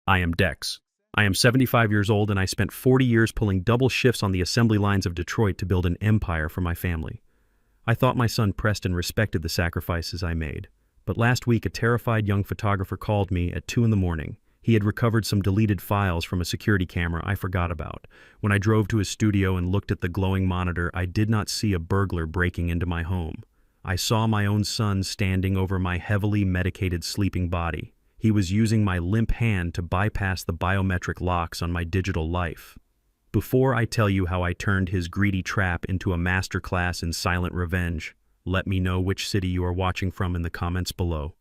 I am Dex. I am 75 years old and I spent 40 years pulling double shifts on the assembly lines of Detroit to build an empire for my family. I thought my son Preston respected the sacrifices I made, but last week a terrified young photographer called me at 2 in the morning. He had recovered some deleted files from a security camera I forgot about. When I drove to his studio and looked at the glowing monitor, I did not see a burglar breaking into my home. I saw my own son standing over my heavily medicated sleeping body. He was using my limp hand to bypass the biometric locks on my digital life. Before I tell you how I turned his greedy trap into a masterclass in silent revenge, let me know which city you are watching from in the comments below.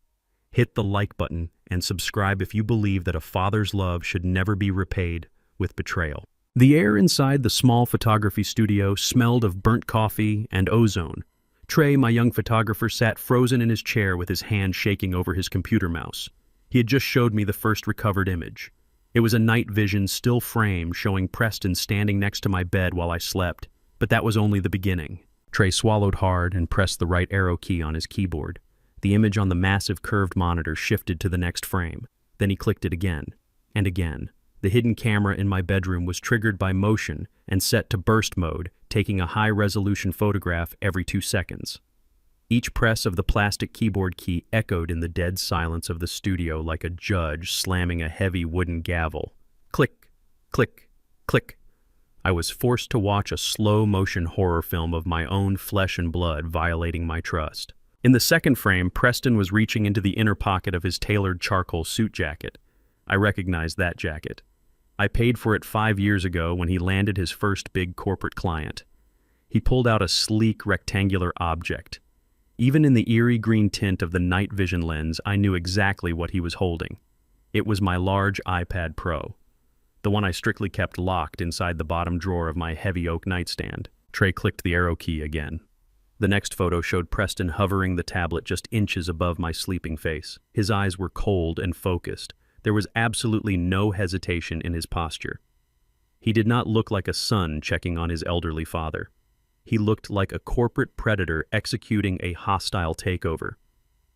Hit the like button and subscribe if you believe that a father's love should never be repaid with betrayal. The air inside the small photography studio smelled of burnt coffee and ozone. Trey, my young photographer, sat frozen in his chair with his hand shaking over his computer mouse. He had just showed me the first recovered image. It was a night vision still frame showing Preston standing next to my bed while I slept, but that was only the beginning. Trey swallowed hard and pressed the right arrow key on his keyboard. The image on the massive curved monitor shifted to the next frame. Then he clicked it again and again. The hidden camera in my bedroom was triggered by motion and set to burst mode, taking a high-resolution photograph every 2 seconds. Each press of the plastic keyboard key echoed in the dead silence of the studio like a judge slamming a heavy wooden gavel. Click, click, click. I was forced to watch a slow-motion horror film of my own flesh and blood violating my trust. In the second frame, Preston was reaching into the inner pocket of his tailored charcoal suit jacket. I recognized that jacket. I paid for it 5 years ago when he landed his first big corporate client. He pulled out a sleek rectangular object. Even in the eerie green tint of the night vision lens, I knew exactly what he was holding. It was my large iPad Pro, the one I strictly kept locked inside the bottom drawer of my heavy oak nightstand. Trey clicked the arrow key again. The next photo showed Preston hovering the tablet just inches above my sleeping face. His eyes were cold and focused. There was absolutely no hesitation in his posture. He did not look like a son checking on his elderly father. He looked like a corporate predator executing a hostile takeover.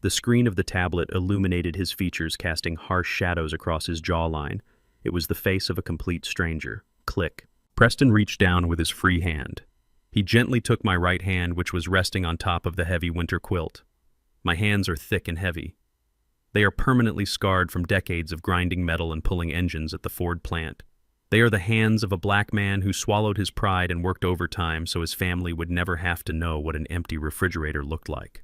The screen of the tablet illuminated his features, casting harsh shadows across his jawline. It was the face of a complete stranger. Click. Preston reached down with his free hand. He gently took my right hand, which was resting on top of the heavy winter quilt. My hands are thick and heavy. They are permanently scarred from decades of grinding metal and pulling engines at the Ford plant. They are the hands of a black man who swallowed his pride and worked overtime so his family would never have to know what an empty refrigerator looked like.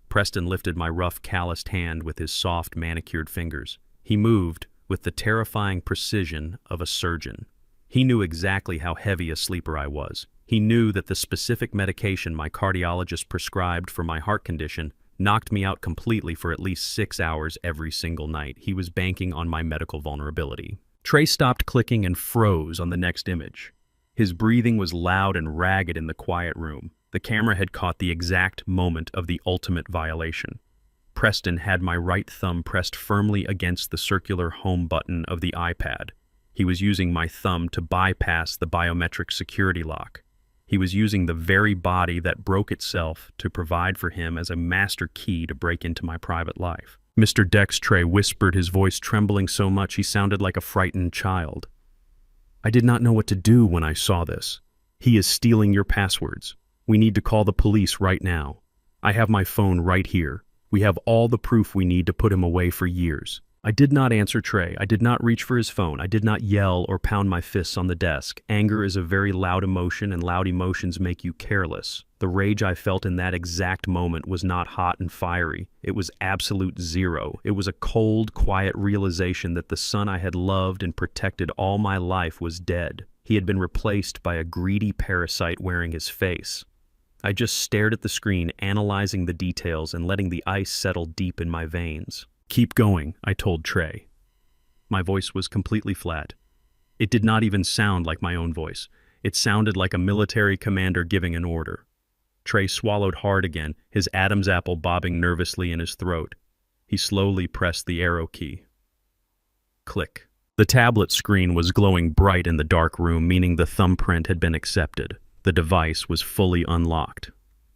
Preston lifted my rough, calloused hand with his soft, manicured fingers. He moved with the terrifying precision of a surgeon. He knew exactly how heavy a sleeper I was. He knew that the specific medication my cardiologist prescribed for my heart condition knocked me out completely for at least 6 hours every single night. He was banking on my medical vulnerability. Trey stopped clicking and froze on the next image. His breathing was loud and ragged in the quiet room. The camera had caught the exact moment of the ultimate violation. Preston had my right thumb pressed firmly against the circular home button of the iPad. He was using my thumb to bypass the biometric security lock. He was using the very body that broke itself to provide for him as a master key to break into my private life. Mr. Dex, Trey whispered, his voice trembling so much he sounded like a frightened child. I did not know what to do when I saw this. He is stealing your passwords. We need to call the police right now. I have my phone right here. We have all the proof we need to put him away for years. I did not answer Trey. I did not reach for his phone. I did not yell or pound my fists on the desk. Anger is a very loud emotion, and loud emotions make you careless. The rage I felt in that exact moment was not hot and fiery. It was absolute zero. It was a cold, quiet realization that the son I had loved and protected all my life was dead. He had been replaced by a greedy parasite wearing his face. I just stared at the screen, analyzing the details and letting the ice settle deep in my veins. Keep going, I told Trey. My voice was completely flat. It did not even sound like my own voice. It sounded like a military commander giving an order. Trey swallowed hard again, his Adam's apple bobbing nervously in his throat. He slowly pressed the arrow key. Click. The tablet screen was glowing bright in the dark room, meaning the thumbprint had been accepted. The device was fully unlocked.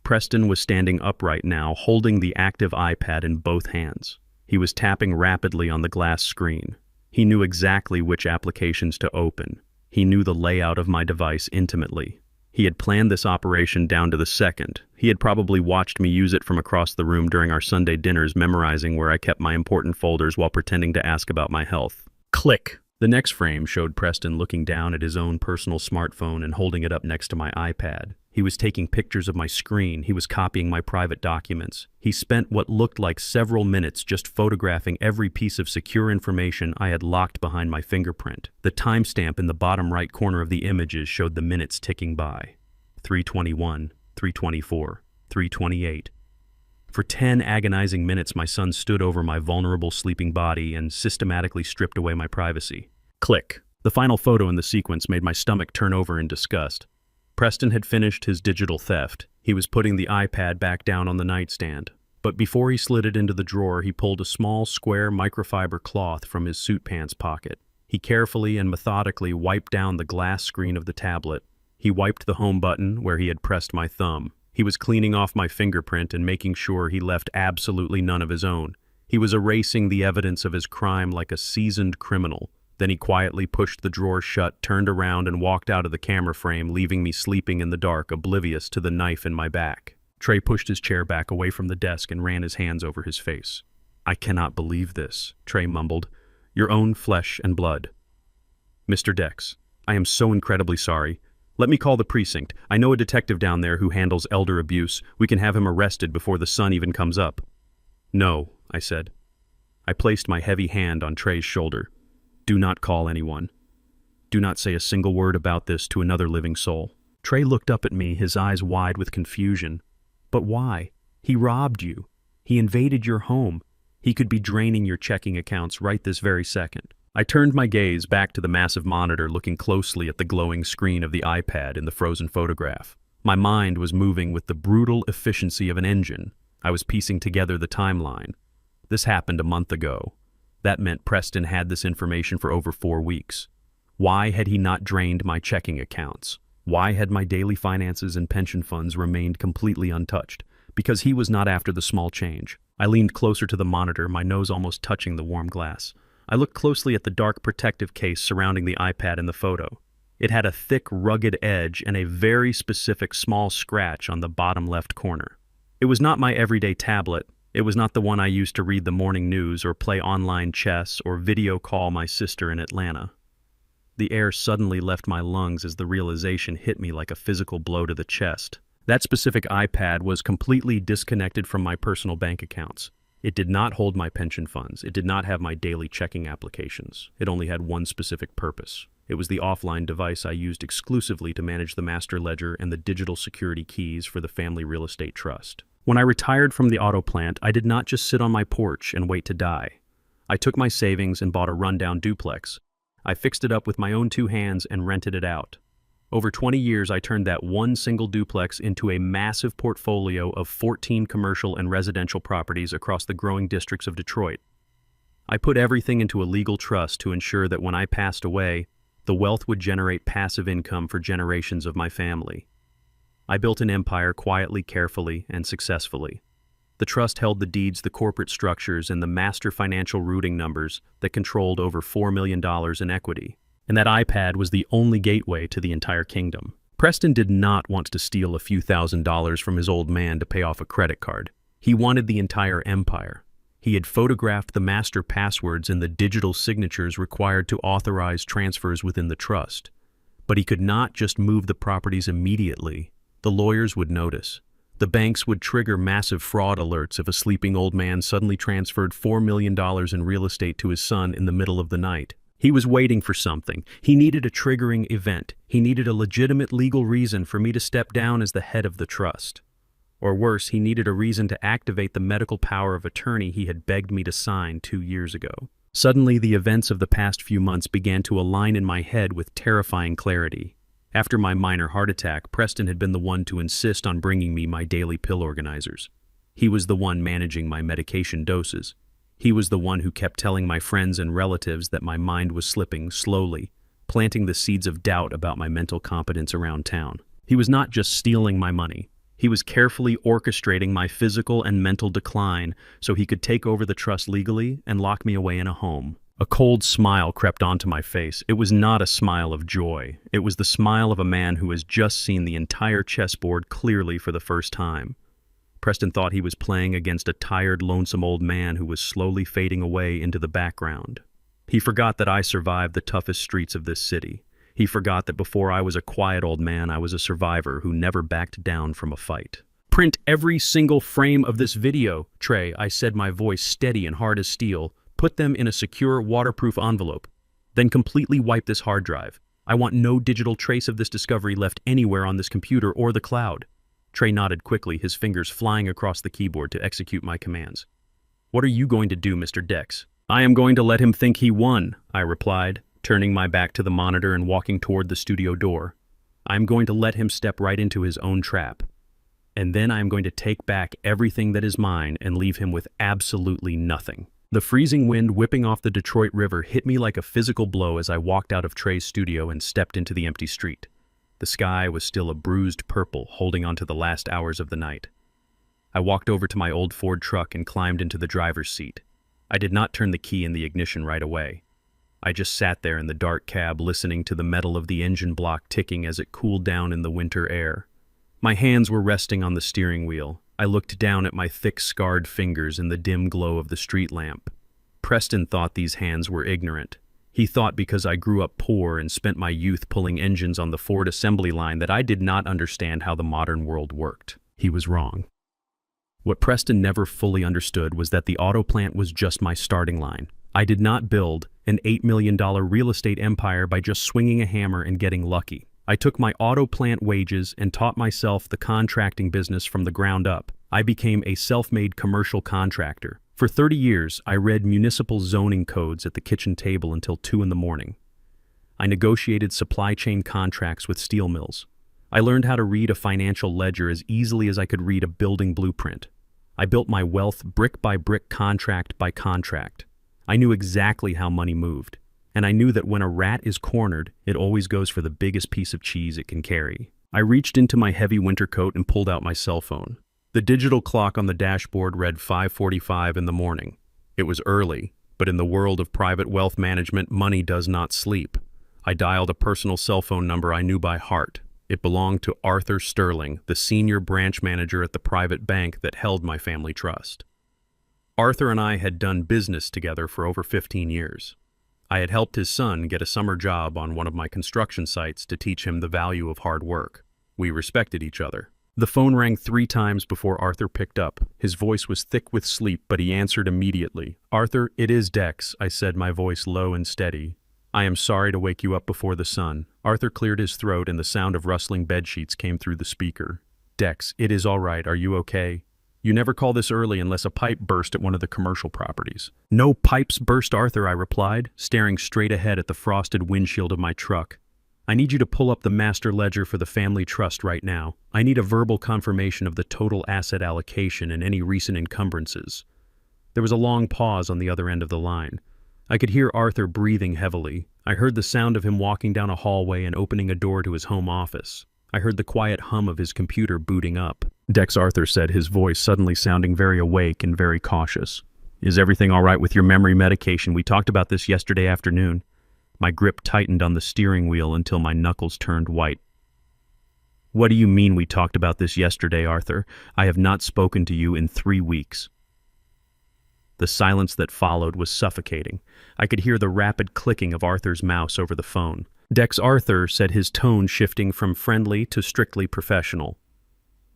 Preston was standing upright now, holding the active iPad in both hands. He was tapping rapidly on the glass screen. He knew exactly which applications to open. He knew the layout of my device intimately. He had planned this operation down to the second. He had probably watched me use it from across the room during our Sunday dinners, memorizing where I kept my important folders while pretending to ask about my health. Click. The next frame showed Preston looking down at his own personal smartphone and holding it up next to my iPad. He was taking pictures of my screen. He was copying my private documents. He spent what looked like several minutes just photographing every piece of secure information I had locked behind my fingerprint. The timestamp in the bottom right corner of the images showed the minutes ticking by. 3:21, 3:24, 3:28. For 10 agonizing minutes, my son stood over my vulnerable sleeping body and systematically stripped away my privacy. Click. The final photo in the sequence made my stomach turn over in disgust. Preston had finished his digital theft. He was putting the iPad back down on the nightstand. But before he slid it into the drawer, he pulled a small, square microfiber cloth from his suit pants pocket. He carefully and methodically wiped down the glass screen of the tablet. He wiped the home button where he had pressed my thumb. He was cleaning off my fingerprint and making sure he left absolutely none of his own. He was erasing the evidence of his crime like a seasoned criminal. Then he quietly pushed the drawer shut, turned around, and walked out of the camera frame, leaving me sleeping in the dark, oblivious to the knife in my back. Trey pushed his chair back away from the desk and ran his hands over his face. "I cannot believe this," Trey mumbled. "Your own flesh and blood." "Mr. Dex, I am so incredibly sorry. Let me call the precinct. I know a detective down there who handles elder abuse. We can have him arrested before the sun even comes up." "No," I said. I placed my heavy hand on Trey's shoulder. "Do not call anyone. Do not say a single word about this to another living soul." Trey looked up at me, his eyes wide with confusion. "But why? He robbed you. He invaded your home. He could be draining your checking accounts right this very second." I turned my gaze back to the massive monitor, looking closely at the glowing screen of the iPad in the frozen photograph. My mind was moving with the brutal efficiency of an engine. I was piecing together the timeline. This happened a month ago. That meant Preston had this information for over 4 weeks. Why had he not drained my checking accounts? Why had my daily finances and pension funds remained completely untouched? Because he was not after the small change. I leaned closer to the monitor, my nose almost touching the warm glass. I looked closely at the dark protective case surrounding the iPad in the photo. It had a thick, rugged edge and a very specific small scratch on the bottom left corner. It was not my everyday tablet. It was not the one I used to read the morning news or play online chess or video call my sister in Atlanta. The air suddenly left my lungs as the realization hit me like a physical blow to the chest. That specific iPad was completely disconnected from my personal bank accounts. It did not hold my pension funds. It did not have my daily checking applications. It only had one specific purpose. It was the offline device I used exclusively to manage the master ledger and the digital security keys for the family real estate trust. When I retired from the auto plant, I did not just sit on my porch and wait to die. I took my savings and bought a rundown duplex. I fixed it up with my own 2 hands and rented it out. Over 20 years, I turned that one single duplex into a massive portfolio of 14 commercial and residential properties across the growing districts of Detroit. I put everything into a legal trust to ensure that when I passed away, the wealth would generate passive income for generations of my family. I built an empire quietly, carefully, and successfully. The trust held the deeds, the corporate structures, and the master financial routing numbers that controlled over $4 million in equity. And that iPad was the only gateway to the entire kingdom. Preston did not want to steal a few $1,000s from his old man to pay off a credit card. He wanted the entire empire. He had photographed the master passwords and the digital signatures required to authorize transfers within the trust. But he could not just move the properties immediately. The lawyers would notice. The banks would trigger massive fraud alerts if a sleeping old man suddenly transferred $4 million in real estate to his son in the middle of the night. He was waiting for something. He needed a triggering event. He needed a legitimate legal reason for me to step down as the head of the trust. Or worse, he needed a reason to activate the medical power of attorney he had begged me to sign 2 years ago. Suddenly, the events of the past few months began to align in my head with terrifying clarity. After my minor heart attack, Preston had been the one to insist on bringing me my daily pill organizers. He was the one managing my medication doses. He was the one who kept telling my friends and relatives that my mind was slipping slowly, planting the seeds of doubt about my mental competence around town. He was not just stealing my money. He was carefully orchestrating my physical and mental decline so he could take over the trust legally and lock me away in a home. A cold smile crept onto my face. It was not a smile of joy. It was the smile of a man who has just seen the entire chessboard clearly for the first time. Preston thought he was playing against a tired, lonesome old man who was slowly fading away into the background. He forgot that I survived the toughest streets of this city. He forgot that before I was a quiet old man, I was a survivor who never backed down from a fight. "Print every single frame of this video, Trey," I said, my voice steady and hard as steel. "Put them in a secure, waterproof envelope. Then completely wipe this hard drive. I want no digital trace of this discovery left anywhere on this computer or the cloud." Trey nodded quickly, his fingers flying across the keyboard to execute my commands. "What are you going to do, Mr. Dex?" "I am going to let him think he won," I replied, turning my back to the monitor and walking toward the studio door. "I am going to let him step right into his own trap. And then I am going to take back everything that is mine and leave him with absolutely nothing." The freezing wind whipping off the Detroit River hit me like a physical blow as I walked out of Trey's studio and stepped into the empty street. The sky was still a bruised purple, holding on to the last hours of the night. I walked over to my old Ford truck and climbed into the driver's seat. I did not turn the key in the ignition right away. I just sat there in the dark cab listening to the metal of the engine block ticking as it cooled down in the winter air. My hands were resting on the steering wheel. I looked down at my thick, scarred fingers in the dim glow of the street lamp. Preston thought these hands were ignorant. He thought because I grew up poor and spent my youth pulling engines on the Ford assembly line that I did not understand how the modern world worked. He was wrong. What Preston never fully understood was that the auto plant was just my starting line. I did not build an $8 million real estate empire by just swinging a hammer and getting lucky. I took my auto plant wages and taught myself the contracting business from the ground up. I became a self-made commercial contractor. For 30 years, I read municipal zoning codes at the kitchen table until 2 in the morning. I negotiated supply chain contracts with steel mills. I learned how to read a financial ledger as easily as I could read a building blueprint. I built my wealth brick by brick, contract by contract. I knew exactly how money moved. And I knew that when a rat is cornered, it always goes for the biggest piece of cheese it can carry. I reached into my heavy winter coat and pulled out my cell phone. The digital clock on the dashboard read 5:45 in the morning. It was early, but in the world of private wealth management, money does not sleep. I dialed a personal cell phone number I knew by heart. It belonged to Arthur Sterling, the senior branch manager at the private bank that held my family trust. Arthur and I had done business together for over 15 years. I had helped his son get a summer job on one of my construction sites to teach him the value of hard work. We respected each other. The phone rang 3 times before Arthur picked up. His voice was thick with sleep, but he answered immediately. "Arthur, it is Dex," I said, my voice low and steady. "I am sorry to wake you up before the sun." Arthur cleared his throat and the sound of rustling bedsheets came through the speaker. "Dex, it is all right. Are you okay? You never call this early unless a pipe burst at one of the commercial properties." "No pipes burst, Arthur," I replied, staring straight ahead at the frosted windshield of my truck. "I need you to pull up the master ledger for the family trust right now. I need a verbal confirmation of the total asset allocation and any recent encumbrances." There was a long pause on the other end of the line. I could hear Arthur breathing heavily. I heard the sound of him walking down a hallway and opening a door to his home office. I heard the quiet hum of his computer booting up. "Dex," Arthur said, his voice suddenly sounding very awake and very cautious. "Is everything all right with your memory medication? We talked about this yesterday afternoon." My grip tightened on the steering wheel until my knuckles turned white. "What do you mean we talked about this yesterday, Arthur? I have not spoken to you in 3 weeks." The silence that followed was suffocating. I could hear the rapid clicking of Arthur's mouse over the phone. "Dex," Arthur said, his tone shifting from friendly to strictly professional.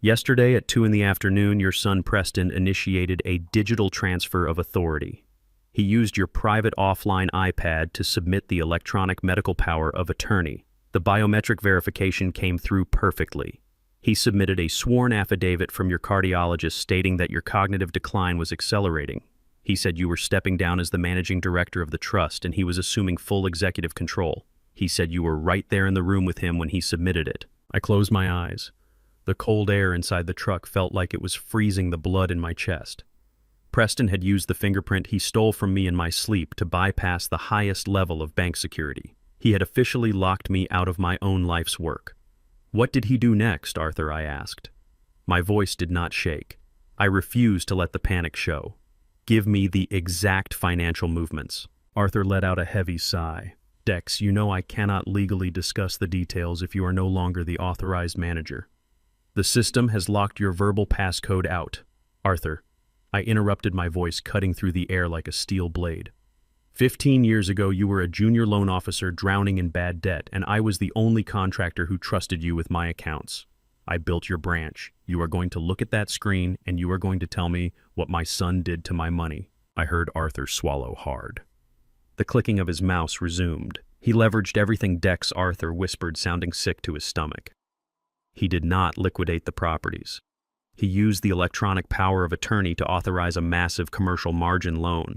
"Yesterday at 2 in the afternoon, your son Preston initiated a digital transfer of authority. He used your private offline iPad to submit the electronic medical power of attorney. The biometric verification came through perfectly. He submitted a sworn affidavit from your cardiologist stating that your cognitive decline was accelerating. He said you were stepping down as the managing director of the trust and he was assuming full executive control. He said you were right there in the room with him when he submitted it." I closed my eyes. The cold air inside the truck felt like it was freezing the blood in my chest. Preston had used the fingerprint he stole from me in my sleep to bypass the highest level of bank security. He had officially locked me out of my own life's work. "What did he do next, Arthur?" I asked. My voice did not shake. I refused to let the panic show. "Give me the exact financial movements." Arthur let out a heavy sigh. Dex, you know I cannot legally discuss the details if you are no longer the authorized manager. The system has locked your verbal passcode out. Arthur, I interrupted, my voice cutting through the air like a steel blade. 15 years ago, you were a junior loan officer drowning in bad debt, and I was the only contractor who trusted you with my accounts. I built your branch. You are going to look at that screen, and you are going to tell me what my son did to my money. I heard Arthur swallow hard. The clicking of his mouse resumed. He leveraged everything. Dex, Arthur whispered, sounding sick to his stomach. He did not liquidate the properties. He used the electronic power of attorney to authorize a massive commercial margin loan.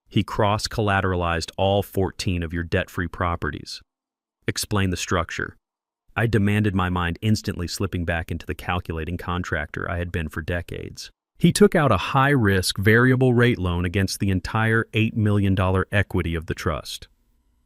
He cross-collateralized all 14 of your debt-free properties. Explain the structure. I demanded, my mind instantly slipping back into the calculating contractor I had been for decades. He took out a high-risk variable rate loan against the entire $8 million equity of the trust.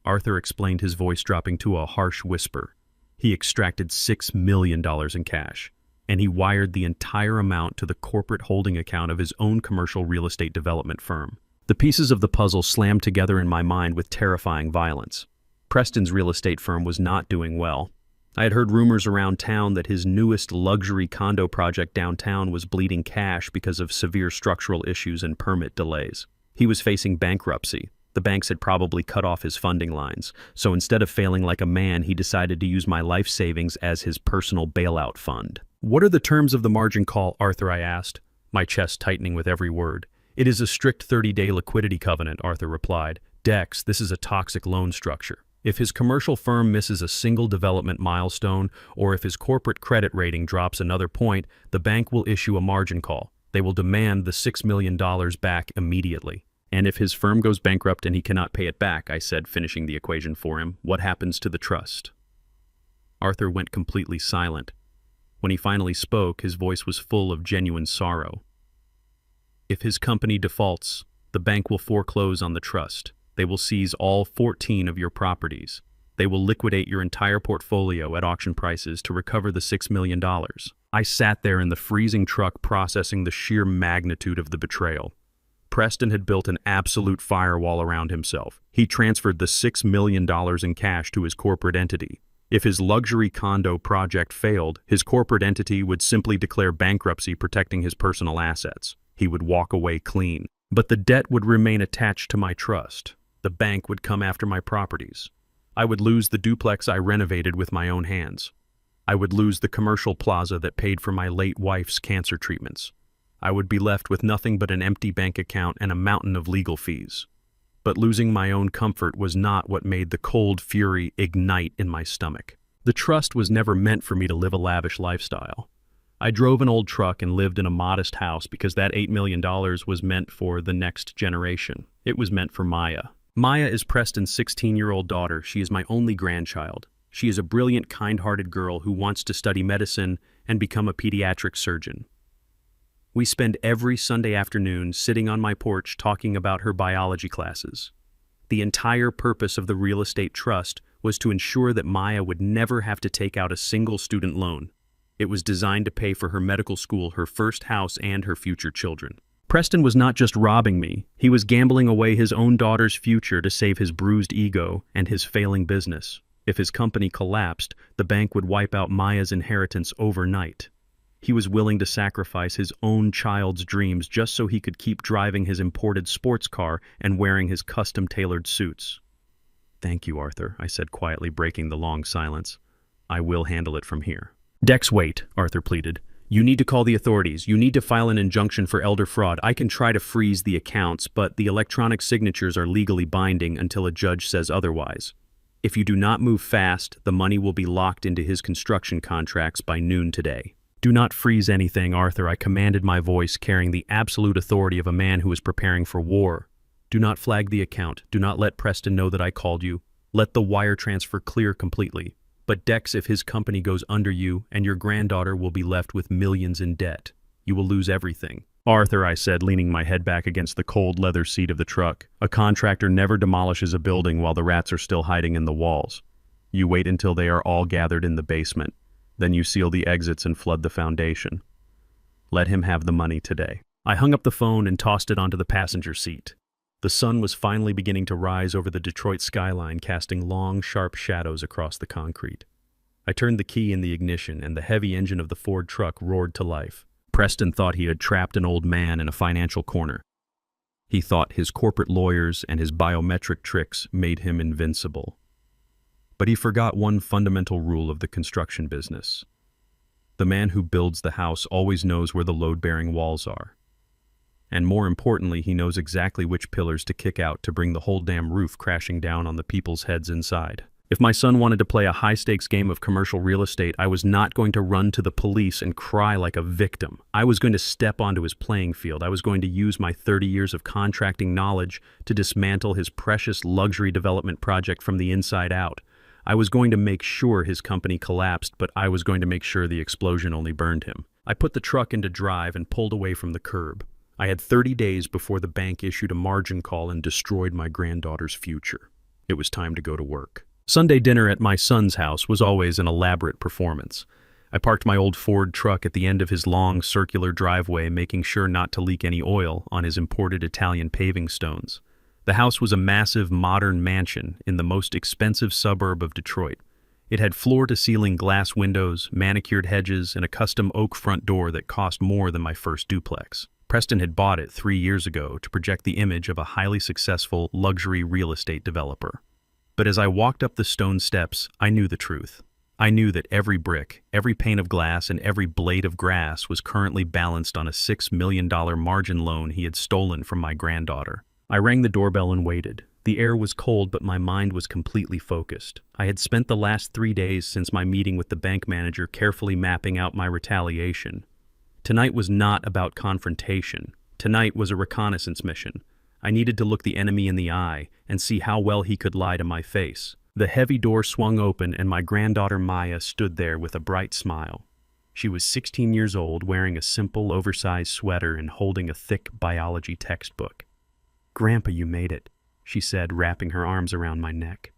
Arthur explained, his voice dropping to a harsh whisper. He extracted $6 million in cash, and he wired the entire amount to the corporate holding account of his own commercial real estate development firm. The pieces of the puzzle slammed together in my mind with terrifying violence. Preston's real estate firm was not doing well. I had heard rumors around town that his newest luxury condo project downtown was bleeding cash because of severe structural issues and permit delays. He was facing bankruptcy. The banks had probably cut off his funding lines, so instead of failing like a man, he decided to use my life savings as his personal bailout fund. What are the terms of the margin call, Arthur? I asked, my chest tightening with every word. It is a strict 30-day liquidity covenant, Arthur replied. Dex, this is a toxic loan structure. If his commercial firm misses a single development milestone, or if his corporate credit rating drops another point, the bank will issue a margin call. They will demand the $6 million back immediately. And if his firm goes bankrupt and he cannot pay it back, I said, finishing the equation for him, what happens to the trust? Arthur went completely silent. When he finally spoke, his voice was full of genuine sorrow. If his company defaults, the bank will foreclose on the trust. They will seize all 14 of your properties. They will liquidate your entire portfolio at auction prices to recover the $6 million. I sat there in the freezing truck processing the sheer magnitude of the betrayal. Preston had built an absolute firewall around himself. He transferred the $6 million in cash to his corporate entity. If his luxury condo project failed, his corporate entity would simply declare bankruptcy, protecting his personal assets. He would walk away clean. But the debt would remain attached to my trust. The bank would come after my properties. I would lose the duplex I renovated with my own hands. I would lose the commercial plaza that paid for my late wife's cancer treatments. I would be left with nothing but an empty bank account and a mountain of legal fees. But losing my own comfort was not what made the cold fury ignite in my stomach. The trust was never meant for me to live a lavish lifestyle. I drove an old truck and lived in a modest house because that $8 million was meant for the next generation. It was meant for Maya. Maya is Preston's 16-year-old daughter. She is my only grandchild. She is a brilliant, kind-hearted girl who wants to study medicine and become a pediatric surgeon. We spend every Sunday afternoon sitting on my porch talking about her biology classes. The entire purpose of the real estate trust was to ensure that Maya would never have to take out a single student loan. It was designed to pay for her medical school, her first house, and her future children. Preston was not just robbing me, he was gambling away his own daughter's future to save his bruised ego and his failing business. If his company collapsed, the bank would wipe out Maya's inheritance overnight. He was willing to sacrifice his own child's dreams just so he could keep driving his imported sports car and wearing his custom-tailored suits. Thank you, Arthur, I said quietly, breaking the long silence. I will handle it from here. Dex, wait, Arthur pleaded. You need to call the authorities. You need to file an injunction for elder fraud. I can try to freeze the accounts, but the electronic signatures are legally binding until a judge says otherwise. If you do not move fast, the money will be locked into his construction contracts by noon today. Do not freeze anything, Arthur, I commanded, my voice carrying the absolute authority of a man who is preparing for war. Do not flag the account. Do not let Preston know that I called you. Let the wire transfer clear completely. But Dex, if his company goes under, you and your granddaughter will be left with millions in debt. You will lose everything. Arthur, I said, leaning my head back against the cold leather seat of the truck. A contractor never demolishes a building while the rats are still hiding in the walls. You wait until they are all gathered in the basement. Then you seal the exits and flood the foundation. Let him have the money today. I hung up the phone and tossed it onto the passenger seat. The sun was finally beginning to rise over the Detroit skyline, casting long, sharp shadows across the concrete. I turned the key in the ignition, and the heavy engine of the Ford truck roared to life. Preston thought he had trapped an old man in a financial corner. He thought his corporate lawyers and his biometric tricks made him invincible. But he forgot one fundamental rule of the construction business. The man who builds the house always knows where the load-bearing walls are. And more importantly, he knows exactly which pillars to kick out to bring the whole damn roof crashing down on the people's heads inside. If my son wanted to play a high-stakes game of commercial real estate, I was not going to run to the police and cry like a victim. I was going to step onto his playing field. I was going to use my 30 years of contracting knowledge to dismantle his precious luxury development project from the inside out. I was going to make sure his company collapsed, but I was going to make sure the explosion only burned him. I put the truck into drive and pulled away from the curb. I had 30 days before the bank issued a margin call and destroyed my granddaughter's future. It was time to go to work. Sunday dinner at my son's house was always an elaborate performance. I parked my old Ford truck at the end of his long, circular driveway, making sure not to leak any oil on his imported Italian paving stones. The house was a massive, modern mansion in the most expensive suburb of Detroit. It had floor-to-ceiling glass windows, manicured hedges, and a custom oak front door that cost more than my first duplex. Preston had bought it 3 years ago to project the image of a highly successful luxury real estate developer. But as I walked up the stone steps, I knew the truth. I knew that every brick, every pane of glass, and every blade of grass was currently balanced on a $6 million margin loan he had stolen from my granddaughter. I rang the doorbell and waited. The air was cold, but my mind was completely focused. I had spent the last 3 days since my meeting with the bank manager carefully mapping out my retaliation. Tonight was not about confrontation. Tonight was a reconnaissance mission. I needed to look the enemy in the eye and see how well he could lie to my face. The heavy door swung open and my granddaughter Maya stood there with a bright smile. She was 16 years old, wearing a simple, oversized sweater and holding a thick biology textbook. "Grandpa, you made it," she said, wrapping her arms around my neck.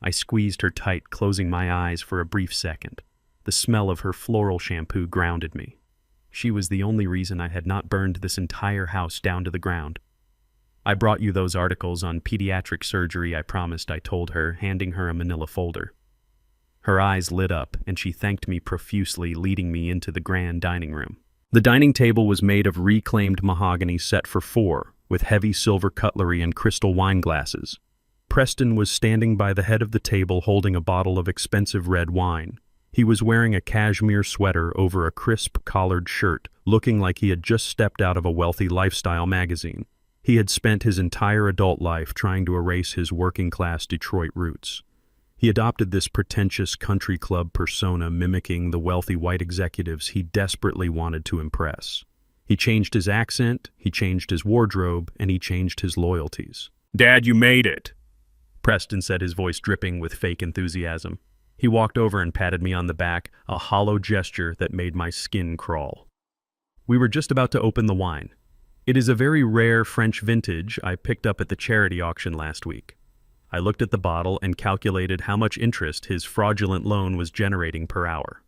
I squeezed her tight, closing my eyes for a brief second. The smell of her floral shampoo grounded me. She was the only reason I had not burned this entire house down to the ground. "I brought you those articles on pediatric surgery I promised," I told her, handing her a manila folder. Her eyes lit up, and she thanked me profusely, leading me into the grand dining room. The dining table was made of reclaimed mahogany set for 4, with heavy silver cutlery and crystal wine glasses. Preston was standing by the head of the table holding a bottle of expensive red wine. He was wearing a cashmere sweater over a crisp collared shirt, looking like he had just stepped out of a wealthy lifestyle magazine. He had spent his entire adult life trying to erase his working-class Detroit roots. He adopted this pretentious country club persona, mimicking the wealthy white executives he desperately wanted to impress. He changed his accent, he changed his wardrobe, and he changed his loyalties. "Dad, you made it," Preston said, his voice dripping with fake enthusiasm. He walked over and patted me on the back, a hollow gesture that made my skin crawl. We were just about to open the wine. It is a very rare French vintage I picked up at the charity auction last week. I looked at the bottle and calculated how much interest his fraudulent loan was generating per hour.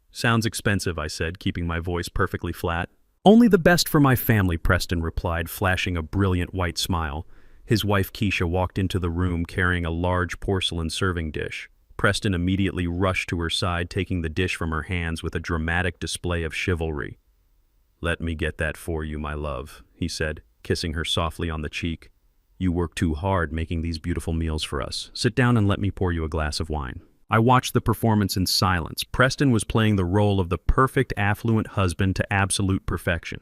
"Sounds expensive," I said, keeping my voice perfectly flat. "Only the best for my family," Preston replied, flashing a brilliant white smile. His wife Keisha walked into the room carrying a large porcelain serving dish. Preston immediately rushed to her side, taking the dish from her hands with a dramatic display of chivalry. "Let me get that for you, my love," he said, kissing her softly on the cheek. "You work too hard making these beautiful meals for us. Sit down and let me pour you a glass of wine." I watched the performance in silence. Preston was playing the role of the perfect affluent husband to absolute perfection.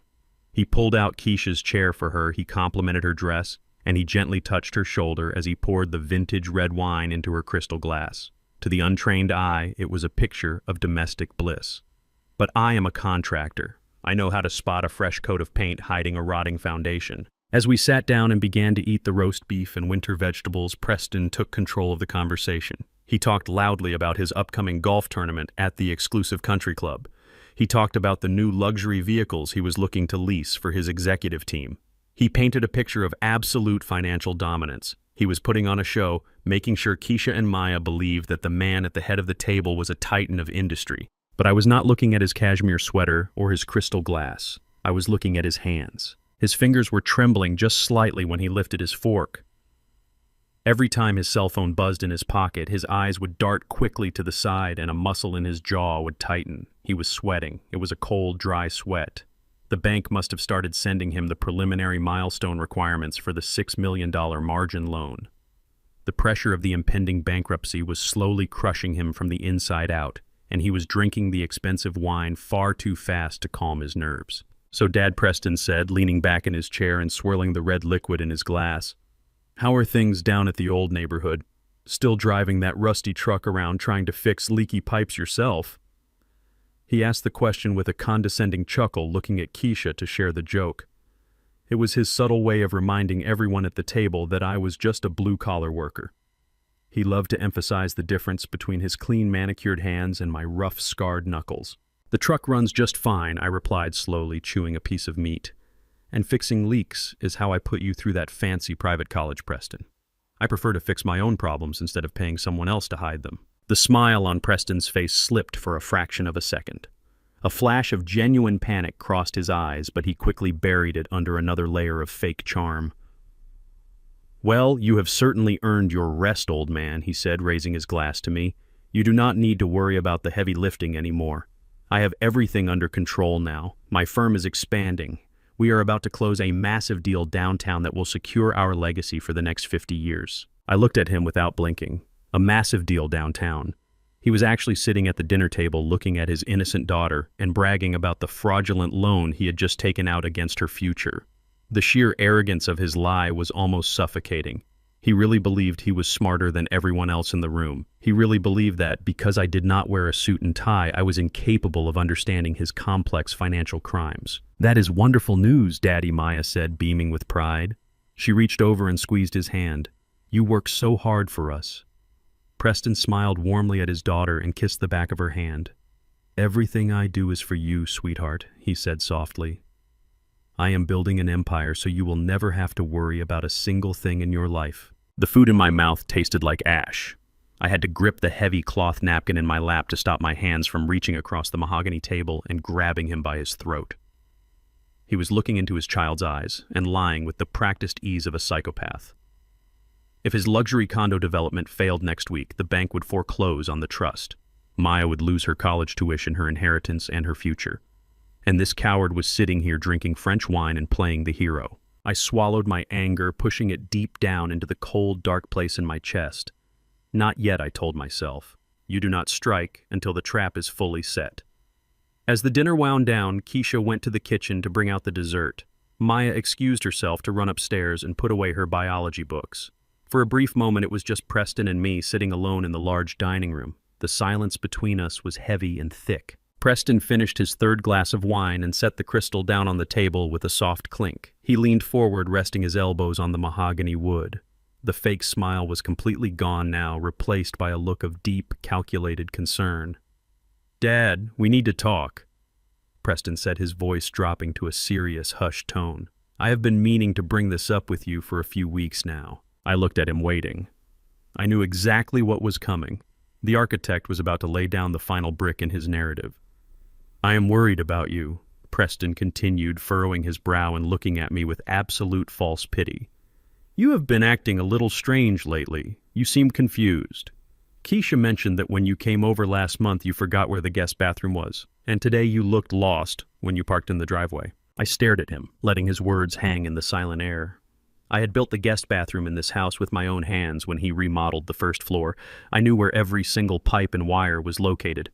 He pulled out Keisha's chair for her, he complimented her dress, and he gently touched her shoulder as he poured the vintage red wine into her crystal glass. To the untrained eye, it was a picture of domestic bliss. But I am a contractor. I know how to spot a fresh coat of paint hiding a rotting foundation. As we sat down and began to eat the roast beef and winter vegetables, Preston took control of the conversation. He talked loudly about his upcoming golf tournament at the exclusive country club. He talked about the new luxury vehicles he was looking to lease for his executive team. He painted a picture of absolute financial dominance. He was putting on a show, making sure Keisha and Maya believed that the man at the head of the table was a titan of industry. But I was not looking at his cashmere sweater or his crystal glass. I was looking at his hands. His fingers were trembling just slightly when he lifted his fork. Every time his cell phone buzzed in his pocket, his eyes would dart quickly to the side and a muscle in his jaw would tighten. He was sweating. It was a cold, dry sweat. The bank must have started sending him the preliminary milestone requirements for the $6 million margin loan. The pressure of the impending bankruptcy was slowly crushing him from the inside out, and he was drinking the expensive wine far too fast to calm his nerves. "So Dad," Preston said, leaning back in his chair and swirling the red liquid in his glass, "how are things down at the old neighborhood? Still driving that rusty truck around trying to fix leaky pipes yourself?" He asked the question with a condescending chuckle, looking at Keisha to share the joke. It was his subtle way of reminding everyone at the table that I was just a blue-collar worker. He loved to emphasize the difference between his clean, manicured hands and my rough, scarred knuckles. "The truck runs just fine," I replied slowly, chewing a piece of meat. "And fixing leaks is how I put you through that fancy private college, Preston. I prefer to fix my own problems instead of paying someone else to hide them." The smile on Preston's face slipped for a fraction of a second. A flash of genuine panic crossed his eyes, but he quickly buried it under another layer of fake charm. "Well, you have certainly earned your rest, old man," he said, raising his glass to me. "You do not need to worry about the heavy lifting anymore. I have everything under control now. My firm is expanding. We are about to close a massive deal downtown that will secure our legacy for the next 50 years. I looked at him without blinking. A massive deal downtown. He was actually sitting at the dinner table looking at his innocent daughter and bragging about the fraudulent loan he had just taken out against her future. The sheer arrogance of his lie was almost suffocating. He really believed he was smarter than everyone else in the room. He really believed that because I did not wear a suit and tie, I was incapable of understanding his complex financial crimes. "That is wonderful news," Daddy Maya said, beaming with pride. She reached over and squeezed his hand. "You work so hard for us." Preston smiled warmly at his daughter and kissed the back of her hand. "Everything I do is for you, sweetheart," he said softly. "I am building an empire so you will never have to worry about a single thing in your life." The food in my mouth tasted like ash. I had to grip the heavy cloth napkin in my lap to stop my hands from reaching across the mahogany table and grabbing him by his throat. He was looking into his child's eyes and lying with the practiced ease of a psychopath. If his luxury condo development failed next week, the bank would foreclose on the trust. Maya would lose her college tuition, her inheritance, and her future. And this coward was sitting here drinking French wine and playing the hero. I swallowed my anger, pushing it deep down into the cold, dark place in my chest. "Not yet," I told myself. "You do not strike until the trap is fully set." As the dinner wound down, Keisha went to the kitchen to bring out the dessert. Maya excused herself to run upstairs and put away her biology books. For a brief moment, it was just Preston and me sitting alone in the large dining room. The silence between us was heavy and thick. Preston finished his third glass of wine and set the crystal down on the table with a soft clink. He leaned forward, resting his elbows on the mahogany wood. The fake smile was completely gone now, replaced by a look of deep, calculated concern. "Dad, we need to talk," Preston said, his voice dropping to a serious, hushed tone. "I have been meaning to bring this up with you for a few weeks now." I looked at him, waiting. I knew exactly what was coming. The architect was about to lay down the final brick in his narrative. "I am worried about you," Preston continued, furrowing his brow and looking at me with absolute false pity. "You have been acting a little strange lately. You seem confused. Keisha mentioned that when you came over last month you forgot where the guest bathroom was, and today you looked lost when you parked in the driveway." I stared at him, letting his words hang in the silent air. I had built the guest bathroom in this house with my own hands when he remodeled the first floor. I knew where every single pipe and wire was located.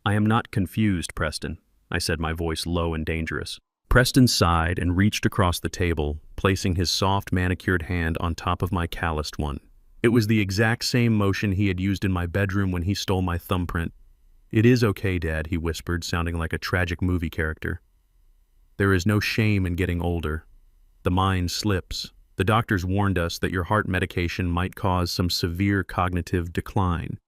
"I am not confused, Preston," I said, my voice low and dangerous. Preston sighed and reached across the table, placing his soft, manicured hand on top of my calloused one. It was the exact same motion he had used in my bedroom when he stole my thumbprint. "It is okay, Dad," he whispered, sounding like a tragic movie character. "There is no shame in getting older. The mind slips. The doctors warned us that your heart medication might cause some severe cognitive decline.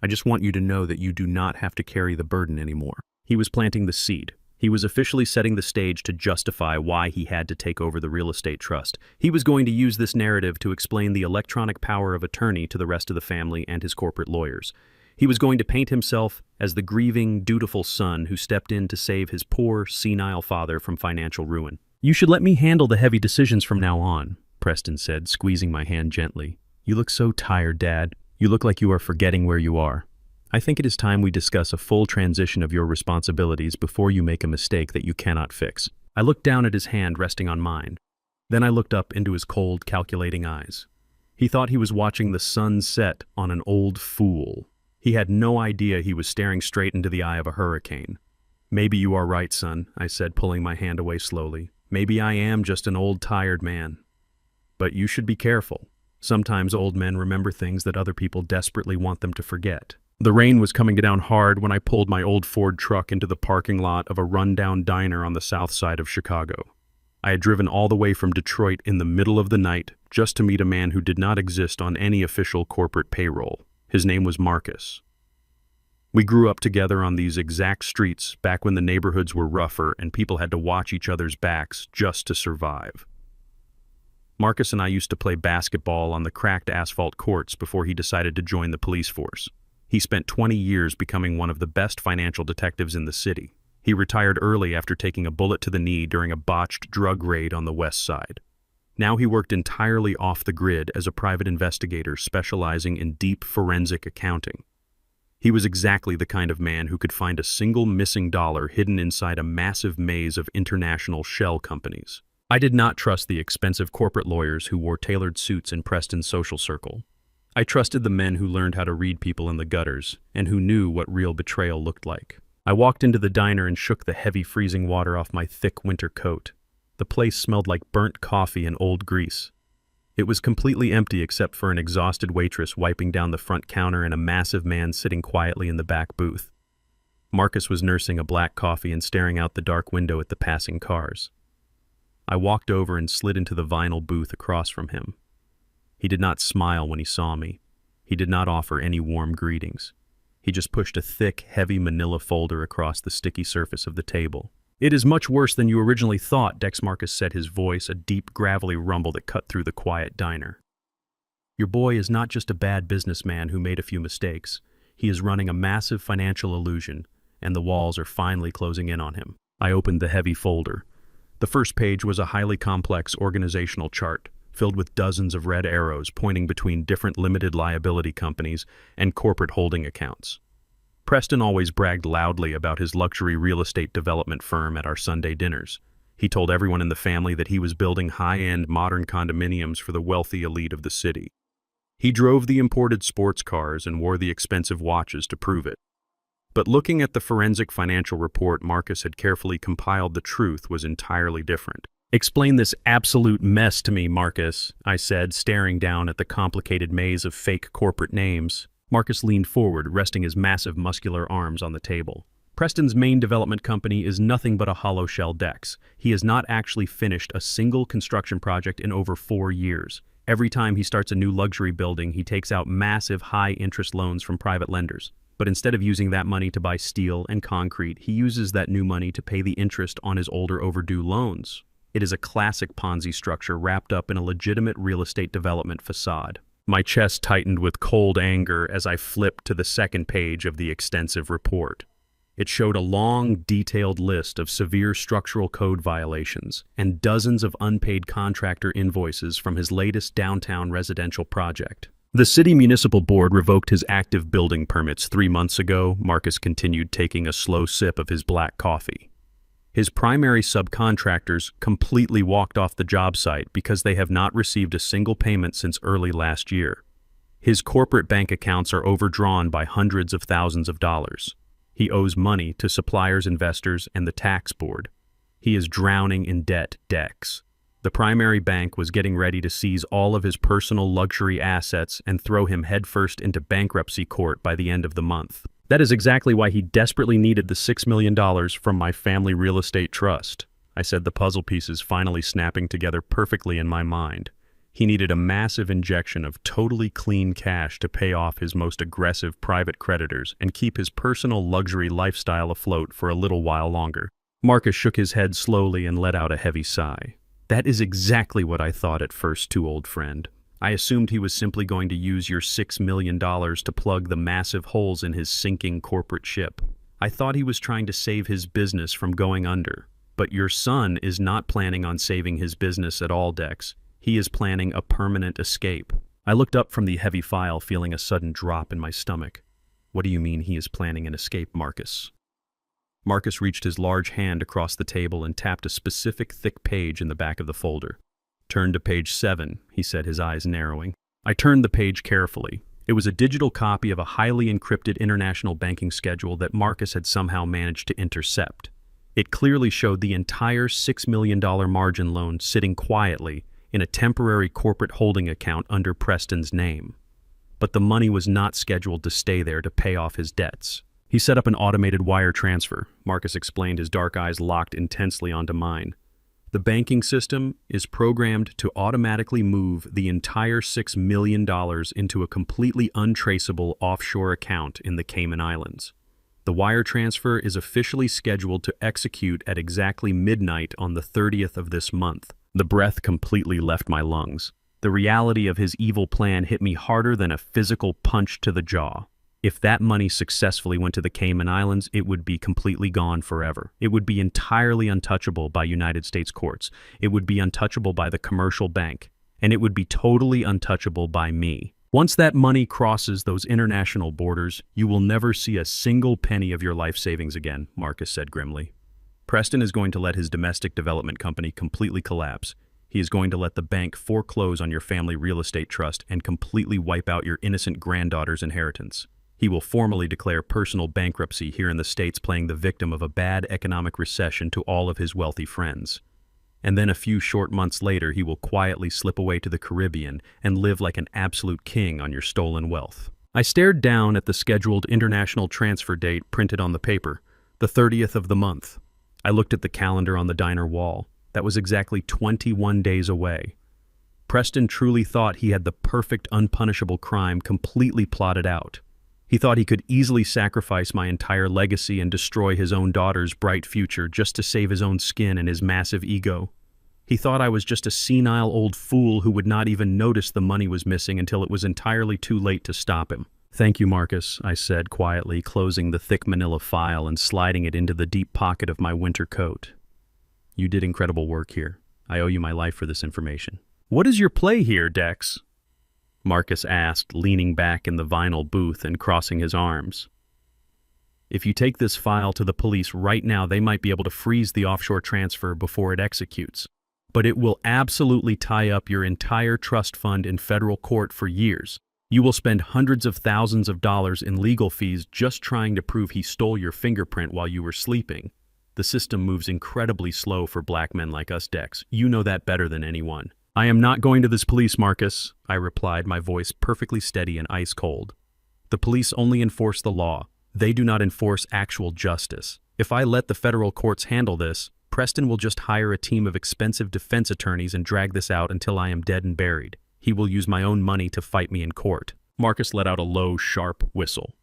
I just want you to know that you do not have to carry the burden anymore." He was planting the seed. He was officially setting the stage to justify why he had to take over the real estate trust. He was going to use this narrative to explain the electronic power of attorney to the rest of the family and his corporate lawyers. He was going to paint himself as the grieving, dutiful son who stepped in to save his poor, senile father from financial ruin. You should let me handle the heavy decisions from now on, Preston said, squeezing my hand gently. You look so tired, Dad. You look like you are forgetting where you are. I think it is time we discuss a full transition of your responsibilities before you make a mistake that you cannot fix. I looked down at his hand resting on mine. Then I looked up into his cold, calculating eyes. He thought he was watching the sun set on an old fool. He had no idea he was staring straight into the eye of a hurricane. Maybe you are right, son, I said, pulling my hand away slowly. Maybe I am just an old, tired man. But you should be careful. Sometimes old men remember things that other people desperately want them to forget. The rain was coming down hard when I pulled my old Ford truck into the parking lot of a rundown diner on the south side of Chicago. I had driven all the way from Detroit in the middle of the night just to meet a man who did not exist on any official corporate payroll. His name was Marcus. We grew up together on these exact streets back when the neighborhoods were rougher and people had to watch each other's backs just to survive. Marcus and I used to play basketball on the cracked asphalt courts before he decided to join the police force. He spent 20 years becoming one of the best financial detectives in the city. He retired early after taking a bullet to the knee during a botched drug raid on the west side. Now he worked entirely off the grid as a private investigator specializing in deep forensic accounting. He was exactly the kind of man who could find a single missing dollar hidden inside a massive maze of international shell companies. I did not trust the expensive corporate lawyers who wore tailored suits in Preston's social circle. I trusted the men who learned how to read people in the gutters and who knew what real betrayal looked like. I walked into the diner and shook the heavy freezing water off my thick winter coat. The place smelled like burnt coffee and old grease. It was completely empty except for an exhausted waitress wiping down the front counter and a massive man sitting quietly in the back booth. Marcus was nursing a black coffee and staring out the dark window at the passing cars. I walked over and slid into the vinyl booth across from him. He did not smile when he saw me. He did not offer any warm greetings. He just pushed a thick, heavy manila folder across the sticky surface of the table. It is much worse than you originally thought, Dex Marcus said, his voice a deep, gravelly rumble that cut through the quiet diner. Your boy is not just a bad businessman who made a few mistakes. He is running a massive financial illusion, and the walls are finally closing in on him. I opened the heavy folder. The first page was a highly complex organizational chart, filled with dozens of red arrows pointing between different limited liability companies and corporate holding accounts. Preston always bragged loudly about his luxury real estate development firm at our Sunday dinners. He told everyone in the family that he was building high-end modern condominiums for the wealthy elite of the city. He drove the imported sports cars and wore the expensive watches to prove it. But looking at the forensic financial report Marcus had carefully compiled, the truth was entirely different. Explain this absolute mess to me, Marcus, I said, staring down at the complicated maze of fake corporate names. Marcus leaned forward, resting his massive muscular arms on the table. Preston's main development company is nothing but a hollow shell Dex. He has not actually finished a single construction project in over 4 years. Every time he starts a new luxury building, he takes out massive high-interest loans from private lenders. But instead of using that money to buy steel and concrete, he uses that new money to pay the interest on his older overdue loans. It is a classic Ponzi structure wrapped up in a legitimate real estate development facade. My chest tightened with cold anger as I flipped to the second page of the extensive report. It showed a long, detailed list of severe structural code violations and dozens of unpaid contractor invoices from his latest downtown residential project. The city municipal board revoked his active building permits 3 months ago. Marcus continued, taking a slow sip of his black coffee. His primary subcontractors completely walked off the job site because they have not received a single payment since early last year. His corporate bank accounts are overdrawn by hundreds of thousands of dollars. He owes money to suppliers, investors, and the tax board. He is drowning in debt, Dex. The primary bank was getting ready to seize all of his personal luxury assets and throw him headfirst into bankruptcy court by the end of the month. That is exactly why he desperately needed the $6 million from my family real estate trust, I said, the puzzle pieces finally snapping together perfectly in my mind. He needed a massive injection of totally clean cash to pay off his most aggressive private creditors and keep his personal luxury lifestyle afloat for a little while longer. Marcus shook his head slowly and let out a heavy sigh. That is exactly what I thought at first, too, old friend. I assumed he was simply going to use your $6 million to plug the massive holes in his sinking corporate ship. I thought he was trying to save his business from going under. But your son is not planning on saving his business at all, Dex. He is planning a permanent escape. I looked up from the heavy file, feeling a sudden drop in my stomach. What do you mean he is planning an escape, Marcus? Marcus reached his large hand across the table and tapped a specific thick page in the back of the folder. Turn to page 7, he said, his eyes narrowing. I turned the page carefully. It was a digital copy of a highly encrypted international banking schedule that Marcus had somehow managed to intercept. It clearly showed the entire $6 million margin loan sitting quietly in a temporary corporate holding account under Preston's name. But the money was not scheduled to stay there to pay off his debts. He set up an automated wire transfer, Marcus explained, his dark eyes locked intensely onto mine. The banking system is programmed to automatically move the entire $6 million into a completely untraceable offshore account in the Cayman Islands. The wire transfer is officially scheduled to execute at exactly midnight on the 30th of this month. The breath completely left my lungs. The reality of his evil plan hit me harder than a physical punch to the jaw. If that money successfully went to the Cayman Islands, it would be completely gone forever. It would be entirely untouchable by United States courts. It would be untouchable by the commercial bank. And it would be totally untouchable by me. Once that money crosses those international borders, you will never see a single penny of your life savings again, Marcus said grimly. Preston is going to let his domestic development company completely collapse. He is going to let the bank foreclose on your family real estate trust and completely wipe out your innocent granddaughter's inheritance. He will formally declare personal bankruptcy here in the States, playing the victim of a bad economic recession to all of his wealthy friends. And then a few short months later, he will quietly slip away to the Caribbean and live like an absolute king on your stolen wealth. I stared down at the scheduled international transfer date printed on the paper, the 30th of the month. I looked at the calendar on the diner wall. That was exactly 21 days away. Preston truly thought he had the perfect unpunishable crime completely plotted out. He thought he could easily sacrifice my entire legacy and destroy his own daughter's bright future just to save his own skin and his massive ego. He thought I was just a senile old fool who would not even notice the money was missing until it was entirely too late to stop him. Thank you, Marcus, I said quietly, closing the thick manila file and sliding it into the deep pocket of my winter coat. You did incredible work here. I owe you my life for this information. What is your play here, Dex? Marcus asked, leaning back in the vinyl booth and crossing his arms. If you take this file to the police right now, they might be able to freeze the offshore transfer before it executes. But it will absolutely tie up your entire trust fund in federal court for years. You will spend hundreds of thousands of dollars in legal fees just trying to prove he stole your fingerprint while you were sleeping. The system moves incredibly slow for black men like us, Dex. You know that better than anyone. I am not going to this police, Marcus, I replied, my voice perfectly steady and ice cold. The police only enforce the law. They do not enforce actual justice. If I let the federal courts handle this, Preston will just hire a team of expensive defense attorneys and drag this out until I am dead and buried. He will use my own money to fight me in court. Marcus let out a low, sharp whistle.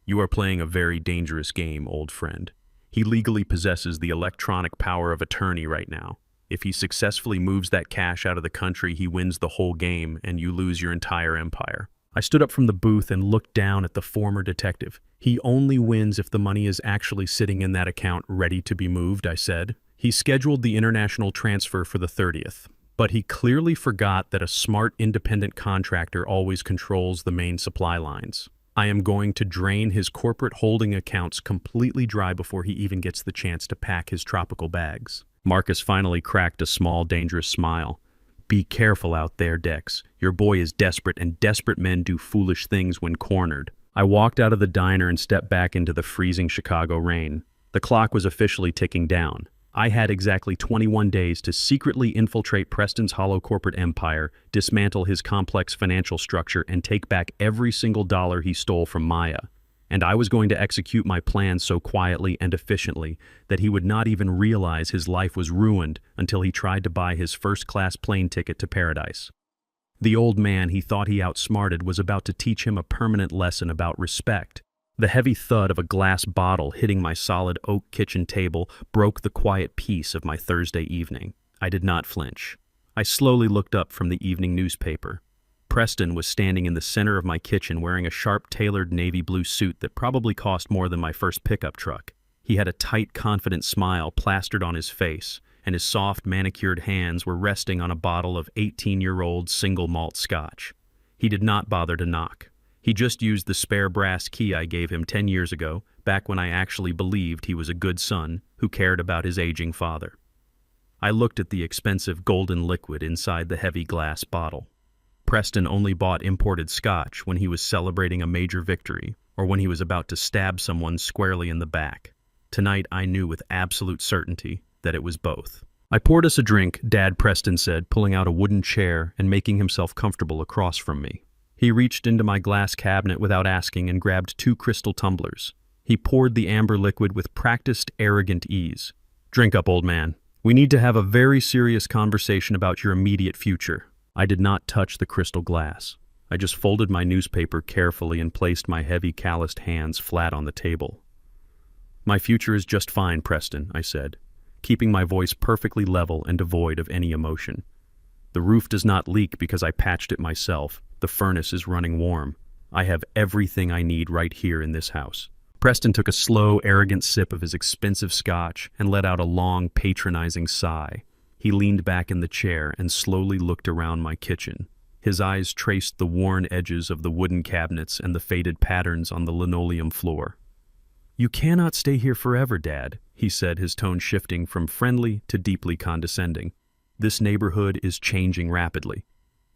You are playing a very dangerous game, old friend. He legally possesses the electronic power of attorney right now. If he successfully moves that cash out of the country, he wins the whole game and you lose your entire empire. I stood up from the booth and looked down at the former detective. He only wins if the money is actually sitting in that account ready to be moved, I said. He scheduled the international transfer for the 30th, but he clearly forgot that a smart independent contractor always controls the main supply lines. I am going to drain his corporate holding accounts completely dry before he even gets the chance to pack his tropical bags. Marcus finally cracked a small, dangerous smile. Be careful out there, Dex. Your boy is desperate, and desperate men do foolish things when cornered. I walked out of the diner and stepped back into the freezing Chicago rain. The clock was officially ticking down. I had exactly 21 days to secretly infiltrate Preston's hollow corporate empire, dismantle his complex financial structure, and take back every single dollar he stole from Maya. And I was going to execute my plan so quietly and efficiently that he would not even realize his life was ruined until he tried to buy his first-class plane ticket to paradise. The old man he thought he outsmarted was about to teach him a permanent lesson about respect. The heavy thud of a glass bottle hitting my solid oak kitchen table broke the quiet peace of my Thursday evening. I did not flinch. I slowly looked up from the evening newspaper. Preston was standing in the center of my kitchen wearing a sharp tailored navy blue suit that probably cost more than my first pickup truck. He had a tight, confident smile plastered on his face, and his soft, manicured hands were resting on a bottle of 18-year-old single malt scotch. He did not bother to knock. He just used the spare brass key I gave him 10 years ago, back when I actually believed he was a good son who cared about his aging father. I looked at the expensive golden liquid inside the heavy glass bottle. Preston only bought imported scotch when he was celebrating a major victory or when he was about to stab someone squarely in the back. Tonight I knew with absolute certainty that it was both. "I poured us a drink," Dad Preston said, pulling out a wooden chair and making himself comfortable across from me. He reached into my glass cabinet without asking and grabbed 2 crystal tumblers. He poured the amber liquid with practiced, arrogant ease. "Drink up, old man. We need to have a very serious conversation about your immediate future." I did not touch the crystal glass. I just folded my newspaper carefully and placed my heavy, calloused hands flat on the table. "My future is just fine, Preston," I said, keeping my voice perfectly level and devoid of any emotion. "The roof does not leak because I patched it myself. The furnace is running warm. I have everything I need right here in this house." Preston took a slow, arrogant sip of his expensive scotch and let out a long, patronizing sigh. He leaned back in the chair and slowly looked around my kitchen. His eyes traced the worn edges of the wooden cabinets and the faded patterns on the linoleum floor. "You cannot stay here forever, Dad," he said, his tone shifting from friendly to deeply condescending. "This neighborhood is changing rapidly.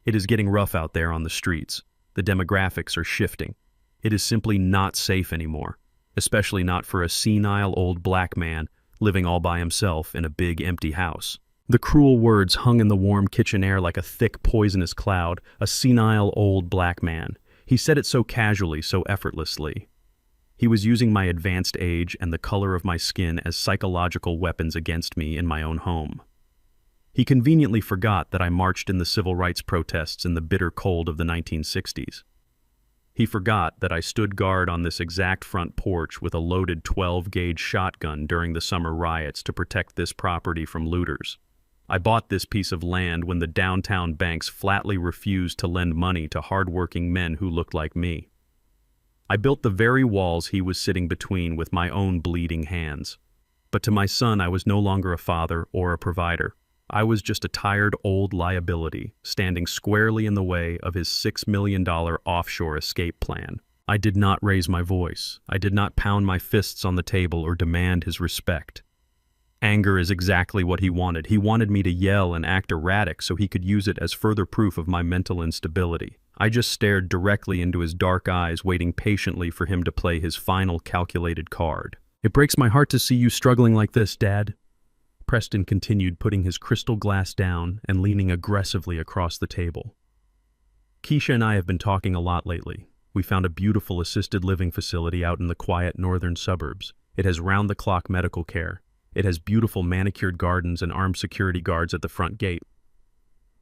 It is getting rough out there on the streets. The demographics are shifting. It is simply not safe anymore, especially not for a senile old black man living all by himself in a big empty house." The cruel words hung in the warm kitchen air like a thick, poisonous cloud. A senile old black man. He said it so casually, so effortlessly. He was using my advanced age and the color of my skin as psychological weapons against me in my own home. He conveniently forgot that I marched in the civil rights protests in the bitter cold of the 1960s. He forgot that I stood guard on this exact front porch with a loaded 12-gauge shotgun during the summer riots to protect this property from looters. I bought this piece of land when the downtown banks flatly refused to lend money to hard-working men who looked like me. I built the very walls he was sitting between with my own bleeding hands. But to my son, I was no longer a father or a provider. I was just a tired old liability, standing squarely in the way of his $6 million offshore escape plan. I did not raise my voice. I did not pound my fists on the table or demand his respect. Anger is exactly what he wanted. He wanted me to yell and act erratic so he could use it as further proof of my mental instability. I just stared directly into his dark eyes, waiting patiently for him to play his final calculated card. "It breaks my heart to see you struggling like this, Dad." Preston continued, putting his crystal glass down and leaning aggressively across the table. "Keisha and I have been talking a lot lately. We found a beautiful assisted living facility out in the quiet northern suburbs. It has round-the-clock medical care. It has beautiful manicured gardens and armed security guards at the front gate.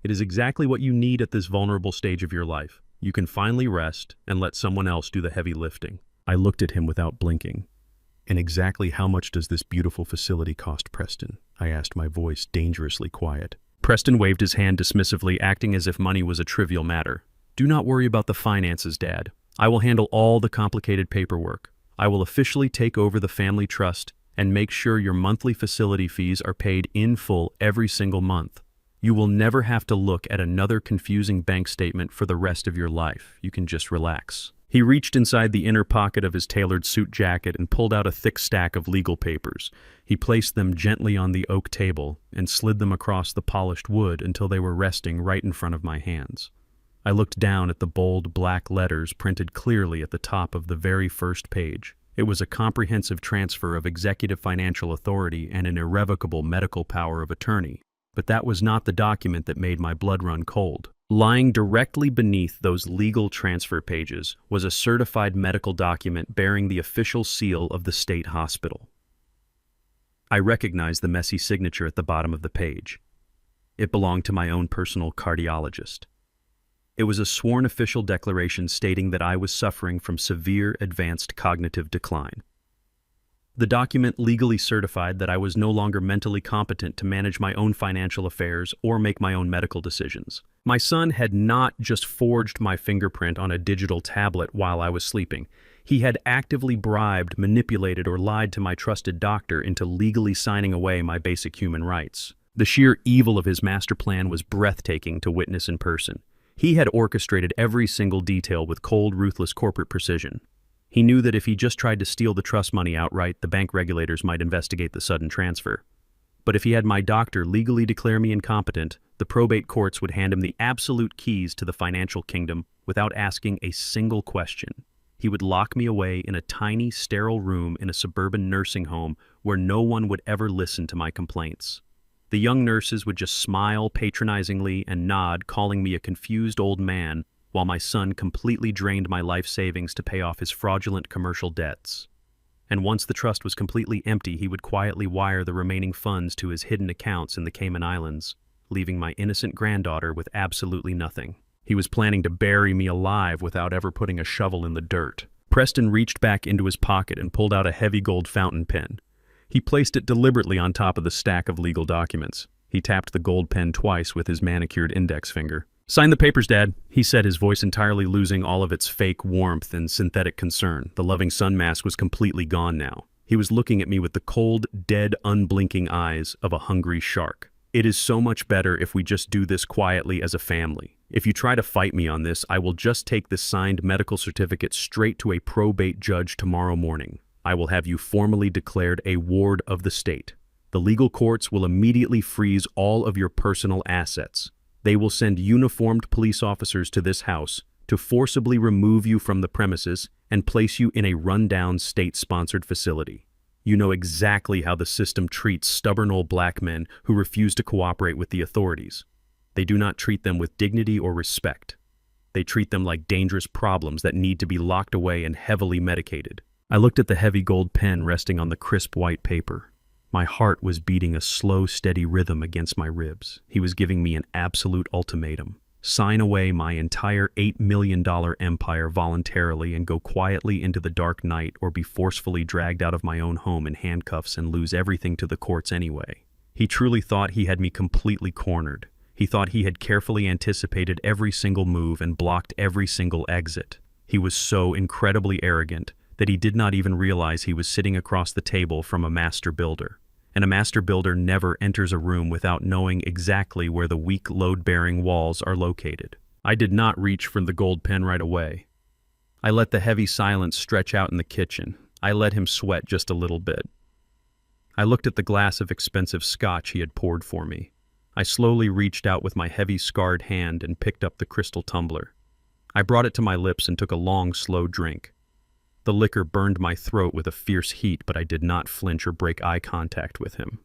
It is exactly what you need at this vulnerable stage of your life. You can finally rest and let someone else do the heavy lifting." I looked at him without blinking. "And exactly how much does this beautiful facility cost, Preston?" I asked, my voice dangerously quiet. Preston waved his hand dismissively, acting as if money was a trivial matter. "Do not worry about the finances, Dad. I will handle all the complicated paperwork. I will officially take over the family trust and make sure your monthly facility fees are paid in full every single month. You will never have to look at another confusing bank statement for the rest of your life. You can just relax." He reached inside the inner pocket of his tailored suit jacket and pulled out a thick stack of legal papers. He placed them gently on the oak table and slid them across the polished wood until they were resting right in front of my hands. I looked down at the bold black letters printed clearly at the top of the very first page. It was a comprehensive transfer of executive financial authority and an irrevocable medical power of attorney. But that was not the document that made my blood run cold. Lying directly beneath those legal transfer pages was a certified medical document bearing the official seal of the state hospital. I recognized the messy signature at the bottom of the page. It belonged to my own personal cardiologist. It was a sworn official declaration stating that I was suffering from severe advanced cognitive decline. The document legally certified that I was no longer mentally competent to manage my own financial affairs or make my own medical decisions. My son had not just forged my fingerprint on a digital tablet while I was sleeping. He had actively bribed, manipulated, or lied to my trusted doctor into legally signing away my basic human rights. The sheer evil of his master plan was breathtaking to witness in person. He had orchestrated every single detail with cold, ruthless corporate precision. He knew that if he just tried to steal the trust money outright, the bank regulators might investigate the sudden transfer. But if he had my doctor legally declare me incompetent, the probate courts would hand him the absolute keys to the financial kingdom without asking a single question. He would lock me away in a tiny, sterile room in a suburban nursing home where no one would ever listen to my complaints. The young nurses would just smile patronizingly and nod, calling me a confused old man, while my son completely drained my life savings to pay off his fraudulent commercial debts. And once the trust was completely empty, he would quietly wire the remaining funds to his hidden accounts in the Cayman Islands, leaving my innocent granddaughter with absolutely nothing. He was planning to bury me alive without ever putting a shovel in the dirt. Preston reached back into his pocket and pulled out a heavy gold fountain pen. He placed it deliberately on top of the stack of legal documents. He tapped the gold pen twice with his manicured index finger. "Sign the papers, Dad," he said, his voice entirely losing all of its fake warmth and synthetic concern. The loving sun mask was completely gone now. He was looking at me with the cold, dead, unblinking eyes of a hungry shark. "It is so much better if we just do this quietly as a family. If you try to fight me on this, I will just take this signed medical certificate straight to a probate judge tomorrow morning. I will have you formally declared a ward of the state. The legal courts will immediately freeze all of your personal assets. They will send uniformed police officers to this house to forcibly remove you from the premises and place you in a rundown state-sponsored facility. You know exactly how the system treats stubborn old black men who refuse to cooperate with the authorities. They do not treat them with dignity or respect. They treat them like dangerous problems that need to be locked away and heavily medicated." I looked at the heavy gold pen resting on the crisp white paper. My heart was beating a slow, steady rhythm against my ribs. He was giving me an absolute ultimatum. Sign away my entire $8 million empire voluntarily and go quietly into the dark night, or be forcefully dragged out of my own home in handcuffs and lose everything to the courts anyway. He truly thought he had me completely cornered. He thought he had carefully anticipated every single move and blocked every single exit. He was so incredibly arrogant that he did not even realize he was sitting across the table from a master builder. And a master builder never enters a room without knowing exactly where the weak load-bearing walls are located. I did not reach for the gold pen right away. I let the heavy silence stretch out in the kitchen. I let him sweat just a little bit. I looked at the glass of expensive scotch he had poured for me. I slowly reached out with my heavy, scarred hand and picked up the crystal tumbler. I brought it to my lips and took a long, slow drink. The liquor burned my throat with a fierce heat, but I did not flinch or break eye contact with him.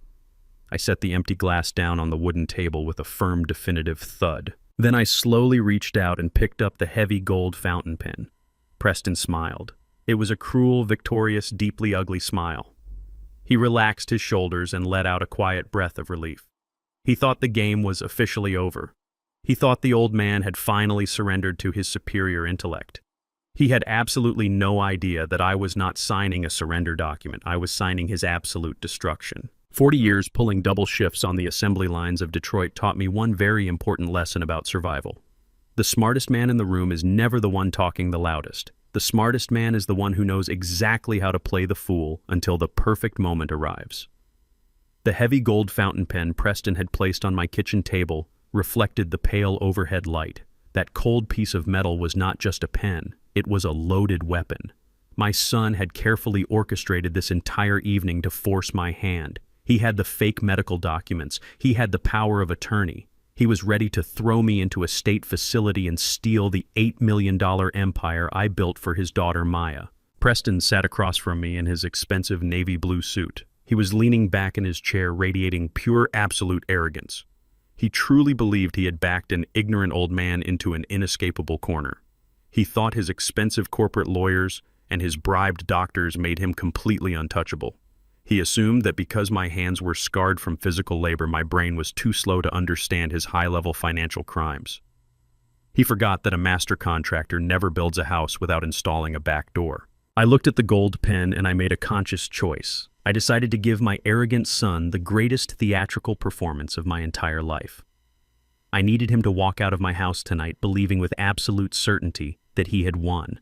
I set the empty glass down on the wooden table with a firm, definitive thud. Then I slowly reached out and picked up the heavy gold fountain pen. Preston smiled. It was a cruel, victorious, deeply ugly smile. He relaxed his shoulders and let out a quiet breath of relief. He thought the game was officially over. He thought the old man had finally surrendered to his superior intellect. He had absolutely no idea that I was not signing a surrender document. I was signing his absolute destruction. 40 years pulling double shifts on the assembly lines of Detroit taught me one very important lesson about survival. The smartest man in the room is never the one talking the loudest. The smartest man is the one who knows exactly how to play the fool until the perfect moment arrives. The heavy gold fountain pen Preston had placed on my kitchen table reflected the pale overhead light. That cold piece of metal was not just a pen. It was a loaded weapon. My son had carefully orchestrated this entire evening to force my hand. He had the fake medical documents. He had the power of attorney. He was ready to throw me into a state facility and steal the $8 million empire I built for his daughter Maya. Preston sat across from me in his expensive navy blue suit. He was leaning back in his chair, radiating pure absolute arrogance. He truly believed he had backed an ignorant old man into an inescapable corner. He thought his expensive corporate lawyers and his bribed doctors made him completely untouchable. He assumed that because my hands were scarred from physical labor, my brain was too slow to understand his high-level financial crimes. He forgot that a master contractor never builds a house without installing a back door. I looked at the gold pen and I made a conscious choice. I decided to give my arrogant son the greatest theatrical performance of my entire life. I needed him to walk out of my house tonight believing with absolute certainty that he had won.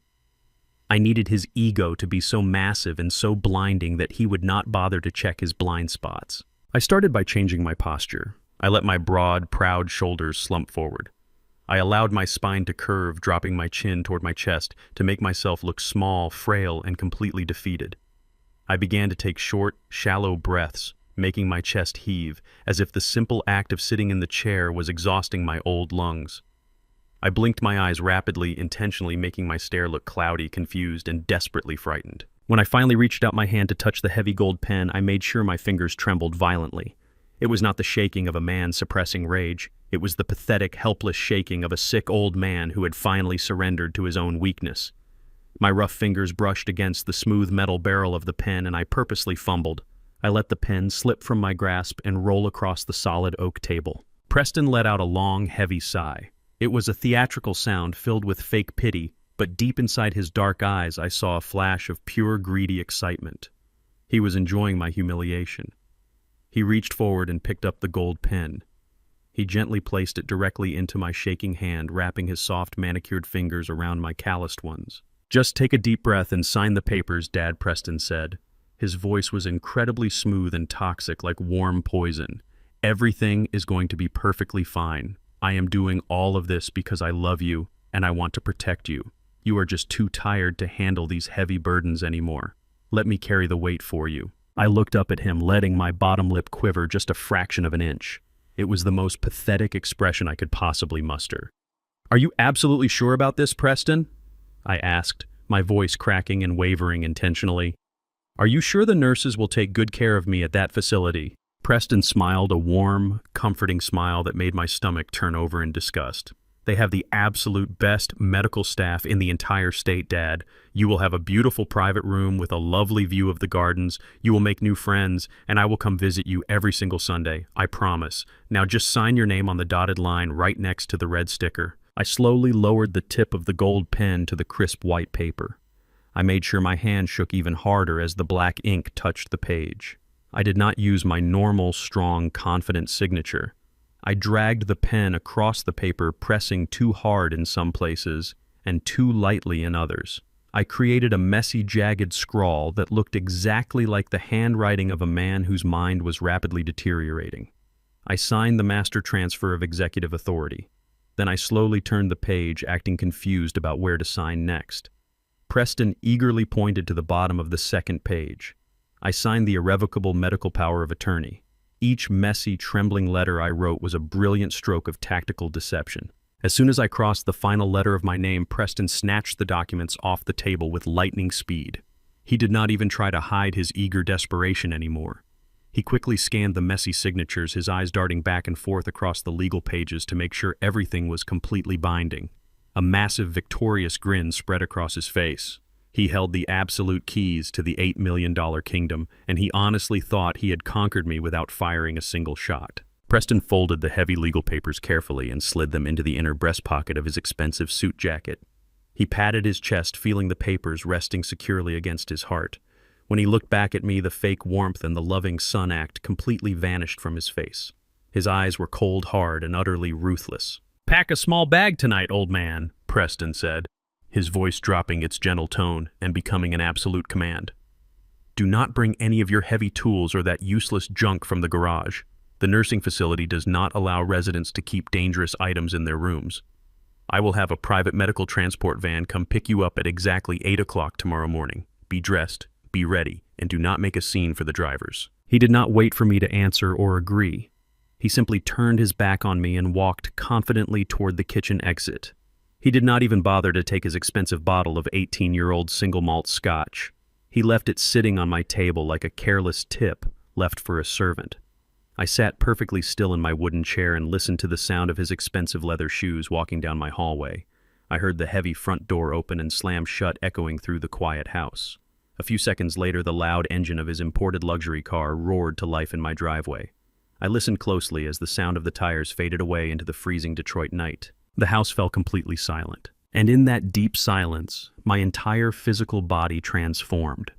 I needed his ego to be so massive and so blinding that he would not bother to check his blind spots. I started by changing my posture. I let my broad, proud shoulders slump forward. I allowed my spine to curve, dropping my chin toward my chest to make myself look small, frail, and completely defeated. I began to take short, shallow breaths, making my chest heave, as if the simple act of sitting in the chair was exhausting my old lungs. I blinked my eyes rapidly, intentionally making my stare look cloudy, confused, and desperately frightened. When I finally reached out my hand to touch the heavy gold pen, I made sure my fingers trembled violently. It was not the shaking of a man suppressing rage. It was the pathetic, helpless shaking of a sick old man who had finally surrendered to his own weakness. My rough fingers brushed against the smooth metal barrel of the pen, and I purposely fumbled. I let the pen slip from my grasp and roll across the solid oak table. Preston let out a long, heavy sigh. It was a theatrical sound filled with fake pity, but deep inside his dark eyes I saw a flash of pure, greedy excitement. He was enjoying my humiliation. He reached forward and picked up the gold pen. He gently placed it directly into my shaking hand, wrapping his soft, manicured fingers around my calloused ones. "Just take a deep breath and sign the papers," Dad Preston said. His voice was incredibly smooth and toxic, like warm poison. "Everything is going to be perfectly fine. I am doing all of this because I love you and I want to protect you. You are just too tired to handle these heavy burdens anymore. Let me carry the weight for you." I looked up at him, letting my bottom lip quiver just a fraction of an inch. It was the most pathetic expression I could possibly muster. "Are you absolutely sure about this, Preston?" I asked, my voice cracking and wavering intentionally. "Are you sure the nurses will take good care of me at that facility?" Preston smiled, a warm, comforting smile that made my stomach turn over in disgust. "They have the absolute best medical staff in the entire state, Dad. You will have a beautiful private room with a lovely view of the gardens. You will make new friends, and I will come visit you every single Sunday. I promise. Now just sign your name on the dotted line right next to the red sticker." I slowly lowered the tip of the gold pen to the crisp white paper. I made sure my hand shook even harder as the black ink touched the page. I did not use my normal, strong, confident signature. I dragged the pen across the paper, pressing too hard in some places and too lightly in others. I created a messy, jagged scrawl that looked exactly like the handwriting of a man whose mind was rapidly deteriorating. I signed the master transfer of executive authority. Then I slowly turned the page, acting confused about where to sign next. Preston eagerly pointed to the bottom of the second page. I signed the irrevocable medical power of attorney. Each messy, trembling letter I wrote was a brilliant stroke of tactical deception. As soon as I crossed the final letter of my name, Preston snatched the documents off the table with lightning speed. He did not even try to hide his eager desperation anymore. He quickly scanned the messy signatures, his eyes darting back and forth across the legal pages to make sure everything was completely binding. A massive, victorious grin spread across his face. He held the absolute keys to the $8 million kingdom, and he honestly thought he had conquered me without firing a single shot. Preston folded the heavy legal papers carefully and slid them into the inner breast pocket of his expensive suit jacket. He patted his chest, feeling the papers resting securely against his heart. When he looked back at me, the fake warmth and the loving son act completely vanished from his face. His eyes were cold, hard, and utterly ruthless. "Pack a small bag tonight, old man," Preston said, his voice dropping its gentle tone and becoming an absolute command. "Do not bring any of your heavy tools or that useless junk from the garage. The nursing facility does not allow residents to keep dangerous items in their rooms. I will have a private medical transport van come pick you up at exactly 8 o'clock tomorrow morning. Be dressed, be ready, and do not make a scene for the drivers." He did not wait for me to answer or agree. He simply turned his back on me and walked confidently toward the kitchen exit. He did not even bother to take his expensive bottle of 18-year-old single malt scotch. He left it sitting on my table like a careless tip left for a servant. I sat perfectly still in my wooden chair and listened to the sound of his expensive leather shoes walking down my hallway. I heard the heavy front door open and slam shut, echoing through the quiet house. A few seconds later, the loud engine of his imported luxury car roared to life in my driveway. I listened closely as the sound of the tires faded away into the freezing Detroit night. The house fell completely silent, and in that deep silence, my entire physical body transformed.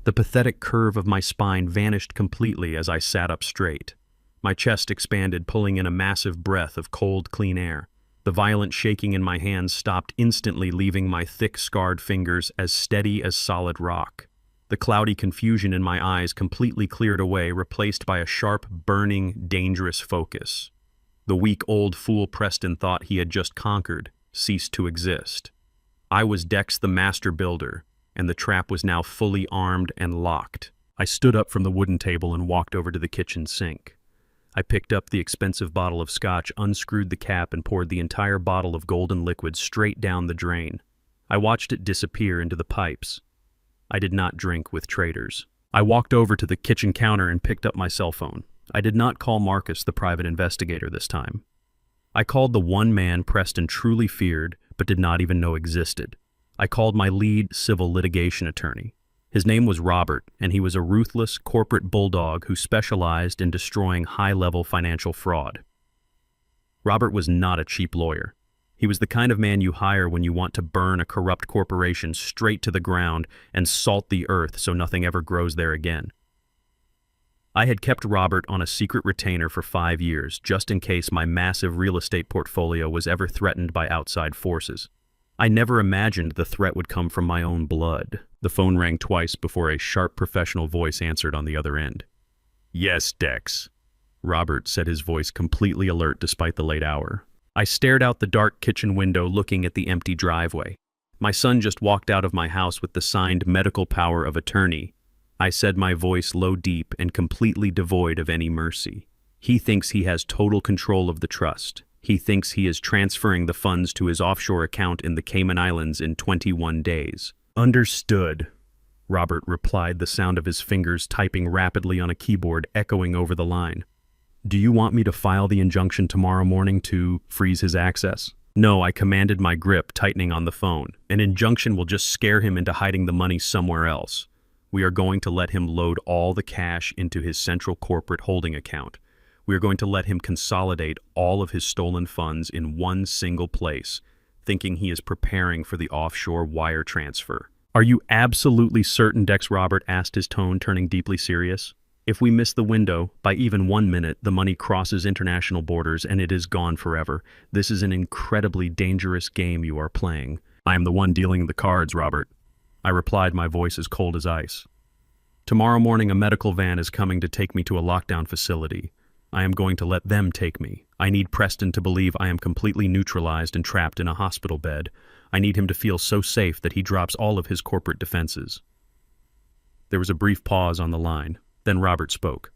The pathetic curve of my spine vanished completely as I sat up straight. My chest expanded, pulling in a massive breath of cold, clean air. The violent shaking in my hands stopped instantly, leaving my thick, scarred fingers as steady as solid rock. The cloudy confusion in my eyes completely cleared away, replaced by a sharp, burning, dangerous focus. The weak-old fool Preston thought he had just conquered ceased to exist. I was Dex the Master Builder, and the trap was now fully armed and locked. I stood up from the wooden table and walked over to the kitchen sink. I picked up the expensive bottle of scotch, unscrewed the cap, and poured the entire bottle of golden liquid straight down the drain. I watched it disappear into the pipes. I did not drink with traitors. I walked over to the kitchen counter and picked up my cell phone. I did not call Marcus, the private investigator, this time. I called the one man Preston truly feared but did not even know existed. I called my lead civil litigation attorney. His name was Robert, and he was a ruthless corporate bulldog who specialized in destroying high-level financial fraud. Robert was not a cheap lawyer. He was the kind of man you hire when you want to burn a corrupt corporation straight to the ground and salt the earth so nothing ever grows there again. I had kept Robert on a secret retainer for 5 years, just in case my massive real estate portfolio was ever threatened by outside forces. I never imagined the threat would come from my own blood. The phone rang twice before a sharp professional voice answered on the other end. "Yes, Dex," Robert said, his voice completely alert despite the late hour. I stared out the dark kitchen window, looking at the empty driveway. My son just walked out of my house with the signed medical power of attorney. I said, my voice low, deep, and completely devoid of any mercy. He thinks he has total control of the trust. He thinks he is transferring the funds to his offshore account in the Cayman Islands in 21 days. "Understood," Robert replied, the sound of his fingers typing rapidly on a keyboard echoing over the line. "Do you want me to file the injunction tomorrow morning to freeze his access?" "No," I commanded, my grip tightening on the phone. "An injunction will just scare him into hiding the money somewhere else. We are going to let him load all the cash into his central corporate holding account. We are going to let him consolidate all of his stolen funds in one single place, thinking he is preparing for the offshore wire transfer." "Are you absolutely certain, Dex?" Robert asked, his tone turning deeply serious. "If we miss the window by even 1 minute, the money crosses international borders and it is gone forever. This is an incredibly dangerous game you are playing." "I am the one dealing the cards, Robert," I replied, my voice as cold as ice. "Tomorrow morning a medical van is coming to take me to a lockdown facility. I am going to let them take me. I need Preston to believe I am completely neutralized and trapped in a hospital bed. I need him to feel so safe that he drops all of his corporate defenses." There was a brief pause on the line. Then Robert spoke.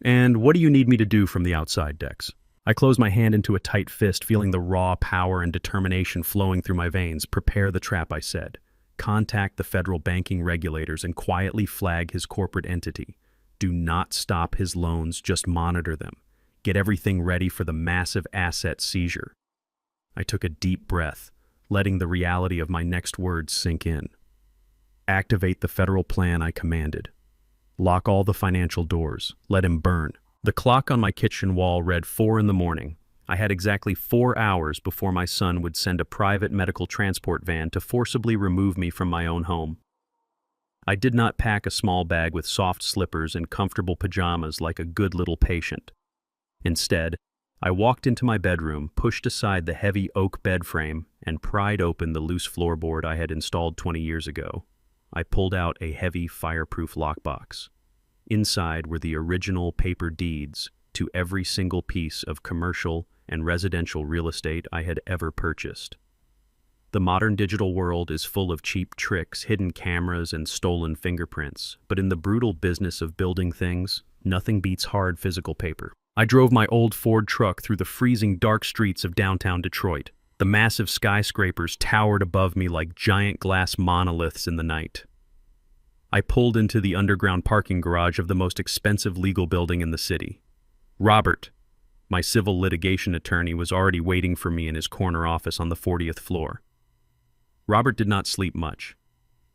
"And what do you need me to do from the outside, Dex?" I closed my hand into a tight fist, feeling the raw power and determination flowing through my veins. "Prepare the trap," I said. "Contact the federal banking regulators and quietly flag his corporate entity. Do not stop his loans, just monitor them. Get everything ready for the massive asset seizure." I took a deep breath, letting the reality of my next words sink in. "Activate the federal plan," I commanded. "Lock all the financial doors. Let him burn." The clock on my kitchen wall read 4 in the morning. I had exactly 4 hours before my son would send a private medical transport van to forcibly remove me from my own home. I did not pack a small bag with soft slippers and comfortable pajamas like a good little patient. Instead, I walked into my bedroom, pushed aside the heavy oak bed frame, and pried open the loose floorboard I had installed 20 years ago. I pulled out a heavy, fireproof lockbox. Inside were the original paper deeds to every single piece of commercial and residential real estate I had ever purchased. The modern digital world is full of cheap tricks, hidden cameras, and stolen fingerprints, but in the brutal business of building things, nothing beats hard physical paper. I drove my old Ford truck through the freezing dark streets of downtown Detroit. The massive skyscrapers towered above me like giant glass monoliths in the night. I pulled into the underground parking garage of the most expensive legal building in the city. Robert, my civil litigation attorney, was already waiting for me in his corner office on the 40th floor. Robert did not sleep much.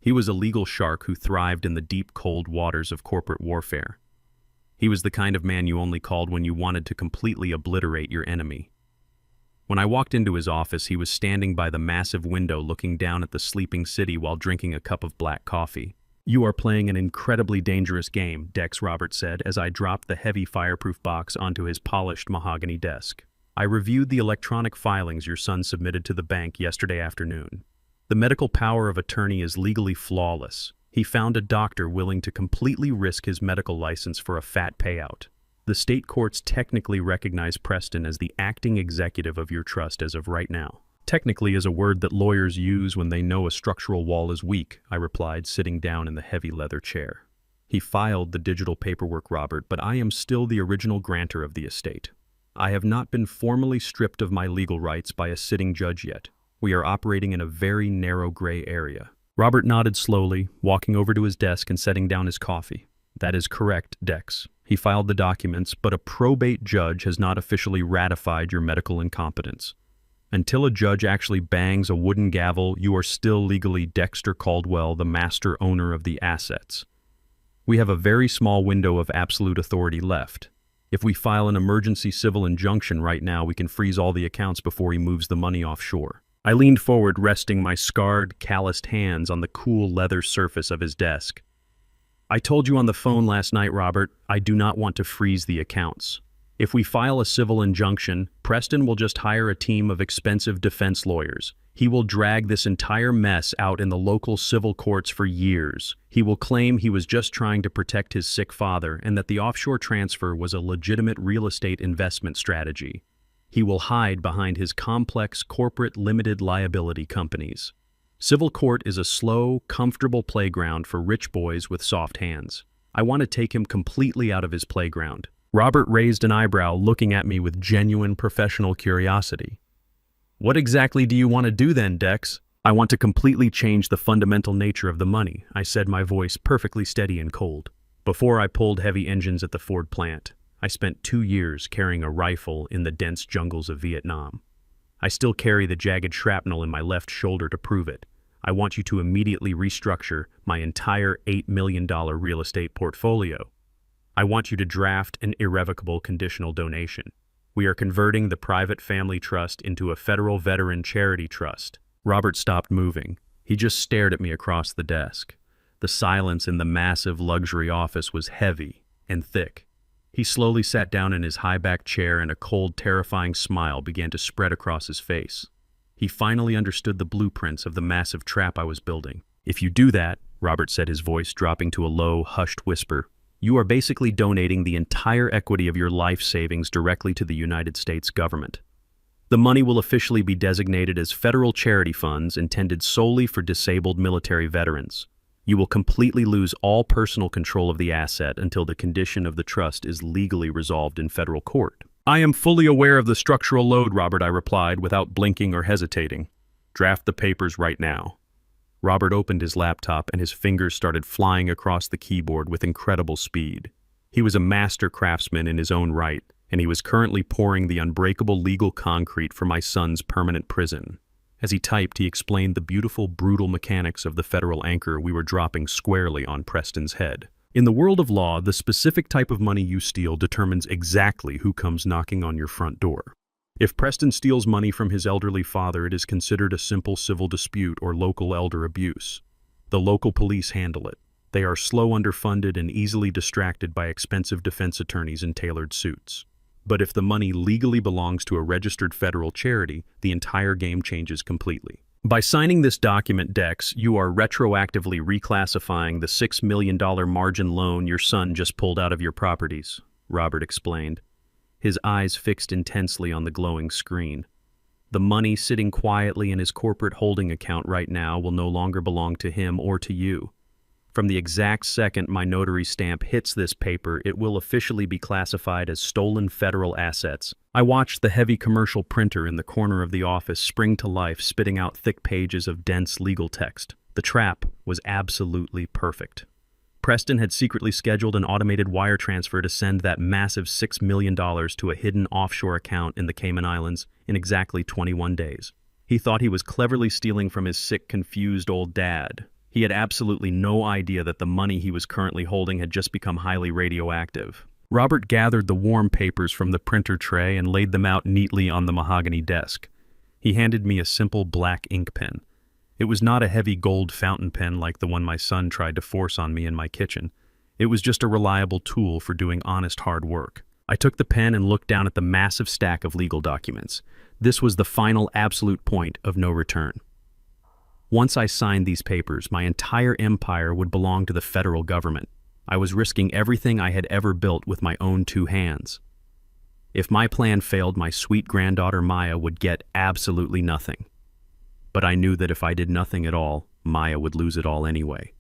He was a legal shark who thrived in the deep, cold waters of corporate warfare. He was the kind of man you only called when you wanted to completely obliterate your enemy. When I walked into his office, he was standing by the massive window looking down at the sleeping city while drinking a cup of black coffee. "You are playing an incredibly dangerous game," Dex, Robert said, as I dropped the heavy fireproof box onto his polished mahogany desk. I reviewed the electronic filings your son submitted to the bank yesterday afternoon. The medical power of attorney is legally flawless. He found a doctor willing to completely risk his medical license for a fat payout. The state courts technically recognize Preston as the acting executive of your trust as of right now. Technically is a word that lawyers use when they know a structural wall is weak, I replied, sitting down in the heavy leather chair. He filed the digital paperwork, Robert, but I am still the original grantor of the estate. I have not been formally stripped of my legal rights by a sitting judge yet. We are operating in a very narrow gray area. Robert nodded slowly, walking over to his desk and setting down his coffee. That is correct, Dex. He filed the documents, but a probate judge has not officially ratified your medical incompetence. Until a judge actually bangs a wooden gavel, you are still legally Dexter Caldwell, the master owner of the assets. We have a very small window of absolute authority left. If we file an emergency civil injunction right now, we can freeze all the accounts before he moves the money offshore. I leaned forward, resting my scarred, calloused hands on the cool leather surface of his desk. I told you on the phone last night, Robert, I do not want to freeze the accounts. If we file a civil injunction, Preston will just hire a team of expensive defense lawyers. He will drag this entire mess out in the local civil courts for years. He will claim he was just trying to protect his sick father and that the offshore transfer was a legitimate real estate investment strategy. He will hide behind his complex corporate limited liability companies. Civil court is a slow, comfortable playground for rich boys with soft hands. I want to take him completely out of his playground. Robert raised an eyebrow, looking at me with genuine professional curiosity. What exactly do you want to do then, Dex? I want to completely change the fundamental nature of the money, I said, my voice perfectly steady and cold. Before I pulled heavy engines at the Ford plant, I spent 2 years carrying a rifle in the dense jungles of Vietnam. I still carry the jagged shrapnel in my left shoulder to prove it. I want you to immediately restructure my entire $8 million real estate portfolio. I want you to draft an irrevocable conditional donation. We are converting the private family trust into a federal veteran charity trust. Robert stopped moving. He just stared at me across the desk. The silence in the massive luxury office was heavy and thick. He slowly sat down in his high-backed chair and a cold, terrifying smile began to spread across his face. He finally understood the blueprints of the massive trap I was building. If you do that, Robert said, his voice dropping to a low, hushed whisper, you are basically donating the entire equity of your life savings directly to the United States government. The money will officially be designated as federal charity funds intended solely for disabled military veterans. You will completely lose all personal control of the asset until the condition of the trust is legally resolved in federal court. I am fully aware of the structural load, Robert, I replied without blinking or hesitating. Draft the papers right now. Robert opened his laptop and his fingers started flying across the keyboard with incredible speed. He was a master craftsman in his own right, and he was currently pouring the unbreakable legal concrete for my son's permanent prison. As he typed, he explained the beautiful, brutal mechanics of the federal anchor we were dropping squarely on Preston's head. In the world of law, the specific type of money you steal determines exactly who comes knocking on your front door. If Preston steals money from his elderly father, it is considered a simple civil dispute or local elder abuse. The local police handle it. They are slow, underfunded, and easily distracted by expensive defense attorneys in tailored suits. But if the money legally belongs to a registered federal charity, the entire game changes completely. By signing this document, Dex, you are retroactively reclassifying the $6 million margin loan your son just pulled out of your properties, Robert explained, his eyes fixed intensely on the glowing screen. The money sitting quietly in his corporate holding account right now will no longer belong to him or to you. From the exact second my notary stamp hits this paper, it will officially be classified as stolen federal assets. I watched the heavy commercial printer in the corner of the office spring to life, spitting out thick pages of dense legal text. The trap was absolutely perfect. Preston had secretly scheduled an automated wire transfer to send that massive $6 million to a hidden offshore account in the Cayman Islands in exactly 21 days. He thought he was cleverly stealing from his sick, confused old dad. He had absolutely no idea that the money he was currently holding had just become highly radioactive. Robert gathered the warm papers from the printer tray and laid them out neatly on the mahogany desk. He handed me a simple black ink pen. It was not a heavy gold fountain pen like the one my son tried to force on me in my kitchen. It was just a reliable tool for doing honest hard work. I took the pen and looked down at the massive stack of legal documents. This was the final absolute point of no return. Once I signed these papers, my entire empire would belong to the federal government. I was risking everything I had ever built with my own two hands. If my plan failed, my sweet granddaughter Maya would get absolutely nothing. But I knew that if I did nothing at all, Maya would lose it all anyway.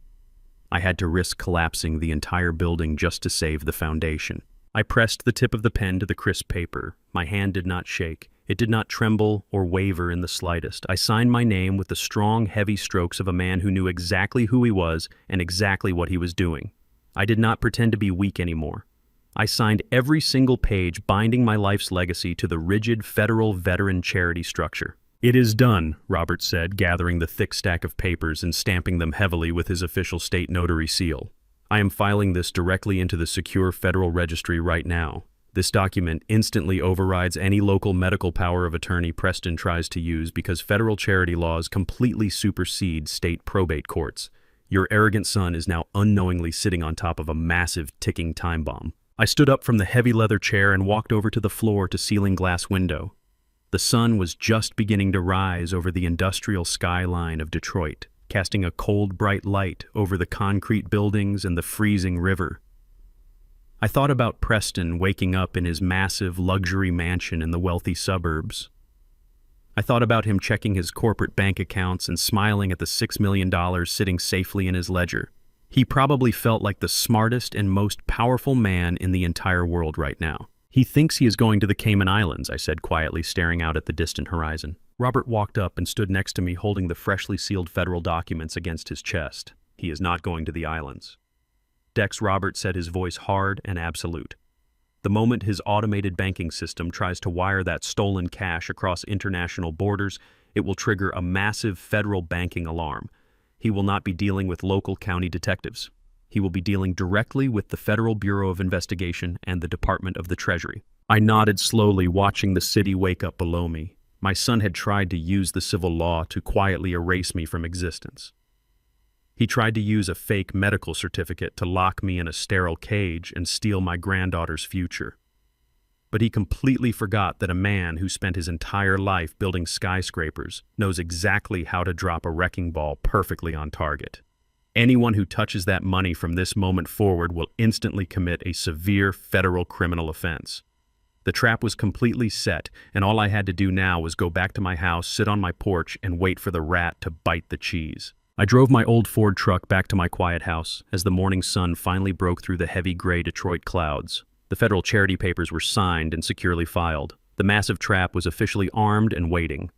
I had to risk collapsing the entire building just to save the foundation. I pressed the tip of the pen to the crisp paper. My hand did not shake. It did not tremble or waver in the slightest. I signed my name with the strong, heavy strokes of a man who knew exactly who he was and exactly what he was doing. I did not pretend to be weak anymore. I signed every single page binding my life's legacy to the rigid federal veteran charity structure. "It is done," Robert said, gathering the thick stack of papers and stamping them heavily with his official state notary seal. "I am filing this directly into the secure federal registry right now. This document instantly overrides any local medical power of attorney Preston tries to use because federal charity laws completely supersede state probate courts. Your arrogant son is now unknowingly sitting on top of a massive ticking time bomb." I stood up from the heavy leather chair and walked over to the floor to ceiling glass window. The sun was just beginning to rise over the industrial skyline of Detroit, casting a cold, bright light over the concrete buildings and the freezing river. I thought about Preston waking up in his massive luxury mansion in the wealthy suburbs. I thought about him checking his corporate bank accounts and smiling at the $6 million sitting safely in his ledger. He probably felt like the smartest and most powerful man in the entire world right now. "He thinks he is going to the Cayman Islands," I said quietly, staring out at the distant horizon. Robert walked up and stood next to me, holding the freshly sealed federal documents against his chest. "He is not going to the islands." Dex, Robert said, his voice hard and absolute. "The moment his automated banking system tries to wire that stolen cash across international borders, it will trigger a massive federal banking alarm. He will not be dealing with local county detectives. He will be dealing directly with the Federal Bureau of Investigation and the Department of the Treasury." I nodded slowly, watching the city wake up below me. My son had tried to use the civil law to quietly erase me from existence. He tried to use a fake medical certificate to lock me in a sterile cage and steal my granddaughter's future. But he completely forgot that a man who spent his entire life building skyscrapers knows exactly how to drop a wrecking ball perfectly on target. Anyone who touches that money from this moment forward will instantly commit a severe federal criminal offense. The trap was completely set, and all I had to do now was go back to my house, sit on my porch, and wait for the rat to bite the cheese. I drove my old Ford truck back to my quiet house as the morning sun finally broke through the heavy gray Detroit clouds. The federal charity papers were signed and securely filed. The massive trap was officially armed and waiting.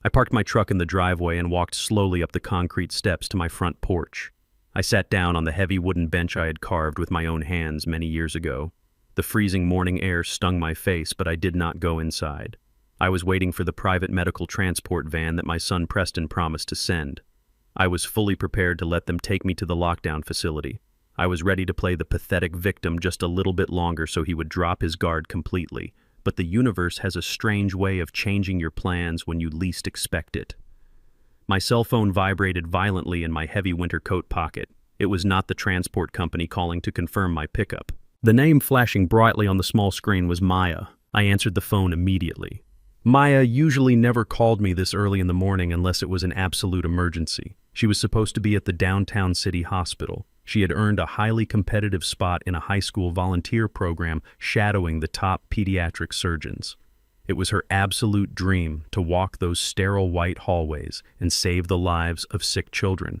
I parked my truck in the driveway and walked slowly up the concrete steps to my front porch. I sat down on the heavy wooden bench I had carved with my own hands many years ago. The freezing morning air stung my face, but I did not go inside. I was waiting for the private medical transport van that my son Preston promised to send. I was fully prepared to let them take me to the lockdown facility. I was ready to play the pathetic victim just a little bit longer so he would drop his guard completely. But the universe has a strange way of changing your plans when you least expect it. My cell phone vibrated violently in my heavy winter coat pocket. It was not the transport company calling to confirm my pickup. The name flashing brightly on the small screen was Maya. I answered the phone immediately. Maya usually never called me this early in the morning unless it was an absolute emergency. She was supposed to be at the downtown city hospital. She had earned a highly competitive spot in a high school volunteer program shadowing the top pediatric surgeons. It was her absolute dream to walk those sterile white hallways and save the lives of sick children.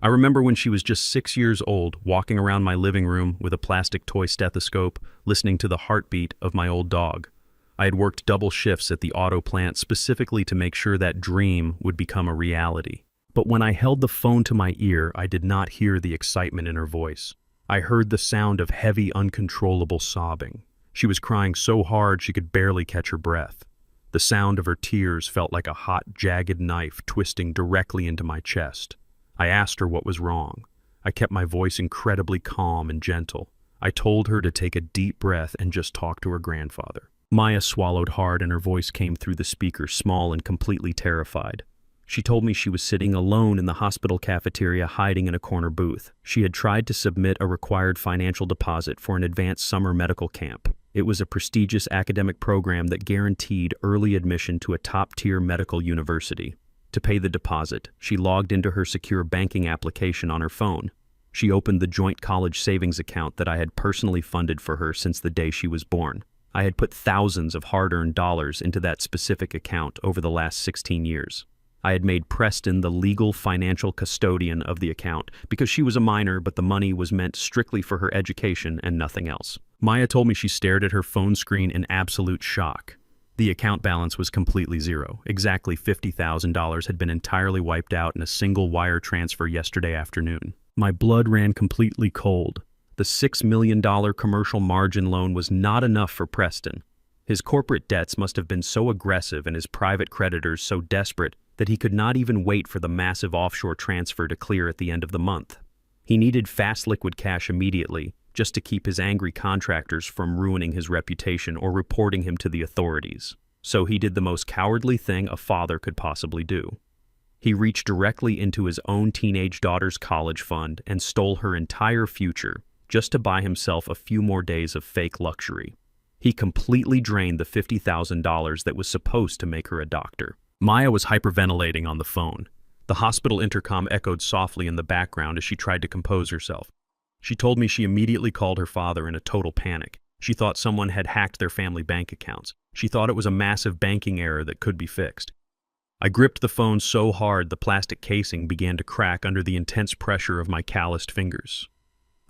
I remember when she was just 6 years old, walking around my living room with a plastic toy stethoscope, listening to the heartbeat of my old dog. I had worked double shifts at the auto plant specifically to make sure that dream would become a reality. But when I held the phone to my ear, I did not hear the excitement in her voice. I heard the sound of heavy, uncontrollable sobbing. She was crying so hard she could barely catch her breath. The sound of her tears felt like a hot, jagged knife twisting directly into my chest. I asked her what was wrong. I kept my voice incredibly calm and gentle. I told her to take a deep breath and just talk to her grandfather. Maya swallowed hard and her voice came through the speaker, small and completely terrified. She told me she was sitting alone in the hospital cafeteria, hiding in a corner booth. She had tried to submit a required financial deposit for an advanced summer medical camp. It was a prestigious academic program that guaranteed early admission to a top-tier medical university. To pay the deposit, she logged into her secure banking application on her phone. She opened the joint college savings account that I had personally funded for her since the day she was born. I had put thousands of hard-earned dollars into that specific account over the last 16 years. I had made Preston the legal financial custodian of the account because she was a minor, but the money was meant strictly for her education and nothing else. Maya told me she stared at her phone screen in absolute shock. The account balance was completely zero. Exactly $50,000 had been entirely wiped out in a single wire transfer yesterday afternoon. My blood ran completely cold. The $6 million commercial margin loan was not enough for Preston. His corporate debts must have been so aggressive and his private creditors so desperate that he could not even wait for the massive offshore transfer to clear at the end of the month. He needed fast liquid cash immediately, just to keep his angry contractors from ruining his reputation or reporting him to the authorities. So he did the most cowardly thing a father could possibly do. He reached directly into his own teenage daughter's college fund and stole her entire future just to buy himself a few more days of fake luxury. He completely drained the $50,000 that was supposed to make her a doctor. Maya was hyperventilating on the phone. The hospital intercom echoed softly in the background as she tried to compose herself. She told me she immediately called her father in a total panic. She thought someone had hacked their family bank accounts. She thought it was a massive banking error that could be fixed. I gripped the phone so hard the plastic casing began to crack under the intense pressure of my calloused fingers.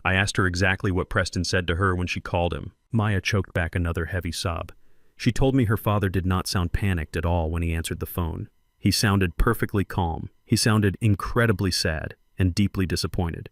I asked her exactly what Preston said to her when she called him. Maya choked back another heavy sob. She told me her father did not sound panicked at all when he answered the phone. He sounded perfectly calm. He sounded incredibly sad and deeply disappointed.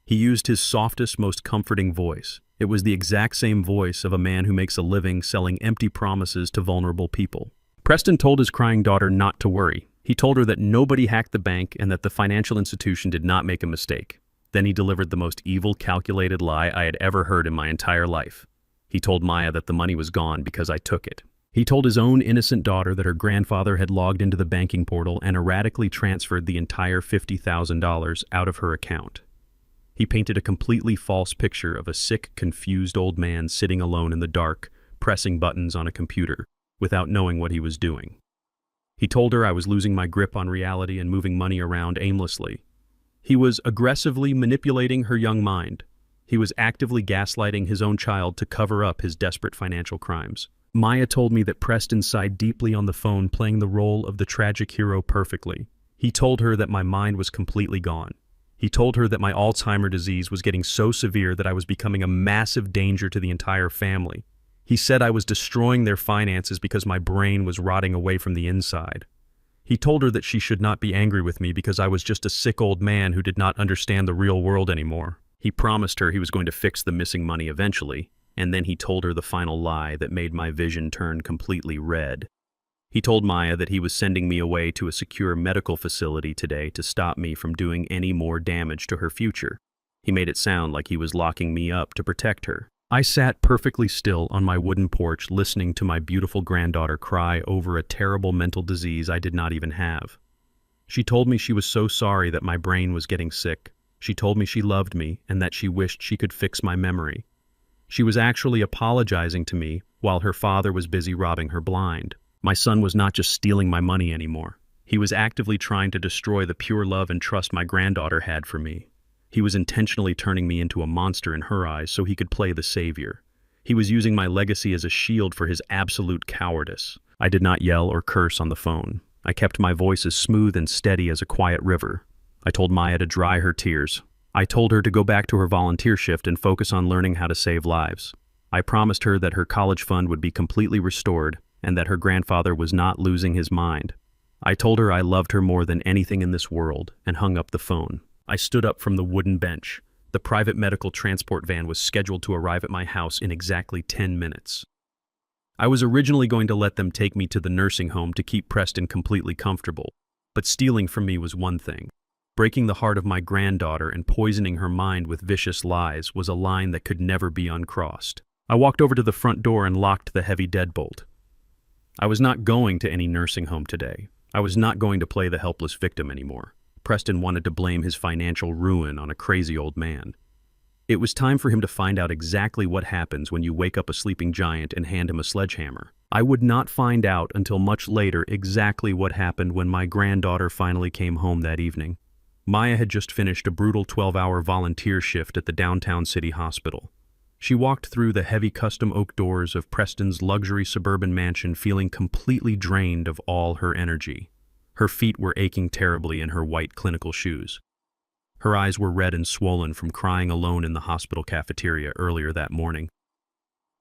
He used his softest, most comforting voice. It was the exact same voice of a man who makes a living selling empty promises to vulnerable people. Preston told his crying daughter not to worry. He told her that nobody hacked the bank and that the financial institution did not make a mistake. Then he delivered the most evil, calculated lie I had ever heard in my entire life. He told Maya that the money was gone because I took it. He told his own innocent daughter that her grandfather had logged into the banking portal and erratically transferred the entire $50,000 out of her account. He painted a completely false picture of a sick, confused old man sitting alone in the dark, pressing buttons on a computer, without knowing what he was doing. He told her I was losing my grip on reality and moving money around aimlessly. He was aggressively manipulating her young mind. He was actively gaslighting his own child to cover up his desperate financial crimes. Maya told me that Preston sighed deeply on the phone, playing the role of the tragic hero perfectly. He told her that my mind was completely gone. He told her that my Alzheimer's disease was getting so severe that I was becoming a massive danger to the entire family. He said I was destroying their finances because my brain was rotting away from the inside. He told her that she should not be angry with me because I was just a sick old man who did not understand the real world anymore. He promised her he was going to fix the missing money eventually, and then he told her the final lie that made my vision turn completely red. He told Maya that he was sending me away to a secure medical facility today to stop me from doing any more damage to her future. He made it sound like he was locking me up to protect her. I sat perfectly still on my wooden porch listening to my beautiful granddaughter cry over a terrible mental disease I did not even have. She told me she was so sorry that my brain was getting sick. She told me she loved me and that she wished she could fix my memory. She was actually apologizing to me while her father was busy robbing her blind. My son was not just stealing my money anymore. He was actively trying to destroy the pure love and trust my granddaughter had for me. He was intentionally turning me into a monster in her eyes so he could play the savior. He was using my legacy as a shield for his absolute cowardice. I did not yell or curse on the phone. I kept my voice as smooth and steady as a quiet river. I told Maya to dry her tears. I told her to go back to her volunteer shift and focus on learning how to save lives. I promised her that her college fund would be completely restored and that her grandfather was not losing his mind. I told her I loved her more than anything in this world and hung up the phone. I stood up from the wooden bench. The private medical transport van was scheduled to arrive at my house in exactly 10 minutes. I was originally going to let them take me to the nursing home to keep Preston completely comfortable, but stealing from me was one thing. Breaking the heart of my granddaughter and poisoning her mind with vicious lies was a line that could never be uncrossed. I walked over to the front door and locked the heavy deadbolt. I was not going to any nursing home today. I was not going to play the helpless victim anymore. Preston wanted to blame his financial ruin on a crazy old man. It was time for him to find out exactly what happens when you wake up a sleeping giant and hand him a sledgehammer. I would not find out until much later exactly what happened when my granddaughter finally came home that evening. Maya had just finished a brutal 12-hour volunteer shift at the downtown city hospital. She walked through the heavy custom oak doors of Preston's luxury suburban mansion feeling completely drained of all her energy. Her feet were aching terribly in her white clinical shoes. Her eyes were red and swollen from crying alone in the hospital cafeteria earlier that morning.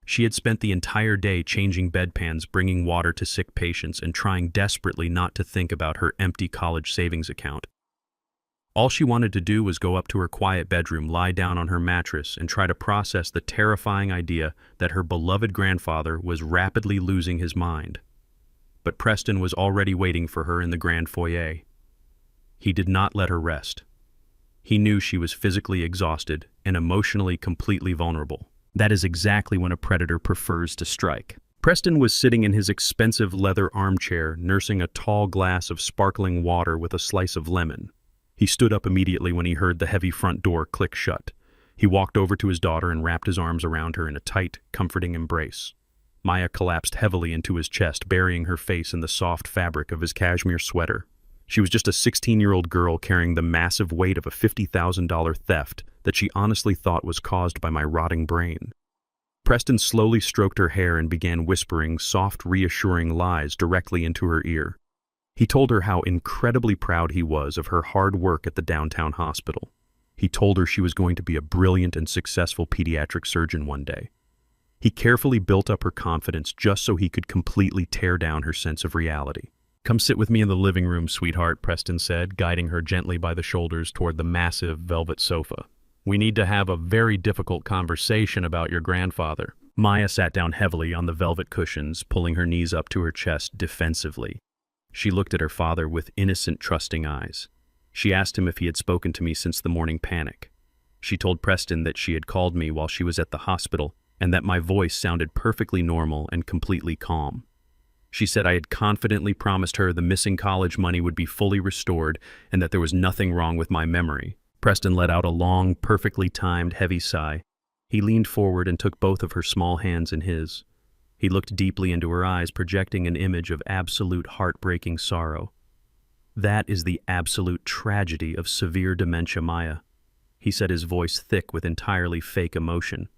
She had spent the entire day changing bedpans, bringing water to sick patients, and trying desperately not to think about her empty college savings account. All she wanted to do was go up to her quiet bedroom, lie down on her mattress, and try to process the terrifying idea that her beloved grandfather was rapidly losing his mind. But Preston was already waiting for her in the grand foyer. He did not let her rest. He knew she was physically exhausted and emotionally completely vulnerable. That is exactly when a predator prefers to strike. Preston was sitting in his expensive leather armchair, nursing a tall glass of sparkling water with a slice of lemon. He stood up immediately when he heard the heavy front door click shut. He walked over to his daughter and wrapped his arms around her in a tight, comforting embrace. Maya collapsed heavily into his chest, burying her face in the soft fabric of his cashmere sweater. She was just a 16-year-old girl carrying the massive weight of a $50,000 theft that she honestly thought was caused by my rotting brain. Preston slowly stroked her hair and began whispering soft, reassuring lies directly into her ear. He told her how incredibly proud he was of her hard work at the downtown hospital. He told her she was going to be a brilliant and successful pediatric surgeon one day. He carefully built up her confidence just so he could completely tear down her sense of reality. "Come sit with me in the living room, sweetheart," Preston said, guiding her gently by the shoulders toward the massive velvet sofa. "We need to have a very difficult conversation about your grandfather." Maya sat down heavily on the velvet cushions, pulling her knees up to her chest defensively. She looked at her father with innocent, trusting eyes. She asked him if he had spoken to me since the morning panic. She told Preston that she had called me while she was at the hospital and that my voice sounded perfectly normal and completely calm. She said I had confidently promised her the missing college money would be fully restored and that there was nothing wrong with my memory. Preston let out a long, perfectly timed, heavy sigh. He leaned forward and took both of her small hands in his. He looked deeply into her eyes, projecting an image of absolute heartbreaking sorrow. "That is the absolute tragedy of severe dementia, Maya," he said, his voice thick with entirely fake emotion.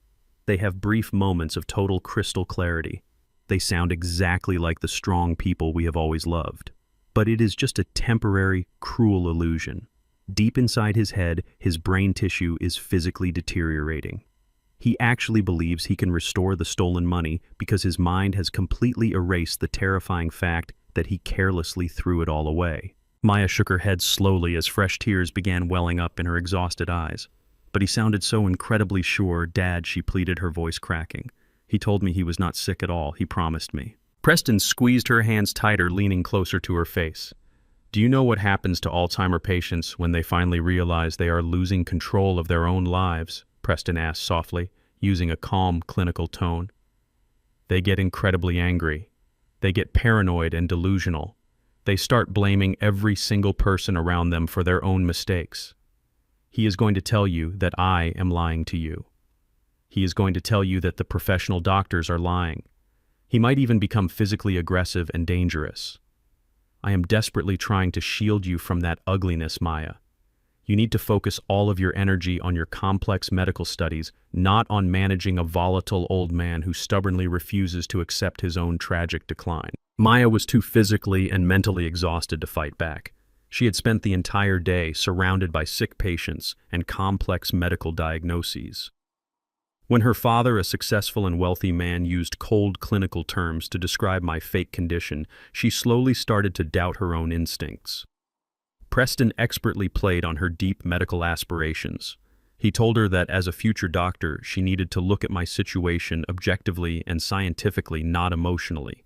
"They have brief moments of total crystal clarity. They sound exactly like the strong people we have always loved. But it is just a temporary, cruel illusion. Deep inside his head, his brain tissue is physically deteriorating. He actually believes he can restore the stolen money because his mind has completely erased the terrifying fact that he carelessly threw it all away." Maya shook her head slowly as fresh tears began welling up in her exhausted eyes. "But he sounded so incredibly sure, Dad," she pleaded, her voice cracking. "He told me he was not sick at all, he promised me." Preston squeezed her hands tighter, leaning closer to her face. "Do you know what happens to Alzheimer patients when they finally realize they are losing control of their own lives?" Preston asked softly, using a calm, clinical tone. "They get incredibly angry. They get paranoid and delusional. They start blaming every single person around them for their own mistakes. He is going to tell you that I am lying to you. He is going to tell you that the professional doctors are lying. He might even become physically aggressive and dangerous. I am desperately trying to shield you from that ugliness, Maya. You need to focus all of your energy on your complex medical studies, not on managing a volatile old man who stubbornly refuses to accept his own tragic decline." Maya was too physically and mentally exhausted to fight back. She had spent the entire day surrounded by sick patients and complex medical diagnoses. When her father, a successful and wealthy man, used cold clinical terms to describe my fake condition, she slowly started to doubt her own instincts. Preston expertly played on her deep medical aspirations. He told her that as a future doctor, she needed to look at my situation objectively and scientifically, not emotionally.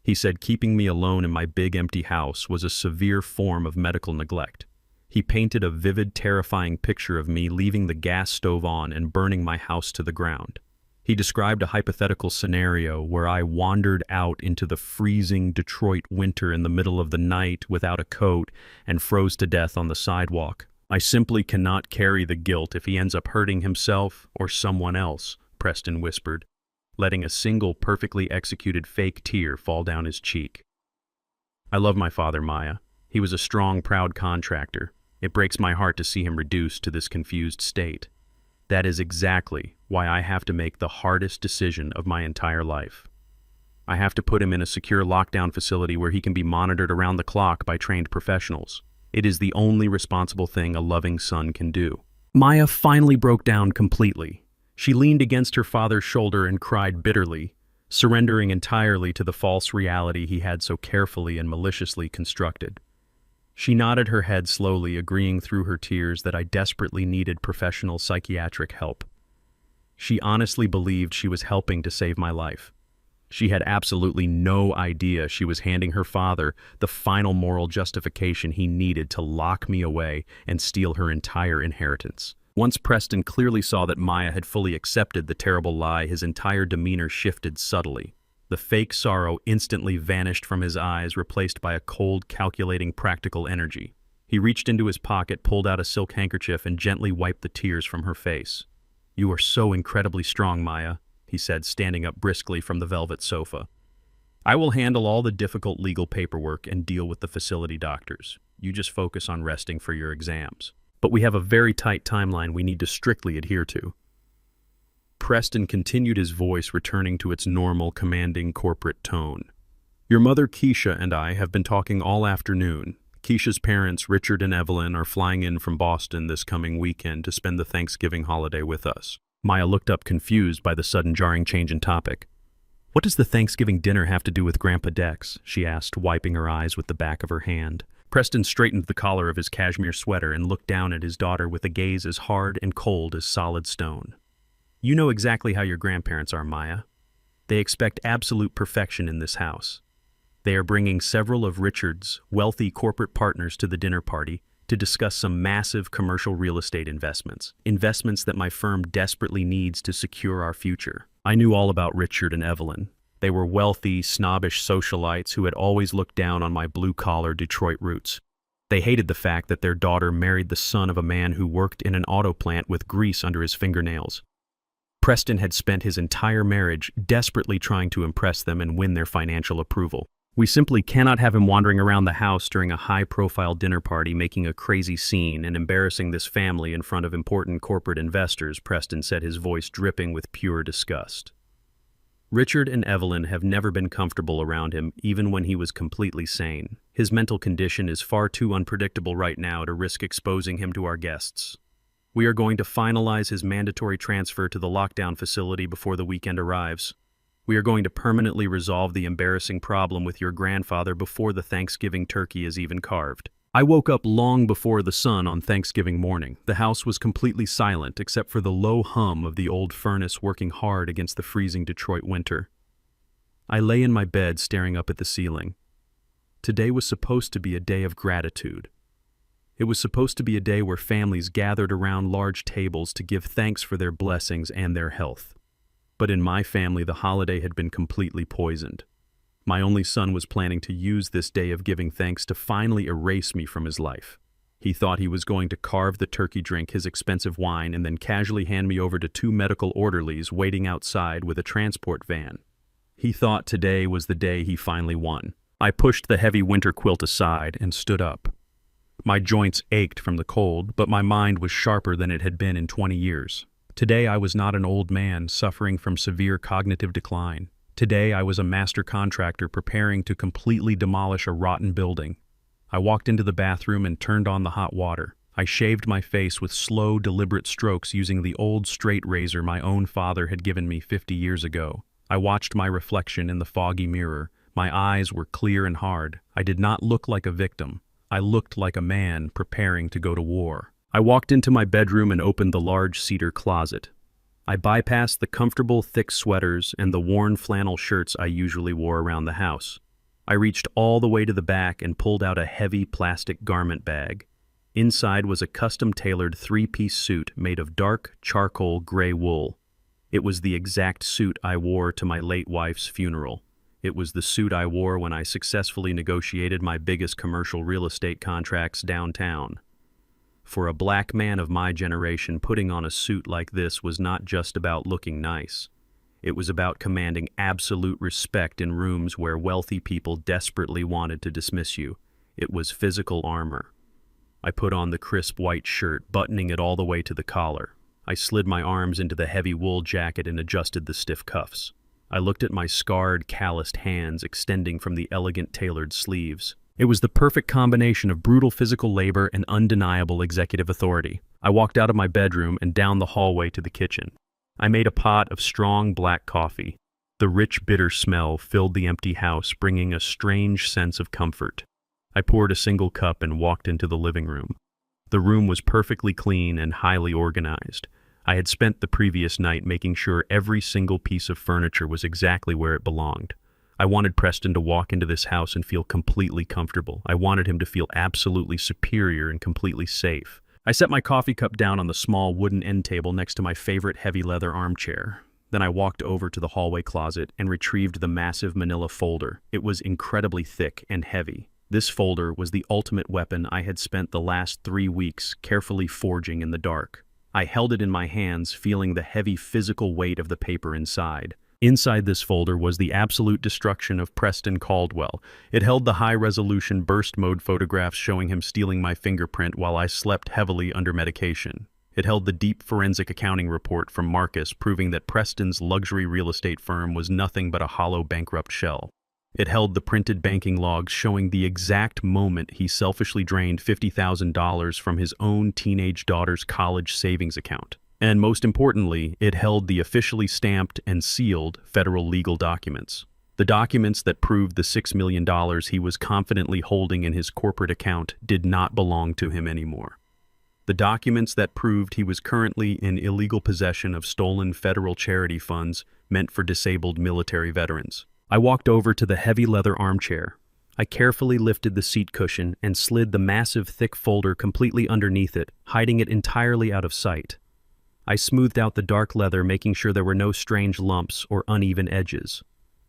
He said keeping me alone in my big empty house was a severe form of medical neglect. He painted a vivid, terrifying picture of me leaving the gas stove on and burning my house to the ground. He described a hypothetical scenario where I wandered out into the freezing Detroit winter in the middle of the night without a coat and froze to death on the sidewalk, I simply cannot carry the guilt if he ends up hurting himself or someone else, Preston whispered, letting a single perfectly executed fake tear fall down his cheek. I love my father, Maya. He was a strong, proud contractor. It breaks my heart to see him reduced to this confused state. That is exactly why I have to make the hardest decision of my entire life. I have to put him in a secure lockdown facility where he can be monitored around the clock by trained professionals. It is the only responsible thing a loving son can do. Maya finally broke down completely. She leaned against her father's shoulder and cried bitterly, surrendering entirely to the false reality he had so carefully and maliciously constructed. She nodded her head slowly, agreeing through her tears that I desperately needed professional psychiatric help. She honestly believed she was helping to save my life. She had absolutely no idea she was handing her father the final moral justification he needed to lock me away and steal her entire inheritance. Once Preston clearly saw that Maya had fully accepted the terrible lie, his entire demeanor shifted subtly. The fake sorrow instantly vanished from his eyes, replaced by a cold, calculating, practical energy. He reached into his pocket, pulled out a silk handkerchief, and gently wiped the tears from her face. "You are so incredibly strong, Maya," he said, standing up briskly from the velvet sofa. "I will handle all the difficult legal paperwork and deal with the facility doctors. You just focus on resting for your exams. But we have a very tight timeline we need to strictly adhere to." Preston continued, his voice returning to its normal, commanding corporate tone. "Your mother, Keisha, and I have been talking all afternoon. Keisha's parents, Richard and Evelyn, are flying in from Boston this coming weekend to spend the Thanksgiving holiday with us." Maya looked up, confused by the sudden jarring change in topic. "What does the Thanksgiving dinner have to do with Grandpa Dex?" she asked, wiping her eyes with the back of her hand. Preston straightened the collar of his cashmere sweater and looked down at his daughter with a gaze as hard and cold as solid stone. "You know exactly how your grandparents are, Maya. They expect absolute perfection in this house. They are bringing several of Richard's wealthy corporate partners to the dinner party to discuss some massive commercial real estate investments that my firm desperately needs to secure our future." I knew all about Richard and Evelyn. They were wealthy, snobbish socialites who had always looked down on my blue-collar Detroit roots. They hated the fact that their daughter married the son of a man who worked in an auto plant with grease under his fingernails. Preston had spent his entire marriage desperately trying to impress them and win their financial approval. "We simply cannot have him wandering around the house during a high-profile dinner party, making a crazy scene and embarrassing this family in front of important corporate investors," Preston said, his voice dripping with pure disgust. "Richard and Evelyn have never been comfortable around him, even when he was completely sane. His mental condition is far too unpredictable right now to risk exposing him to our guests. We are going to finalize his mandatory transfer to the lockdown facility before the weekend arrives. We are going to permanently resolve the embarrassing problem with your grandfather before the Thanksgiving turkey is even carved." I woke up long before the sun on Thanksgiving morning. The house was completely silent except for the low hum of the old furnace working hard against the freezing Detroit winter. I lay in my bed staring up at the ceiling. Today was supposed to be a day of gratitude. It was supposed to be a day where families gathered around large tables to give thanks for their blessings and their health. But in my family, the holiday had been completely poisoned. My only son was planning to use this day of giving thanks to finally erase me from his life. He thought he was going to carve the turkey, drink his expensive wine, and then casually hand me over to 2 medical orderlies waiting outside with a transport van. He thought today was the day he finally won. I pushed the heavy winter quilt aside and stood up. My joints ached from the cold, but my mind was sharper than it had been in 20 years. Today I was not an old man suffering from severe cognitive decline. Today I was a master contractor preparing to completely demolish a rotten building. I walked into the bathroom and turned on the hot water. I shaved my face with slow, deliberate strokes using the old straight razor my own father had given me 50 years ago. I watched my reflection in the foggy mirror. My eyes were clear and hard. I did not look like a victim. I looked like a man preparing to go to war. I walked into my bedroom and opened the large cedar closet. I bypassed the comfortable, thick sweaters and the worn flannel shirts I usually wore around the house. I reached all the way to the back and pulled out a heavy plastic garment bag. Inside was a custom-tailored 3-piece suit made of dark, charcoal gray wool. It was the exact suit I wore to my late wife's funeral. It was the suit I wore when I successfully negotiated my biggest commercial real estate contracts downtown. For a black man of my generation, putting on a suit like this was not just about looking nice. It was about commanding absolute respect in rooms where wealthy people desperately wanted to dismiss you. It was physical armor. I put on the crisp white shirt, buttoning it all the way to the collar. I slid my arms into the heavy wool jacket and adjusted the stiff cuffs. I looked at my scarred, calloused hands extending from the elegant tailored sleeves. It was the perfect combination of brutal physical labor and undeniable executive authority. I walked out of my bedroom and down the hallway to the kitchen. I made a pot of strong black coffee. The rich, bitter smell filled the empty house, bringing a strange sense of comfort. I poured a single cup and walked into the living room. The room was perfectly clean and highly organized. I had spent the previous night making sure every single piece of furniture was exactly where it belonged. I wanted Preston to walk into this house and feel completely comfortable. I wanted him to feel absolutely superior and completely safe. I set my coffee cup down on the small wooden end table next to my favorite heavy leather armchair. Then I walked over to the hallway closet and retrieved the massive manila folder. It was incredibly thick and heavy. This folder was the ultimate weapon I had spent the last 3 weeks carefully forging in the dark. I held it in my hands, feeling the heavy physical weight of the paper inside. Inside this folder was the absolute destruction of Preston Caldwell. It held the high-resolution burst mode photographs showing him stealing my fingerprint while I slept heavily under medication. It held the deep forensic accounting report from Marcus proving that Preston's luxury real estate firm was nothing but a hollow bankrupt shell. It held the printed banking logs showing the exact moment he selfishly drained $50,000 from his own teenage daughter's college savings account. And most importantly, it held the officially stamped and sealed federal legal documents. The documents that proved the $6 million he was confidently holding in his corporate account did not belong to him anymore. The documents that proved he was currently in illegal possession of stolen federal charity funds meant for disabled military veterans. I walked over to the heavy leather armchair. I carefully lifted the seat cushion and slid the massive thick folder completely underneath it, hiding it entirely out of sight. I smoothed out the dark leather, making sure there were no strange lumps or uneven edges.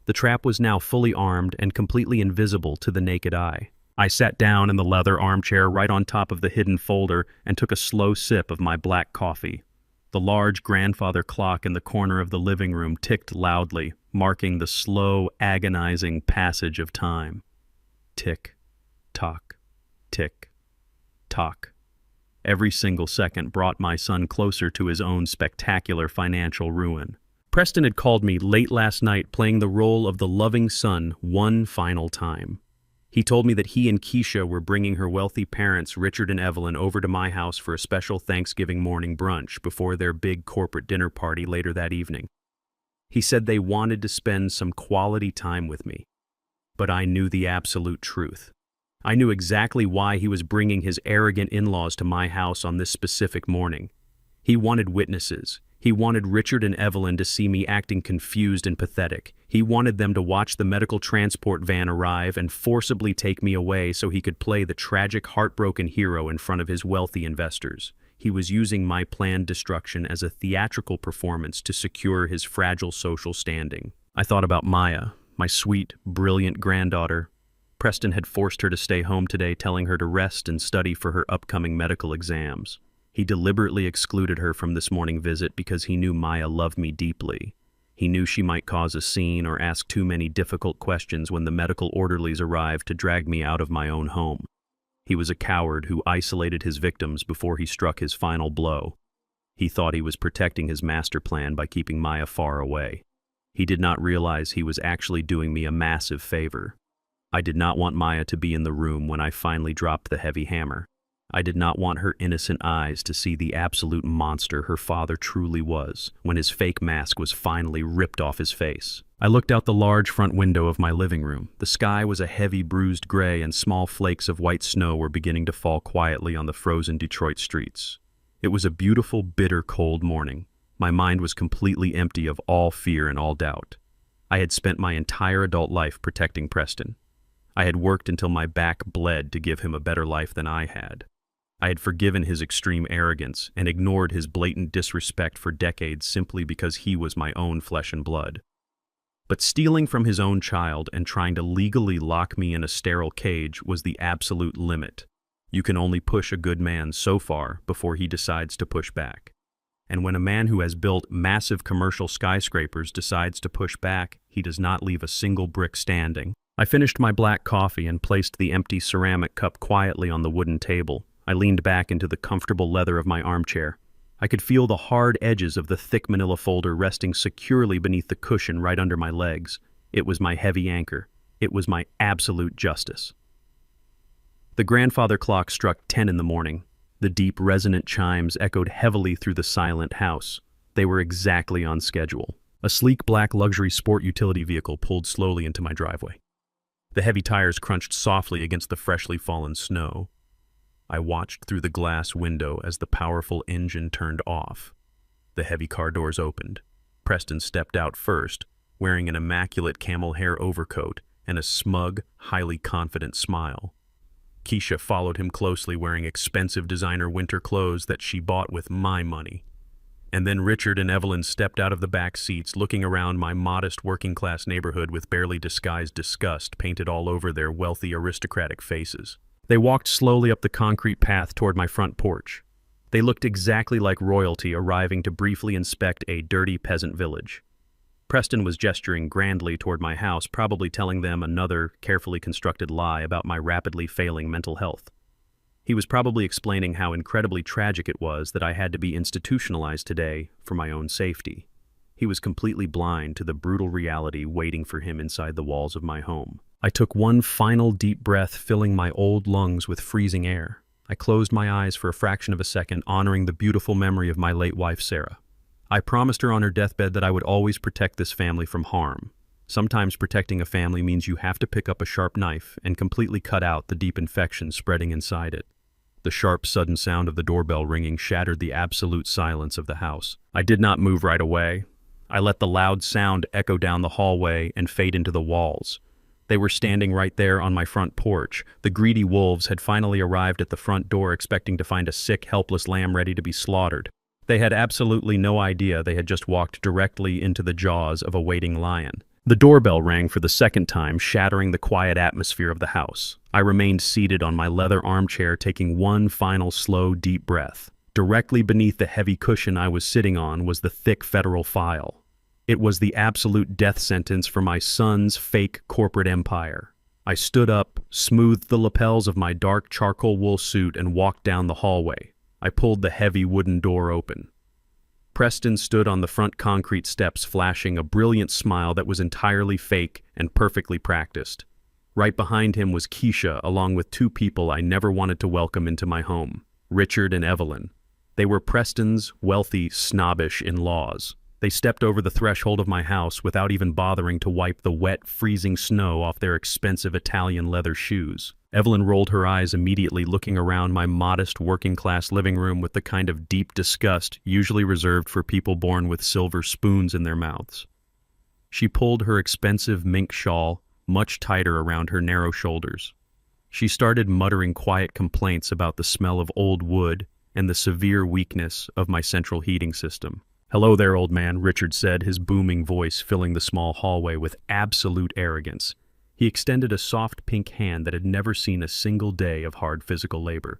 The trap was now fully armed and completely invisible to the naked eye. I sat down in the leather armchair right on top of the hidden folder and took a slow sip of my black coffee. The large grandfather clock in the corner of the living room ticked loudly, marking the slow, agonizing passage of time. Tick, tock, tick, tock. Every single second brought my son closer to his own spectacular financial ruin. Preston had called me late last night playing the role of the loving son one final time. He told me that he and Keisha were bringing her wealthy parents, Richard and Evelyn, over to my house for a special Thanksgiving morning brunch before their big corporate dinner party later that evening. He said they wanted to spend some quality time with me. But I knew the absolute truth. I knew exactly why he was bringing his arrogant in-laws to my house on this specific morning. He wanted witnesses. He wanted Richard and Evelyn to see me acting confused and pathetic. He wanted them to watch the medical transport van arrive and forcibly take me away so he could play the tragic, heartbroken hero in front of his wealthy investors. He was using my planned destruction as a theatrical performance to secure his fragile social standing. I thought about Maya, my sweet, brilliant granddaughter. Preston had forced her to stay home today, telling her to rest and study for her upcoming medical exams. He deliberately excluded her from this morning visit because he knew Maya loved me deeply. He knew she might cause a scene or ask too many difficult questions when the medical orderlies arrived to drag me out of my own home. He was a coward who isolated his victims before he struck his final blow. He thought he was protecting his master plan by keeping Maya far away. He did not realize he was actually doing me a massive favor. I did not want Maya to be in the room when I finally dropped the heavy hammer. I did not want her innocent eyes to see the absolute monster her father truly was when his fake mask was finally ripped off his face. I looked out the large front window of my living room. The sky was a heavy bruised gray and small flakes of white snow were beginning to fall quietly on the frozen Detroit streets. It was a beautiful, bitter, cold morning. My mind was completely empty of all fear and all doubt. I had spent my entire adult life protecting Preston. I had worked until my back bled to give him a better life than I had. I had forgiven his extreme arrogance and ignored his blatant disrespect for decades simply because he was my own flesh and blood. But stealing from his own child and trying to legally lock me in a sterile cage was the absolute limit. You can only push a good man so far before he decides to push back. And when a man who has built massive commercial skyscrapers decides to push back, he does not leave a single brick standing. I finished my black coffee and placed the empty ceramic cup quietly on the wooden table. I leaned back into the comfortable leather of my armchair. I could feel the hard edges of the thick manila folder resting securely beneath the cushion right under my legs. It was my heavy anchor. It was my absolute justice. The grandfather clock struck 10 in the morning. The deep, resonant chimes echoed heavily through the silent house. They were exactly on schedule. A sleek black luxury sport utility vehicle pulled slowly into my driveway. The heavy tires crunched softly against the freshly fallen snow. I watched through the glass window as the powerful engine turned off. The heavy car doors opened. Preston stepped out first, wearing an immaculate camel hair overcoat and a smug, highly confident smile. Keisha followed him closely, wearing expensive designer winter clothes that she bought with my money. And then Richard and Evelyn stepped out of the back seats, looking around my modest working-class neighborhood with barely disguised disgust painted all over their wealthy aristocratic faces. They walked slowly up the concrete path toward my front porch. They looked exactly like royalty arriving to briefly inspect a dirty peasant village. Preston was gesturing grandly toward my house, probably telling them another carefully constructed lie about my rapidly failing mental health. He was probably explaining how incredibly tragic it was that I had to be institutionalized today for my own safety. He was completely blind to the brutal reality waiting for him inside the walls of my home. I took one final deep breath, filling my old lungs with freezing air. I closed my eyes for a fraction of a second, honoring the beautiful memory of my late wife, Sarah. I promised her on her deathbed that I would always protect this family from harm. Sometimes protecting a family means you have to pick up a sharp knife and completely cut out the deep infection spreading inside it. The sharp, sudden sound of the doorbell ringing shattered the absolute silence of the house. I did not move right away. I let the loud sound echo down the hallway and fade into the walls. They were standing right there on my front porch. The greedy wolves had finally arrived at the front door, expecting to find a sick, helpless lamb ready to be slaughtered. They had absolutely no idea they had just walked directly into the jaws of a waiting lion. The doorbell rang for the second time, shattering the quiet atmosphere of the house. I remained seated on my leather armchair, taking one final slow, deep breath. Directly beneath the heavy cushion I was sitting on was the thick federal file. It was the absolute death sentence for my son's fake corporate empire. I stood up, smoothed the lapels of my dark charcoal wool suit, and walked down the hallway. I pulled the heavy wooden door open. Preston stood on the front concrete steps, flashing a brilliant smile that was entirely fake and perfectly practiced. Right behind him was Keisha, along with two people I never wanted to welcome into my home, Richard and Evelyn. They were Preston's wealthy, snobbish in-laws. They stepped over the threshold of my house without even bothering to wipe the wet, freezing snow off their expensive Italian leather shoes. Evelyn rolled her eyes immediately, looking around my modest working-class living room with the kind of deep disgust usually reserved for people born with silver spoons in their mouths. She pulled her expensive mink shawl much tighter around her narrow shoulders. She started muttering quiet complaints about the smell of old wood and the severe weakness of my central heating system. "Hello there, old man," Richard said, his booming voice filling the small hallway with absolute arrogance. He extended a soft pink hand that had never seen a single day of hard physical labor.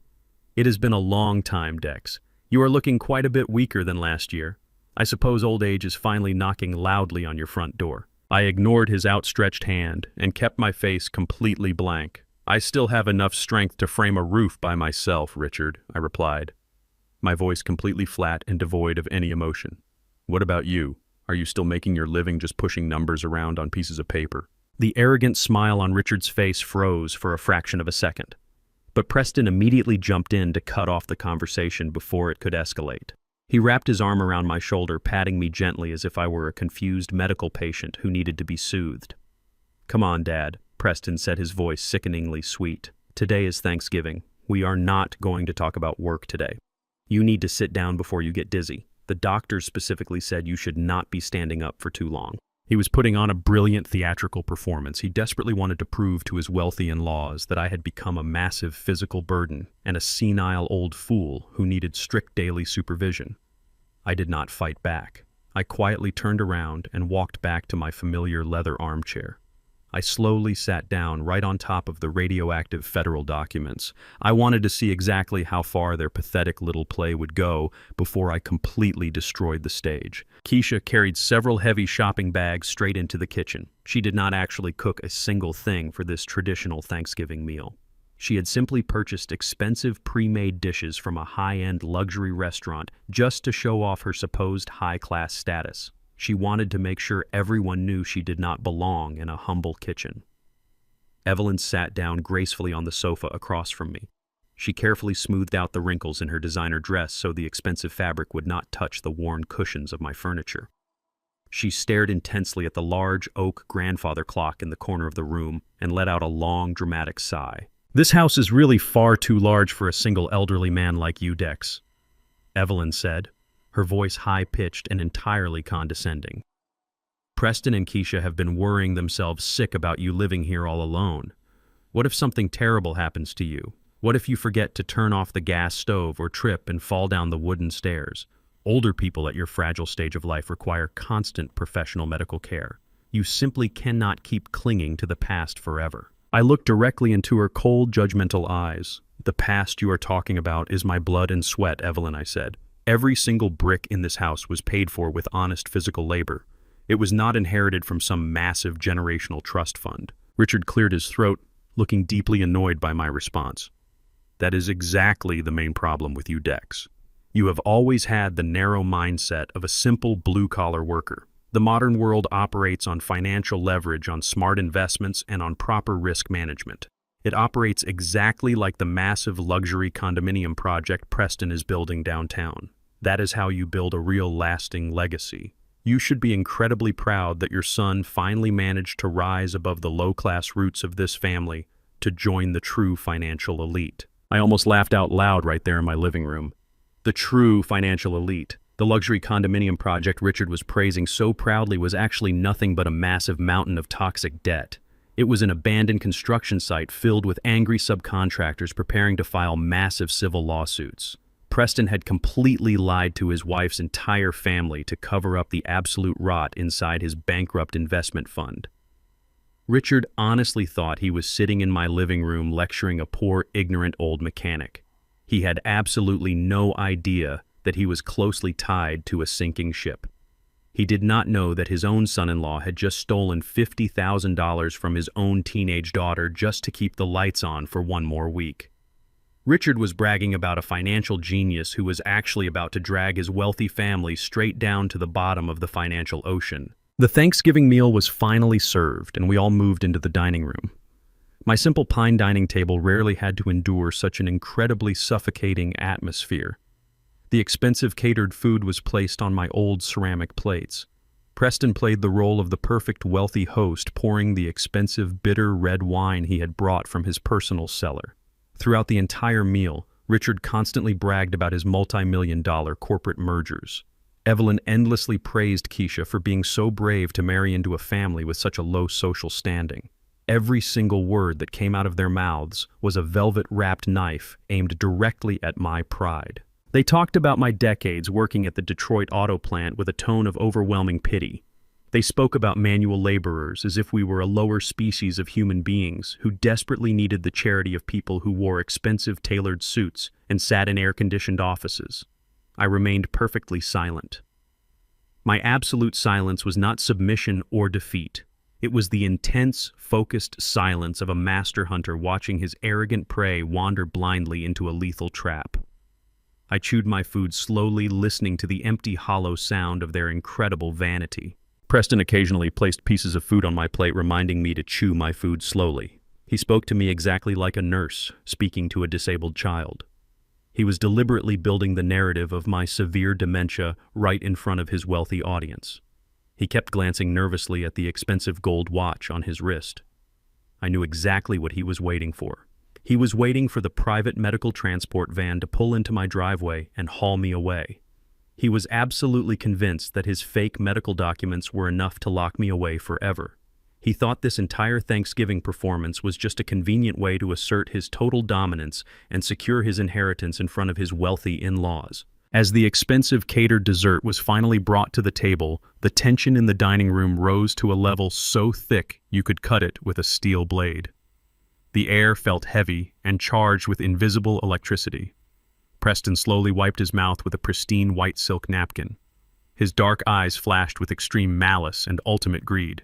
"It has been a long time, Dex. You are looking quite a bit weaker than last year. I suppose old age is finally knocking loudly on your front door." I ignored his outstretched hand and kept my face completely blank. "I still have enough strength to frame a roof by myself, Richard," I replied, my voice completely flat and devoid of any emotion. "What about you? Are you still making your living just pushing numbers around on pieces of paper?" The arrogant smile on Richard's face froze for a fraction of a second. But Preston immediately jumped in to cut off the conversation before it could escalate. He wrapped his arm around my shoulder, patting me gently as if I were a confused medical patient who needed to be soothed. "Come on, Dad," Preston said, his voice sickeningly sweet. "Today is Thanksgiving. We are not going to talk about work today. You need to sit down before you get dizzy. The doctors specifically said you should not be standing up for too long." He was putting on a brilliant theatrical performance. He desperately wanted to prove to his wealthy in-laws that I had become a massive physical burden and a senile old fool who needed strict daily supervision. I did not fight back. I quietly turned around and walked back to my familiar leather armchair. I slowly sat down right on top of the radioactive federal documents. I wanted to see exactly how far their pathetic little play would go before I completely destroyed the stage. Keisha carried several heavy shopping bags straight into the kitchen. She did not actually cook a single thing for this traditional Thanksgiving meal. She had simply purchased expensive pre-made dishes from a high-end luxury restaurant just to show off her supposed high-class status. She wanted to make sure everyone knew she did not belong in a humble kitchen. Evelyn sat down gracefully on the sofa across from me. She carefully smoothed out the wrinkles in her designer dress so the expensive fabric would not touch the worn cushions of my furniture. She stared intensely at the large oak grandfather clock in the corner of the room and let out a long, dramatic sigh. "This house is really far too large for a single elderly man like you, Dex," Evelyn said, her voice high-pitched and entirely condescending. "Preston and Keisha have been worrying themselves sick about you living here all alone. What if something terrible happens to you? What if you forget to turn off the gas stove or trip and fall down the wooden stairs? Older people at your fragile stage of life require constant professional medical care. You simply cannot keep clinging to the past forever." I looked directly into her cold, judgmental eyes. "The past you are talking about is my blood and sweat, Evelyn," I said. "Every single brick in this house was paid for with honest physical labor. It was not inherited from some massive generational trust fund." Richard cleared his throat, looking deeply annoyed by my response. "That is exactly the main problem with you, Dex. You have always had the narrow mindset of a simple blue-collar worker. The modern world operates on financial leverage, on smart investments, and on proper risk management. It operates exactly like the massive luxury condominium project Preston is building downtown. That is how you build a real lasting legacy. You should be incredibly proud that your son finally managed to rise above the low-class roots of this family to join the true financial elite." I almost laughed out loud right there in my living room. The true financial elite. The luxury condominium project Richard was praising so proudly was actually nothing but a massive mountain of toxic debt. It was an abandoned construction site filled with angry subcontractors preparing to file massive civil lawsuits. Preston had completely lied to his wife's entire family to cover up the absolute rot inside his bankrupt investment fund. Richard honestly thought he was sitting in my living room lecturing a poor, ignorant old mechanic. He had absolutely no idea that he was closely tied to a sinking ship. He did not know that his own son-in-law had just stolen $50,000 from his own teenage daughter just to keep the lights on for one more week. Richard was bragging about a financial genius who was actually about to drag his wealthy family straight down to the bottom of the financial ocean. The Thanksgiving meal was finally served, and we all moved into the dining room. My simple pine dining table rarely had to endure such an incredibly suffocating atmosphere. The expensive catered food was placed on my old ceramic plates. Preston played the role of the perfect wealthy host, pouring the expensive bitter red wine he had brought from his personal cellar. Throughout the entire meal, Richard constantly bragged about his multi-million-dollar corporate mergers. Evelyn endlessly praised Keisha for being so brave to marry into a family with such a low social standing. Every single word that came out of their mouths was a velvet-wrapped knife aimed directly at my pride. They talked about my decades working at the Detroit auto plant with a tone of overwhelming pity. They spoke about manual laborers as if we were a lower species of human beings who desperately needed the charity of people who wore expensive tailored suits and sat in air-conditioned offices. I remained perfectly silent. My absolute silence was not submission or defeat. It was the intense, focused silence of a master hunter watching his arrogant prey wander blindly into a lethal trap. I chewed my food slowly, listening to the empty, hollow sound of their incredible vanity. Preston occasionally placed pieces of food on my plate, reminding me to chew my food slowly. He spoke to me exactly like a nurse speaking to a disabled child. He was deliberately building the narrative of my severe dementia right in front of his wealthy audience. He kept glancing nervously at the expensive gold watch on his wrist. I knew exactly what he was waiting for. He was waiting for the private medical transport van to pull into my driveway and haul me away. He was absolutely convinced that his fake medical documents were enough to lock me away forever. He thought this entire Thanksgiving performance was just a convenient way to assert his total dominance and secure his inheritance in front of his wealthy in-laws. As the expensive catered dessert was finally brought to the table, the tension in the dining room rose to a level so thick you could cut it with a steel blade. The air felt heavy and charged with invisible electricity. Preston slowly wiped his mouth with a pristine white silk napkin. His dark eyes flashed with extreme malice and ultimate greed.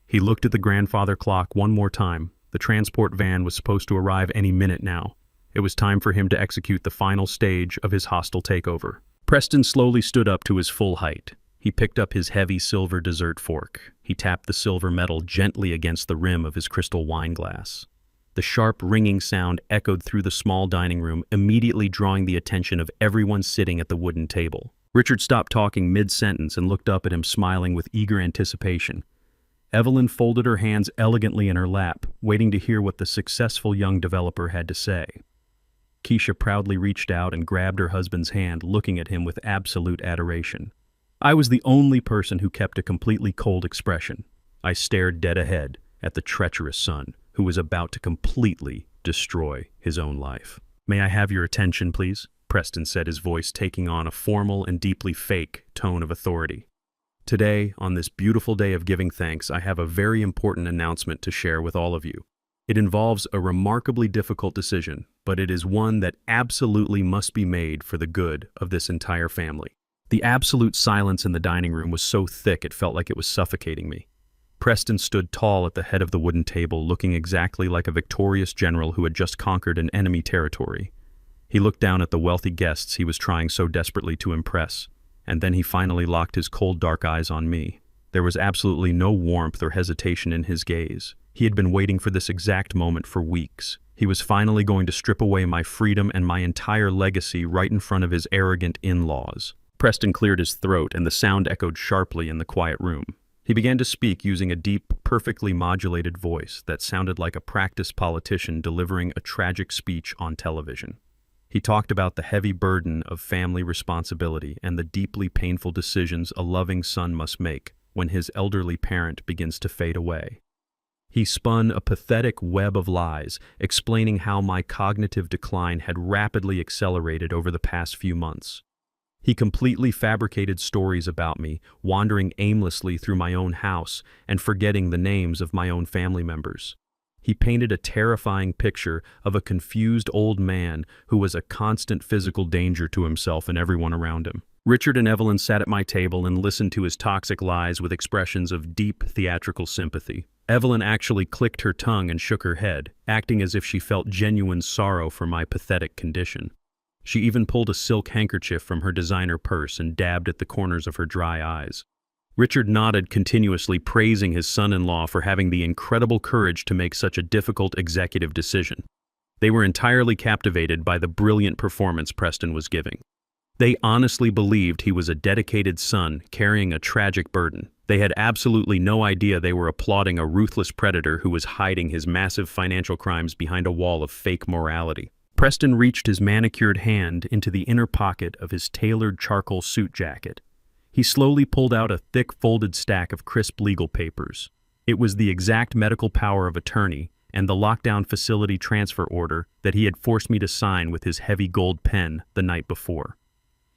He looked at the grandfather clock one more time. The transport van was supposed to arrive any minute now. It was time for him to execute the final stage of his hostile takeover. Preston slowly stood up to his full height. He picked up his heavy silver dessert fork. He tapped the silver metal gently against the rim of his crystal wine glass. The sharp, ringing sound echoed through the small dining room, immediately drawing the attention of everyone sitting at the wooden table. Richard stopped talking mid-sentence and looked up at him, smiling with eager anticipation. Evelyn folded her hands elegantly in her lap, waiting to hear what the successful young developer had to say. Keisha proudly reached out and grabbed her husband's hand, looking at him with absolute adoration. I was the only person who kept a completely cold expression. I stared dead ahead at the treacherous son, who was about to completely destroy his own life. "May I have your attention, please?" Preston said, his voice taking on a formal and deeply fake tone of authority. "Today, on this beautiful day of giving thanks, I have a very important announcement to share with all of you. It involves a remarkably difficult decision, but it is one that absolutely must be made for the good of this entire family." The absolute silence in the dining room was so thick it felt like it was suffocating me. Preston stood tall at the head of the wooden table, looking exactly like a victorious general who had just conquered an enemy territory. He looked down at the wealthy guests he was trying so desperately to impress, and then he finally locked his cold, dark eyes on me. There was absolutely no warmth or hesitation in his gaze. He had been waiting for this exact moment for weeks. He was finally going to strip away my freedom and my entire legacy right in front of his arrogant in-laws. Preston cleared his throat, and the sound echoed sharply in the quiet room. He began to speak using a deep, perfectly modulated voice that sounded like a practiced politician delivering a tragic speech on television. He talked about the heavy burden of family responsibility and the deeply painful decisions a loving son must make when his elderly parent begins to fade away. He spun a pathetic web of lies, explaining how my cognitive decline had rapidly accelerated over the past few months. He completely fabricated stories about me, wandering aimlessly through my own house and forgetting the names of my own family members. He painted a terrifying picture of a confused old man who was a constant physical danger to himself and everyone around him. Richard and Evelyn sat at my table and listened to his toxic lies with expressions of deep theatrical sympathy. Evelyn actually clicked her tongue and shook her head, acting as if she felt genuine sorrow for my pathetic condition. She even pulled a silk handkerchief from her designer purse and dabbed at the corners of her dry eyes. Richard nodded continuously, praising his son-in-law for having the incredible courage to make such a difficult executive decision. They were entirely captivated by the brilliant performance Preston was giving. They honestly believed he was a dedicated son carrying a tragic burden. They had absolutely no idea they were applauding a ruthless predator who was hiding his massive financial crimes behind a wall of fake morality. Preston reached his manicured hand into the inner pocket of his tailored charcoal suit jacket. He slowly pulled out a thick folded stack of crisp legal papers. It was the exact medical power of attorney and the lockdown facility transfer order that he had forced me to sign with his heavy gold pen the night before.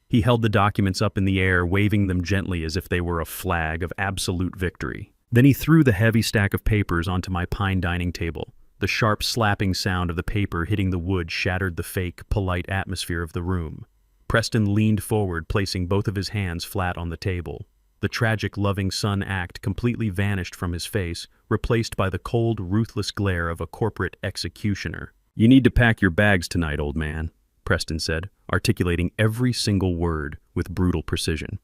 He held the documents up in the air, waving them gently as if they were a flag of absolute victory. Then he threw the heavy stack of papers onto my pine dining table. The sharp slapping sound of the paper hitting the wood shattered the fake, polite atmosphere of the room. Preston leaned forward, placing both of his hands flat on the table. The tragic loving son act completely vanished from his face, replaced by the cold, ruthless glare of a corporate executioner. "You need to pack your bags tonight, old man," Preston said, articulating every single word with brutal precision.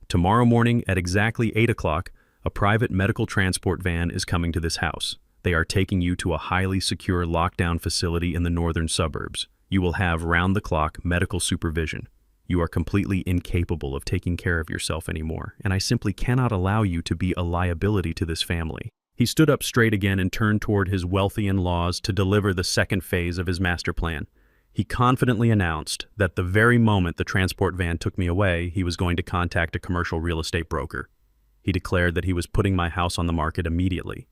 "Tomorrow morning at exactly 8 o'clock, a private medical transport van is coming to this house. They are taking you to a highly secure lockdown facility in the northern suburbs. You will have round-the-clock medical supervision. You are completely incapable of taking care of yourself anymore, and I simply cannot allow you to be a liability to this family." He stood up straight again and turned toward his wealthy in-laws to deliver the second phase of his master plan. He confidently announced that the very moment the transport van took me away, he was going to contact a commercial real estate broker. He declared that he was putting my house on the market immediately.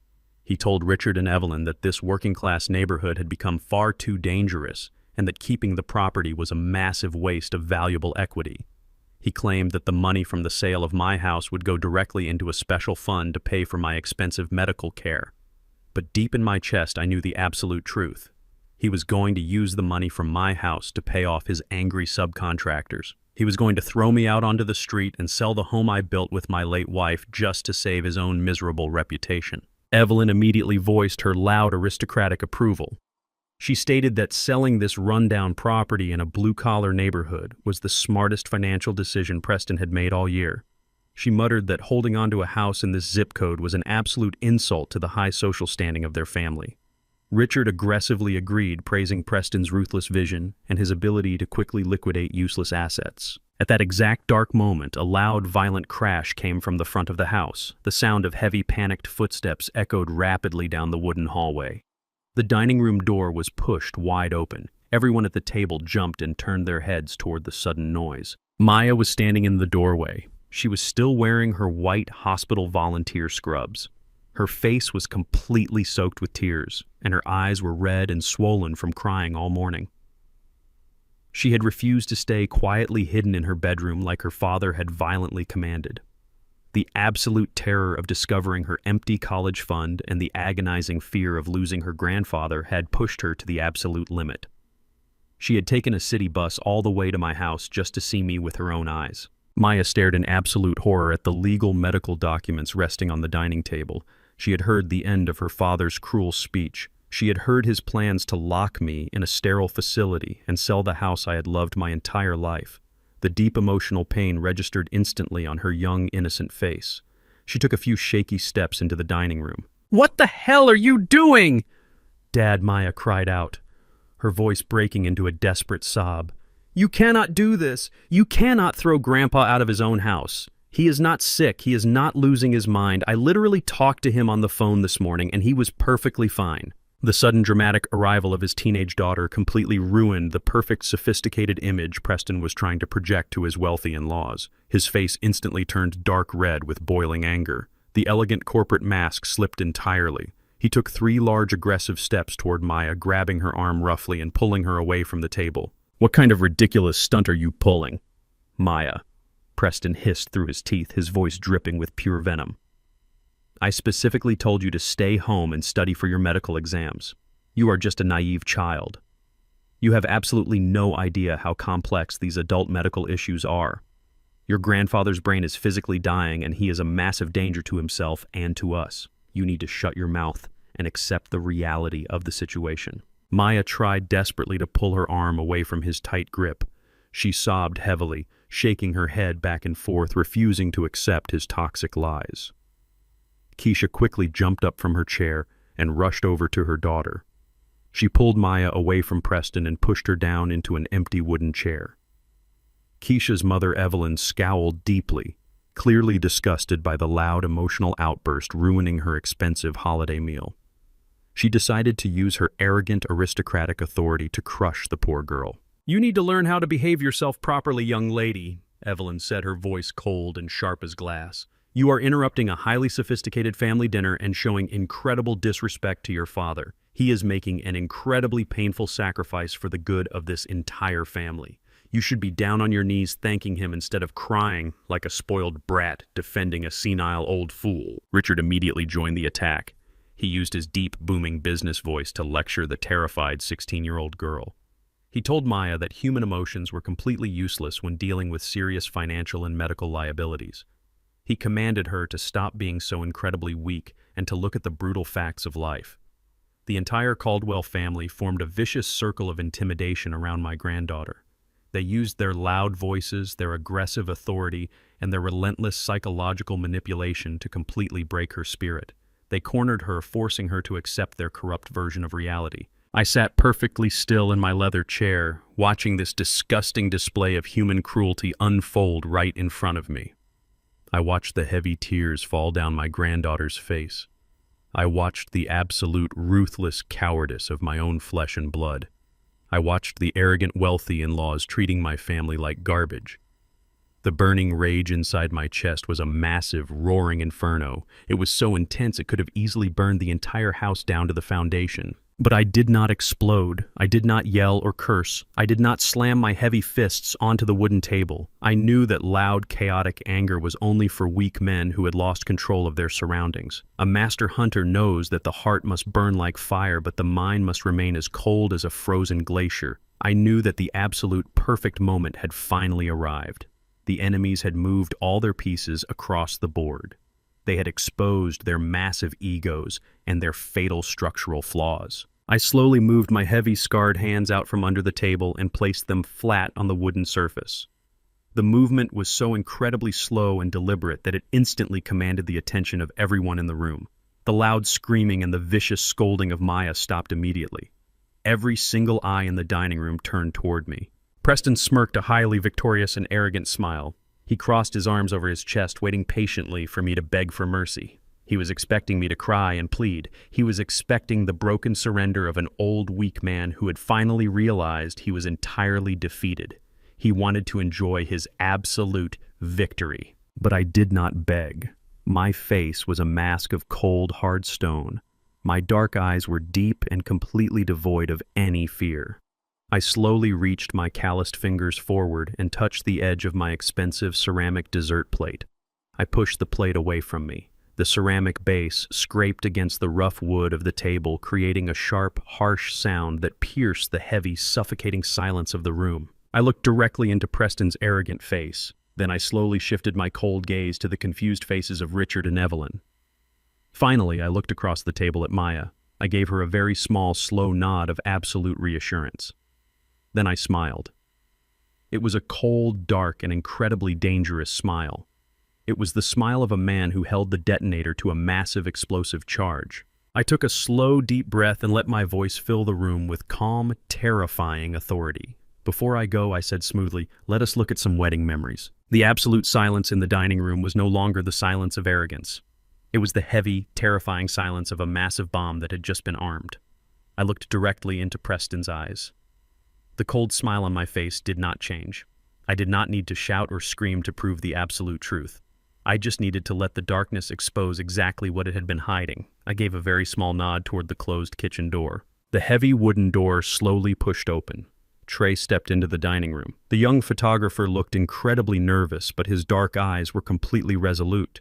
He told Richard and Evelyn that this working-class neighborhood had become far too dangerous, and that keeping the property was a massive waste of valuable equity. He claimed that the money from the sale of my house would go directly into a special fund to pay for my expensive medical care. But deep in my chest, I knew the absolute truth. He was going to use the money from my house to pay off his angry subcontractors. He was going to throw me out onto the street and sell the home I built with my late wife just to save his own miserable reputation. Evelyn immediately voiced her loud aristocratic approval. She stated that selling this rundown property in a blue-collar neighborhood was the smartest financial decision Preston had made all year. She muttered that holding onto a house in this zip code was an absolute insult to the high social standing of their family. Richard aggressively agreed, praising Preston's ruthless vision and his ability to quickly liquidate useless assets. At that exact dark moment, a loud, violent crash came from the front of the house. The sound of heavy, panicked footsteps echoed rapidly down the wooden hallway. The dining room door was pushed wide open. Everyone at the table jumped and turned their heads toward the sudden noise. Maya was standing in the doorway. She was still wearing her white hospital volunteer scrubs. Her face was completely soaked with tears, and her eyes were red and swollen from crying all morning. She had refused to stay quietly hidden in her bedroom like her father had violently commanded. The absolute terror of discovering her empty college fund and the agonizing fear of losing her grandfather had pushed her to the absolute limit. She had taken a city bus all the way to my house just to see me with her own eyes. Maya stared in absolute horror at the legal medical documents resting on the dining table. She had heard the end of her father's cruel speech. She had heard his plans to lock me in a sterile facility and sell the house I had loved my entire life. The deep emotional pain registered instantly on her young, innocent face. She took a few shaky steps into the dining room. "What the hell are you doing?" Dad, Maya cried out, her voice breaking into a desperate sob. "You cannot do this. You cannot throw Grandpa out of his own house. He is not sick. He is not losing his mind. I literally talked to him on the phone this morning, and he was perfectly fine." The sudden dramatic arrival of his teenage daughter completely ruined the perfect, sophisticated image Preston was trying to project to his wealthy in-laws. His face instantly turned dark red with boiling anger. The elegant corporate mask slipped entirely. He took 3 large aggressive steps toward Maya, grabbing her arm roughly and pulling her away from the table. "What kind of ridiculous stunt are you pulling?" "Maya," Preston hissed through his teeth, his voice dripping with pure venom. "I specifically told you to stay home and study for your medical exams. You are just a naive child. You have absolutely no idea how complex these adult medical issues are. Your grandfather's brain is physically dying, and he is a massive danger to himself and to us. You need to shut your mouth and accept the reality of the situation." Maya tried desperately to pull her arm away from his tight grip. She sobbed heavily, shaking her head back and forth, refusing to accept his toxic lies. Keisha quickly jumped up from her chair and rushed over to her daughter. She pulled Maya away from Preston and pushed her down into an empty wooden chair. Keisha's mother, Evelyn, scowled deeply, clearly disgusted by the loud emotional outburst ruining her expensive holiday meal. She decided to use her arrogant aristocratic authority to crush the poor girl. "You need to learn how to behave yourself properly, young lady," Evelyn said, her voice cold and sharp as glass. "You are interrupting a highly sophisticated family dinner and showing incredible disrespect to your father. He is making an incredibly painful sacrifice for the good of this entire family. You should be down on your knees thanking him instead of crying like a spoiled brat defending a senile old fool." Richard immediately joined the attack. He used his deep, booming business voice to lecture the terrified 16-year-old girl. He told Maya that human emotions were completely useless when dealing with serious financial and medical liabilities. He commanded her to stop being so incredibly weak and to look at the brutal facts of life. The entire Caldwell family formed a vicious circle of intimidation around my granddaughter. They used their loud voices, their aggressive authority, and their relentless psychological manipulation to completely break her spirit. They cornered her, forcing her to accept their corrupt version of reality. I sat perfectly still in my leather chair, watching this disgusting display of human cruelty unfold right in front of me. I watched the heavy tears fall down my granddaughter's face. I watched the absolute ruthless cowardice of my own flesh and blood. I watched the arrogant wealthy in-laws treating my family like garbage. The burning rage inside my chest was a massive, roaring inferno. It was so intense it could have easily burned the entire house down to the foundation. But I did not explode. I did not yell or curse. I did not slam my heavy fists onto the wooden table. I knew that loud, chaotic anger was only for weak men who had lost control of their surroundings. A master hunter knows that the heart must burn like fire, but the mind must remain as cold as a frozen glacier. I knew that the absolute perfect moment had finally arrived. The enemies had moved all their pieces across the board. They had exposed their massive egos and their fatal structural flaws. I slowly moved my heavy, scarred hands out from under the table and placed them flat on the wooden surface. The movement was so incredibly slow and deliberate that it instantly commanded the attention of everyone in the room. The loud screaming and the vicious scolding of Maya stopped immediately. Every single eye in the dining room turned toward me. Preston smirked a highly victorious and arrogant smile. He crossed his arms over his chest, waiting patiently for me to beg for mercy. He was expecting me to cry and plead. He was expecting the broken surrender of an old, weak man who had finally realized he was entirely defeated. He wanted to enjoy his absolute victory. But I did not beg. My face was a mask of cold, hard stone. My dark eyes were deep and completely devoid of any fear. I slowly reached my calloused fingers forward and touched the edge of my expensive ceramic dessert plate. I pushed the plate away from me. The ceramic base scraped against the rough wood of the table, creating a sharp, harsh sound that pierced the heavy, suffocating silence of the room. I looked directly into Preston's arrogant face. Then I slowly shifted my cold gaze to the confused faces of Richard and Evelyn. Finally, I looked across the table at Maya. I gave her a very small, slow nod of absolute reassurance. Then I smiled. It was a cold, dark, and incredibly dangerous smile. It was the smile of a man who held the detonator to a massive explosive charge. I took a slow, deep breath and let my voice fill the room with calm, terrifying authority. Before I go, I said smoothly, "Let us look at some wedding memories." The absolute silence in the dining room was no longer the silence of arrogance. It was the heavy, terrifying silence of a massive bomb that had just been armed. I looked directly into Preston's eyes. The cold smile on my face did not change. I did not need to shout or scream to prove the absolute truth. I just needed to let the darkness expose exactly what it had been hiding. I gave a very small nod toward the closed kitchen door. The heavy wooden door slowly pushed open. Trey stepped into the dining room. The young photographer looked incredibly nervous, but his dark eyes were completely resolute.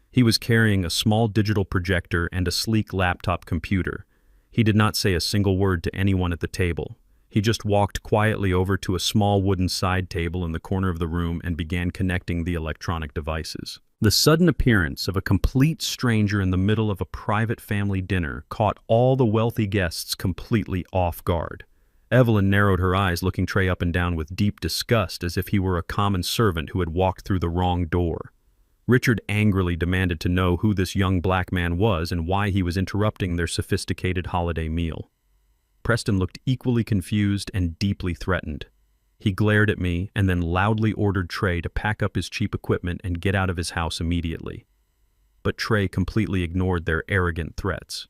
He was carrying a small digital projector and a sleek laptop computer. He did not say a single word to anyone at the table. He just walked quietly over to a small wooden side table in the corner of the room and began connecting the electronic devices. The sudden appearance of a complete stranger in the middle of a private family dinner caught all the wealthy guests completely off guard. Evelyn narrowed her eyes, looking Trey up and down with deep disgust, as if he were a common servant who had walked through the wrong door. Richard angrily demanded to know who this young black man was and why he was interrupting their sophisticated holiday meal. Preston looked equally confused and deeply threatened. He glared at me and then loudly ordered Trey to pack up his cheap equipment and get out of his house immediately. But Trey completely ignored their arrogant threats.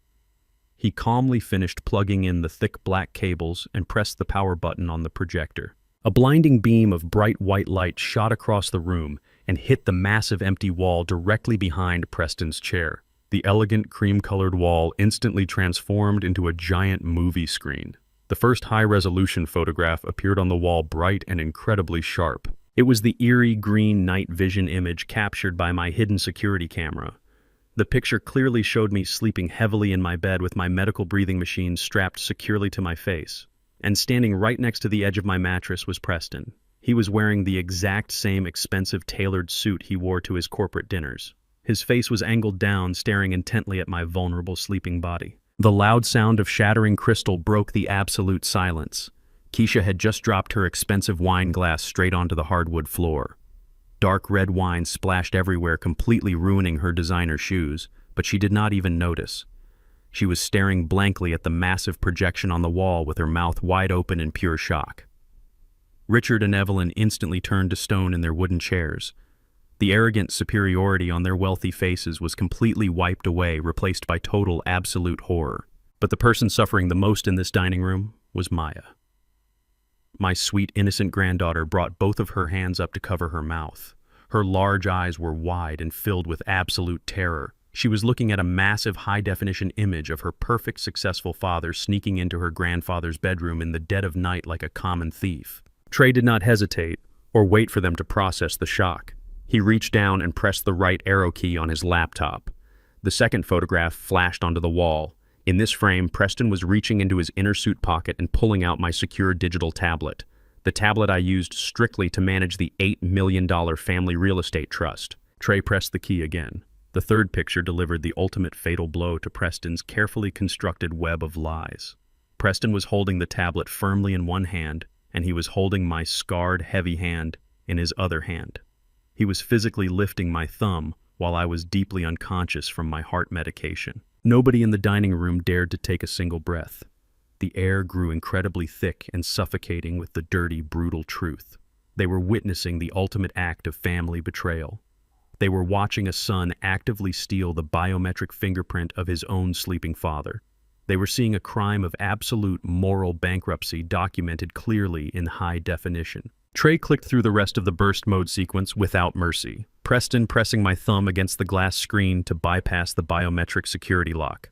He calmly finished plugging in the thick black cables and pressed the power button on the projector. A blinding beam of bright white light shot across the room and hit the massive empty wall directly behind Preston's chair. The elegant cream-colored wall instantly transformed into a giant movie screen. The first high-resolution photograph appeared on the wall, bright and incredibly sharp. It was the eerie green night vision image captured by my hidden security camera. The picture clearly showed me sleeping heavily in my bed with my medical breathing machine strapped securely to my face. And standing right next to the edge of my mattress was Preston. He was wearing the exact same expensive tailored suit he wore to his corporate dinners. His face was angled down, staring intently at my vulnerable sleeping body. The loud sound of shattering crystal broke the absolute silence. Keisha had just dropped her expensive wine glass straight onto the hardwood floor. Dark red wine splashed everywhere, completely ruining her designer shoes, but she did not even notice. She was staring blankly at the massive projection on the wall with her mouth wide open in pure shock. Richard and Evelyn instantly turned to stone in their wooden chairs. The arrogant superiority on their wealthy faces was completely wiped away, replaced by total, absolute horror. But the person suffering the most in this dining room was Maya. My sweet, innocent granddaughter brought both of her hands up to cover her mouth. Her large eyes were wide and filled with absolute terror. She was looking at a massive high-definition image of her perfect, successful father sneaking into her grandfather's bedroom in the dead of night like a common thief. Trey did not hesitate or wait for them to process the shock. He reached down and pressed the right arrow key on his laptop. The second photograph flashed onto the wall. In this frame, Preston was reaching into his inner suit pocket and pulling out my secure digital tablet. The tablet I used strictly to manage the $8 million family real estate trust. Trey pressed the key again. The third picture delivered the ultimate fatal blow to Preston's carefully constructed web of lies. Preston was holding the tablet firmly in one hand, and he was holding my scarred, heavy hand in his other hand. He was physically lifting my thumb while I was deeply unconscious from my heart medication. Nobody in the dining room dared to take a single breath. The air grew incredibly thick and suffocating with the dirty, brutal truth. They were witnessing the ultimate act of family betrayal. They were watching a son actively steal the biometric fingerprint of his own sleeping father. They were seeing a crime of absolute moral bankruptcy documented clearly in high definition. Trey clicked through the rest of the burst mode sequence without mercy. Preston pressing my thumb against the glass screen to bypass the biometric security lock.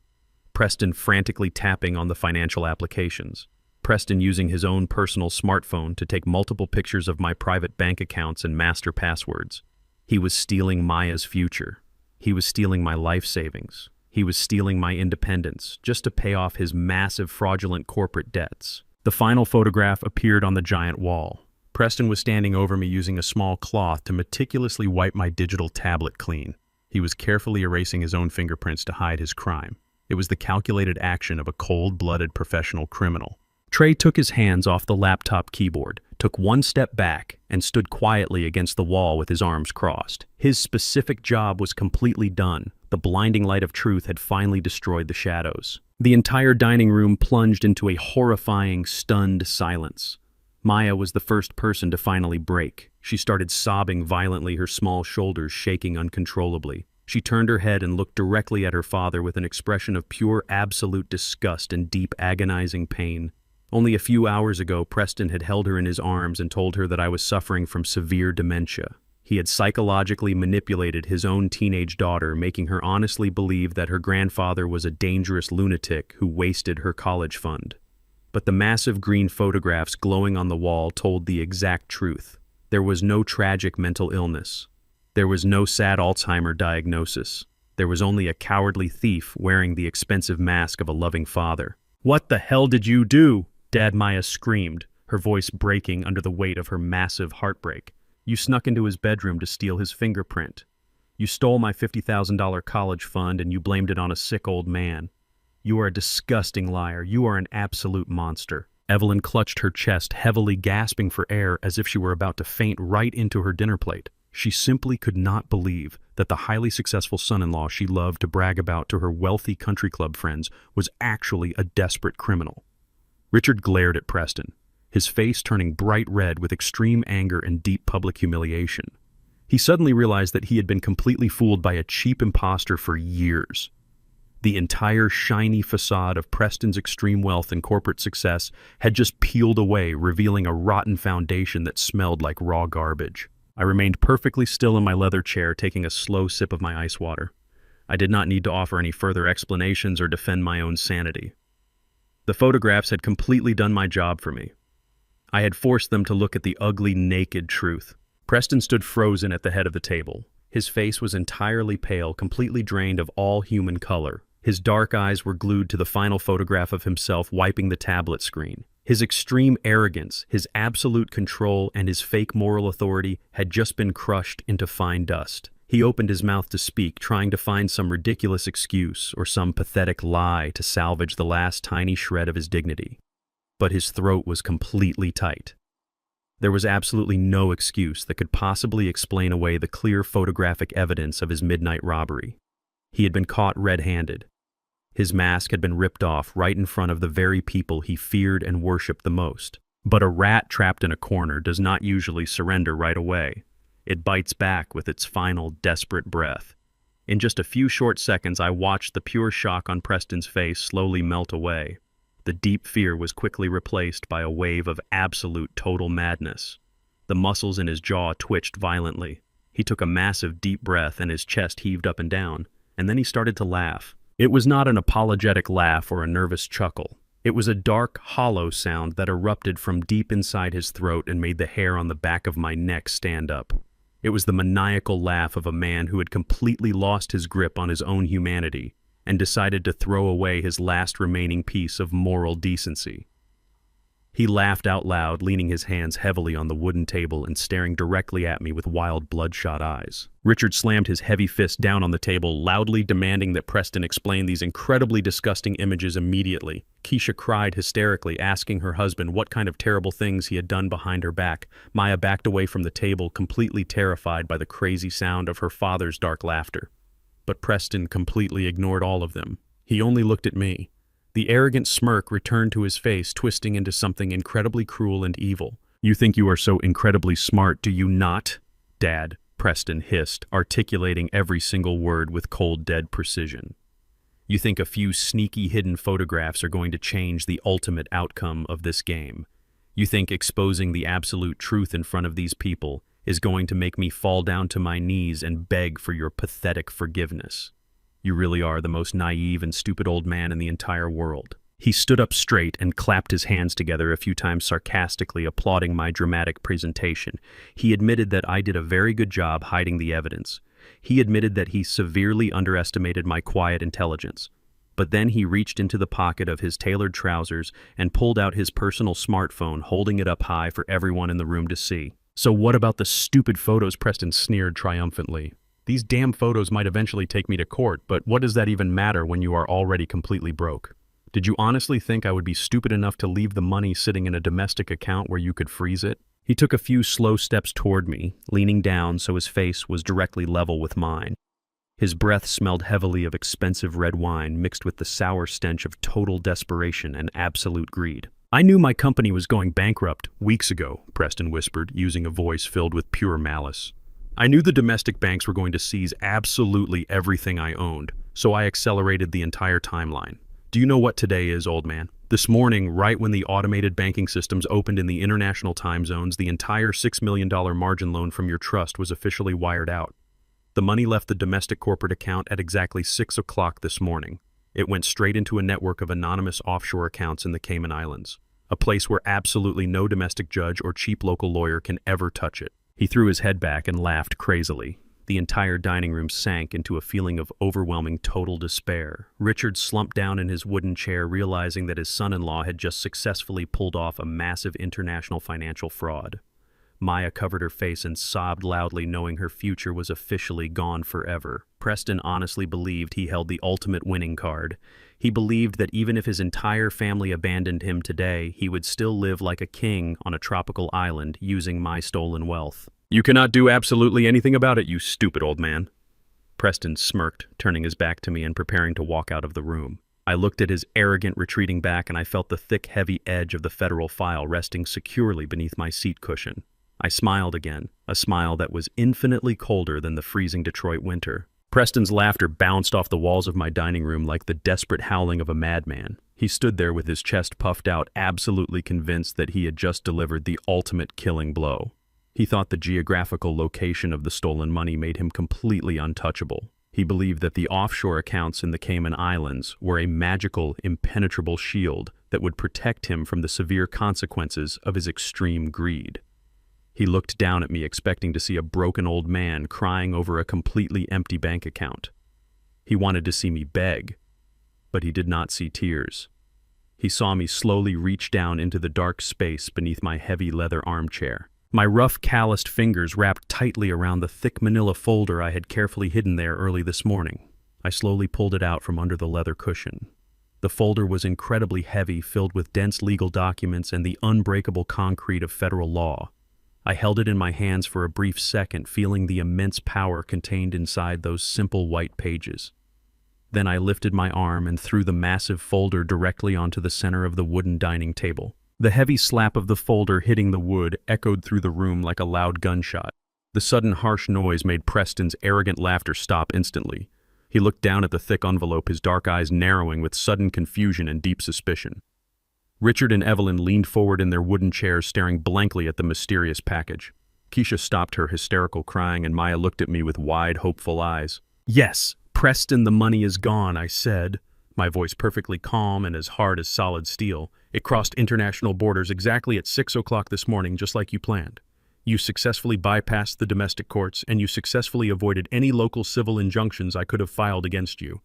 Preston frantically tapping on the financial applications. Preston using his own personal smartphone to take multiple pictures of my private bank accounts and master passwords. He was stealing Maya's future. He was stealing my life savings. He was stealing my independence just to pay off his massive fraudulent corporate debts. The final photograph appeared on the giant wall. Preston was standing over me using a small cloth to meticulously wipe my digital tablet clean. He was carefully erasing his own fingerprints to hide his crime. It was the calculated action of a cold-blooded professional criminal. Trey took his hands off the laptop keyboard, took one step back, and stood quietly against the wall with his arms crossed. His specific job was completely done. The blinding light of truth had finally destroyed the shadows. The entire dining room plunged into a horrifying, stunned silence. Maya was the first person to finally break. She started sobbing violently, her small shoulders shaking uncontrollably. She turned her head and looked directly at her father with an expression of pure, absolute disgust and deep, agonizing pain. Only a few hours ago, Preston had held her in his arms and told her that I was suffering from severe dementia. He had psychologically manipulated his own teenage daughter, making her honestly believe that her grandfather was a dangerous lunatic who wasted her college fund. But the massive green photographs glowing on the wall told the exact truth. There was no tragic mental illness. There was no sad Alzheimer diagnosis. There was only a cowardly thief wearing the expensive mask of a loving father. "What the hell did you do?" Dad Maya screamed, her voice breaking under the weight of her massive heartbreak. "You snuck into his bedroom to steal his fingerprint. You stole my $50,000 college fund and you blamed it on a sick old man. You are a disgusting liar. You are an absolute monster." Evelyn clutched her chest, heavily gasping for air as if she were about to faint right into her dinner plate. She simply could not believe that the highly successful son-in-law she loved to brag about to her wealthy country club friends was actually a desperate criminal. Richard glared at Preston, his face turning bright red with extreme anger and deep public humiliation. He suddenly realized that he had been completely fooled by a cheap imposter for years. The entire shiny facade of Preston's extreme wealth and corporate success had just peeled away, revealing a rotten foundation that smelled like raw garbage. I remained perfectly still in my leather chair, taking a slow sip of my ice water. I did not need to offer any further explanations or defend my own sanity. The photographs had completely done my job for me. I had forced them to look at the ugly, naked truth. Preston stood frozen at the head of the table. His face was entirely pale, completely drained of all human color. His dark eyes were glued to the final photograph of himself wiping the tablet screen. His extreme arrogance, his absolute control, and his fake moral authority had just been crushed into fine dust. He opened his mouth to speak, trying to find some ridiculous excuse or some pathetic lie to salvage the last tiny shred of his dignity. But his throat was completely tight. There was absolutely no excuse that could possibly explain away the clear photographic evidence of his midnight robbery. He had been caught red-handed. His mask had been ripped off right in front of the very people he feared and worshipped the most. But a rat trapped in a corner does not usually surrender right away. It bites back with its final, desperate breath. In just a few short seconds, I watched the pure shock on Preston's face slowly melt away. The deep fear was quickly replaced by a wave of absolute total madness. The muscles in his jaw twitched violently. He took a massive deep breath and his chest heaved up and down. and then he started to laugh. It was not an apologetic laugh or a nervous chuckle. It was a dark, hollow sound that erupted from deep inside his throat and made the hair on the back of my neck stand up. It was the maniacal laugh of a man who had completely lost his grip on his own humanity and decided to throw away his last remaining piece of moral decency. He laughed out loud, leaning his hands heavily on the wooden table and staring directly at me with wild, bloodshot eyes. Richard slammed his heavy fist down on the table, loudly demanding that Preston explain these incredibly disgusting images immediately. Keisha cried hysterically, asking her husband what kind of terrible things he had done behind her back. Maya backed away from the table, completely terrified by the crazy sound of her father's dark laughter. But Preston completely ignored all of them. He only looked at me. The arrogant smirk returned to his face, twisting into something incredibly cruel and evil. "You think you are so incredibly smart, do you not, Dad?" Preston hissed, articulating every single word with cold, dead precision. "You think a few sneaky hidden photographs are going to change the ultimate outcome of this game? You think exposing the absolute truth in front of these people is going to make me fall down to my knees and beg for your pathetic forgiveness? You really are the most naive and stupid old man in the entire world." He stood up straight and clapped his hands together a few times, sarcastically applauding my dramatic presentation. He admitted that I did a very good job hiding the evidence. He admitted that he severely underestimated my quiet intelligence. But then he reached into the pocket of his tailored trousers and pulled out his personal smartphone, holding it up high for everyone in the room to see. "So what about the stupid photos?" Preston sneered triumphantly. "These damn photos might eventually take me to court, but what does that even matter when you are already completely broke? Did you honestly think I would be stupid enough to leave the money sitting in a domestic account where you could freeze it?" He took a few slow steps toward me, leaning down so his face was directly level with mine. His breath smelled heavily of expensive red wine mixed with the sour stench of total desperation and absolute greed. "I knew my company was going bankrupt weeks ago," Preston whispered, using a voice filled with pure malice. "I knew the domestic banks were going to seize absolutely everything I owned, so I accelerated the entire timeline. Do you know what today is, old man? This morning, right when the automated banking systems opened in the international time zones, the entire $6 million margin loan from your trust was officially wired out. The money left the domestic corporate account at exactly 6 o'clock this morning. It went straight into a network of anonymous offshore accounts in the Cayman Islands, a place where absolutely no domestic judge or cheap local lawyer can ever touch it." He threw his head back and laughed crazily. The entire dining room sank into a feeling of overwhelming total despair. Richard slumped down in his wooden chair, realizing that his son-in-law had just successfully pulled off a massive international financial fraud. Maya covered her face and sobbed loudly, knowing her future was officially gone forever. Preston honestly believed he held the ultimate winning card. He believed that even if his entire family abandoned him today, he would still live like a king on a tropical island using my stolen wealth. "You cannot do absolutely anything about it, you stupid old man." Preston smirked, turning his back to me and preparing to walk out of the room. I looked at his arrogant retreating back and I felt the thick, heavy edge of the federal file resting securely beneath my seat cushion. I smiled again, a smile that was infinitely colder than the freezing Detroit winter. Preston's laughter bounced off the walls of my dining room like the desperate howling of a madman. He stood there with his chest puffed out, absolutely convinced that he had just delivered the ultimate killing blow. He thought the geographical location of the stolen money made him completely untouchable. He believed that the offshore accounts in the Cayman Islands were a magical, impenetrable shield that would protect him from the severe consequences of his extreme greed. He looked down at me, expecting to see a broken old man crying over a completely empty bank account. He wanted to see me beg, but he did not see tears. He saw me slowly reach down into the dark space beneath my heavy leather armchair. My rough, calloused fingers wrapped tightly around the thick manila folder I had carefully hidden there early this morning. I slowly pulled it out from under the leather cushion. The folder was incredibly heavy, filled with dense legal documents and the unbreakable concrete of federal law. I held it in my hands for a brief second, feeling the immense power contained inside those simple white pages. Then I lifted my arm and threw the massive folder directly onto the center of the wooden dining table. The heavy slap of the folder hitting the wood echoed through the room like a loud gunshot. The sudden harsh noise made Preston's arrogant laughter stop instantly. He looked down at the thick envelope, his dark eyes narrowing with sudden confusion and deep suspicion. Richard and Evelyn leaned forward in their wooden chairs, staring blankly at the mysterious package. Keisha stopped her hysterical crying, and Maya looked at me with wide, hopeful eyes. "Yes, Preston, the money is gone, I said, my voice perfectly calm and as hard as solid steel. It crossed international borders exactly at 6 o'clock this morning, just like you planned. You successfully bypassed the domestic courts, and you successfully avoided any local civil injunctions I could have filed against you.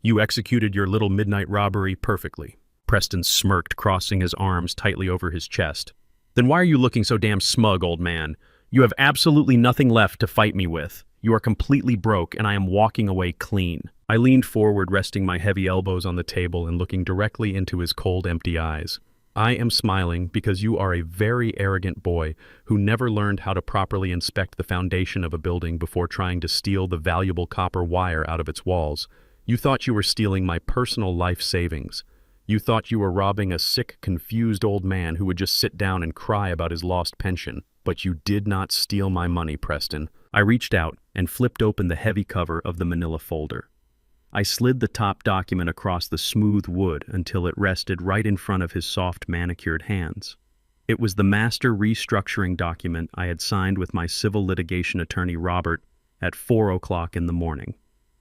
You executed your little midnight robbery perfectly. Preston smirked, crossing his arms tightly over his chest. Then why are you looking so damn smug, old man? You have absolutely nothing left to fight me with. You are completely broke, and I am walking away clean. I leaned forward, resting my heavy elbows on the table and looking directly into his cold, empty eyes. I am smiling because you are a very arrogant boy who never learned how to properly inspect the foundation of a building before trying to steal the valuable copper wire out of its walls. You thought you were stealing my personal life savings. You thought you were robbing a sick, confused old man who would just sit down and cry about his lost pension. But you did not steal my money, Preston. I reached out and flipped open the heavy cover of the manila folder. I slid the top document across the smooth wood until it rested right in front of his soft, manicured hands. It was the master restructuring document I had signed with my civil litigation attorney, Robert, at 4 o'clock in the morning.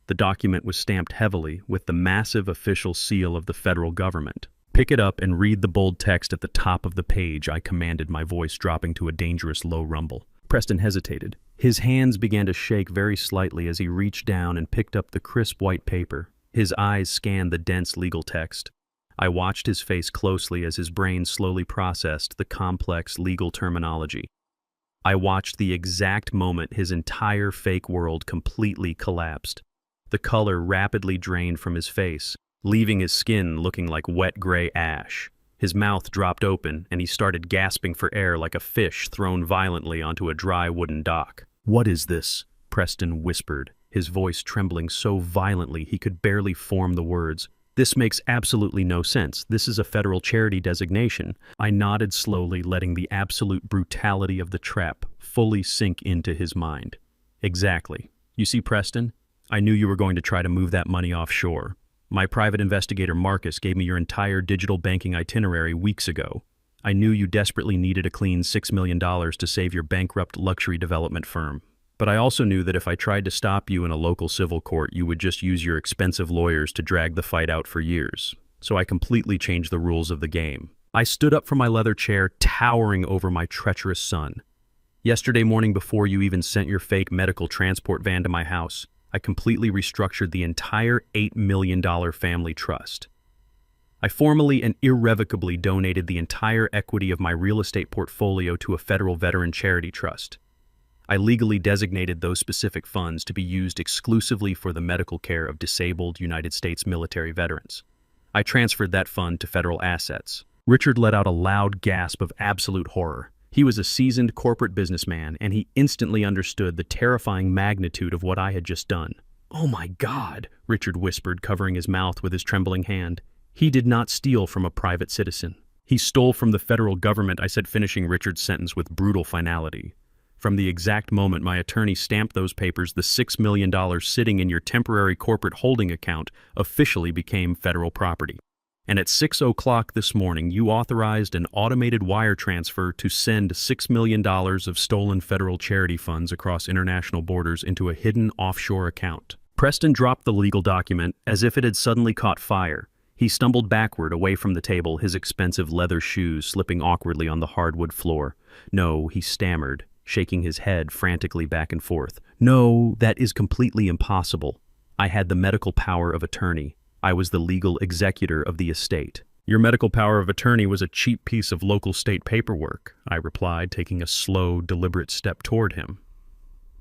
The document was stamped heavily with the massive official seal of the federal government. Pick it up and read the bold text at the top of the page, I commanded, my voice dropping to a dangerous low rumble. Preston hesitated. His hands began to shake very slightly as he reached down and picked up the crisp white paper. His eyes scanned the dense legal text. I watched his face closely as his brain slowly processed the complex legal terminology. I watched the exact moment his entire fake world completely collapsed. The color rapidly drained from his face, leaving his skin looking like wet gray ash. His mouth dropped open, and he started gasping for air like a fish thrown violently onto a dry wooden dock. "What is this?" Preston whispered, his voice trembling so violently he could barely form the words. "This makes absolutely no sense. This is a federal charity designation." I nodded slowly, letting the absolute brutality of the trap fully sink into his mind. "Exactly. You see, Preston, I knew you were going to try to move that money offshore. My private investigator Marcus gave me your entire digital banking itinerary weeks ago. I knew you desperately needed a clean $6 million to save your bankrupt luxury development firm. But I also knew that if I tried to stop you in a local civil court, you would just use your expensive lawyers to drag the fight out for years. So I completely changed the rules of the game. I stood up from my leather chair, towering over my treacherous son. Yesterday morning, before you even sent your fake medical transport van to my house, I completely restructured the entire $8 million family trust. I formally and irrevocably donated the entire equity of my real estate portfolio to a federal veteran charity trust. I legally designated those specific funds to be used exclusively for the medical care of disabled United States military veterans. I transferred that fund to federal assets. Richard let out a loud gasp of absolute horror. He was a seasoned corporate businessman, and he instantly understood the terrifying magnitude of what I had just done. "Oh my God," Richard whispered, covering his mouth with his trembling hand. "He did not steal from a private citizen. He stole from the federal government," I said, finishing Richard's sentence with brutal finality. "From the exact moment my attorney stamped those papers, the $6 million sitting in your temporary corporate holding account officially became federal property. And at 6 o'clock this morning, you authorized an automated wire transfer to send $6 million of stolen federal charity funds across international borders into a hidden offshore account." Preston dropped the legal document as if it had suddenly caught fire. He stumbled backward away from the table, his expensive leather shoes slipping awkwardly on the hardwood floor. "No," he stammered, shaking his head frantically back and forth. "No, that is completely impossible. I had the medical power of attorney. I was the legal executor of the estate." "Your medical power of attorney was a cheap piece of local state paperwork," I replied, taking a slow, deliberate step toward him.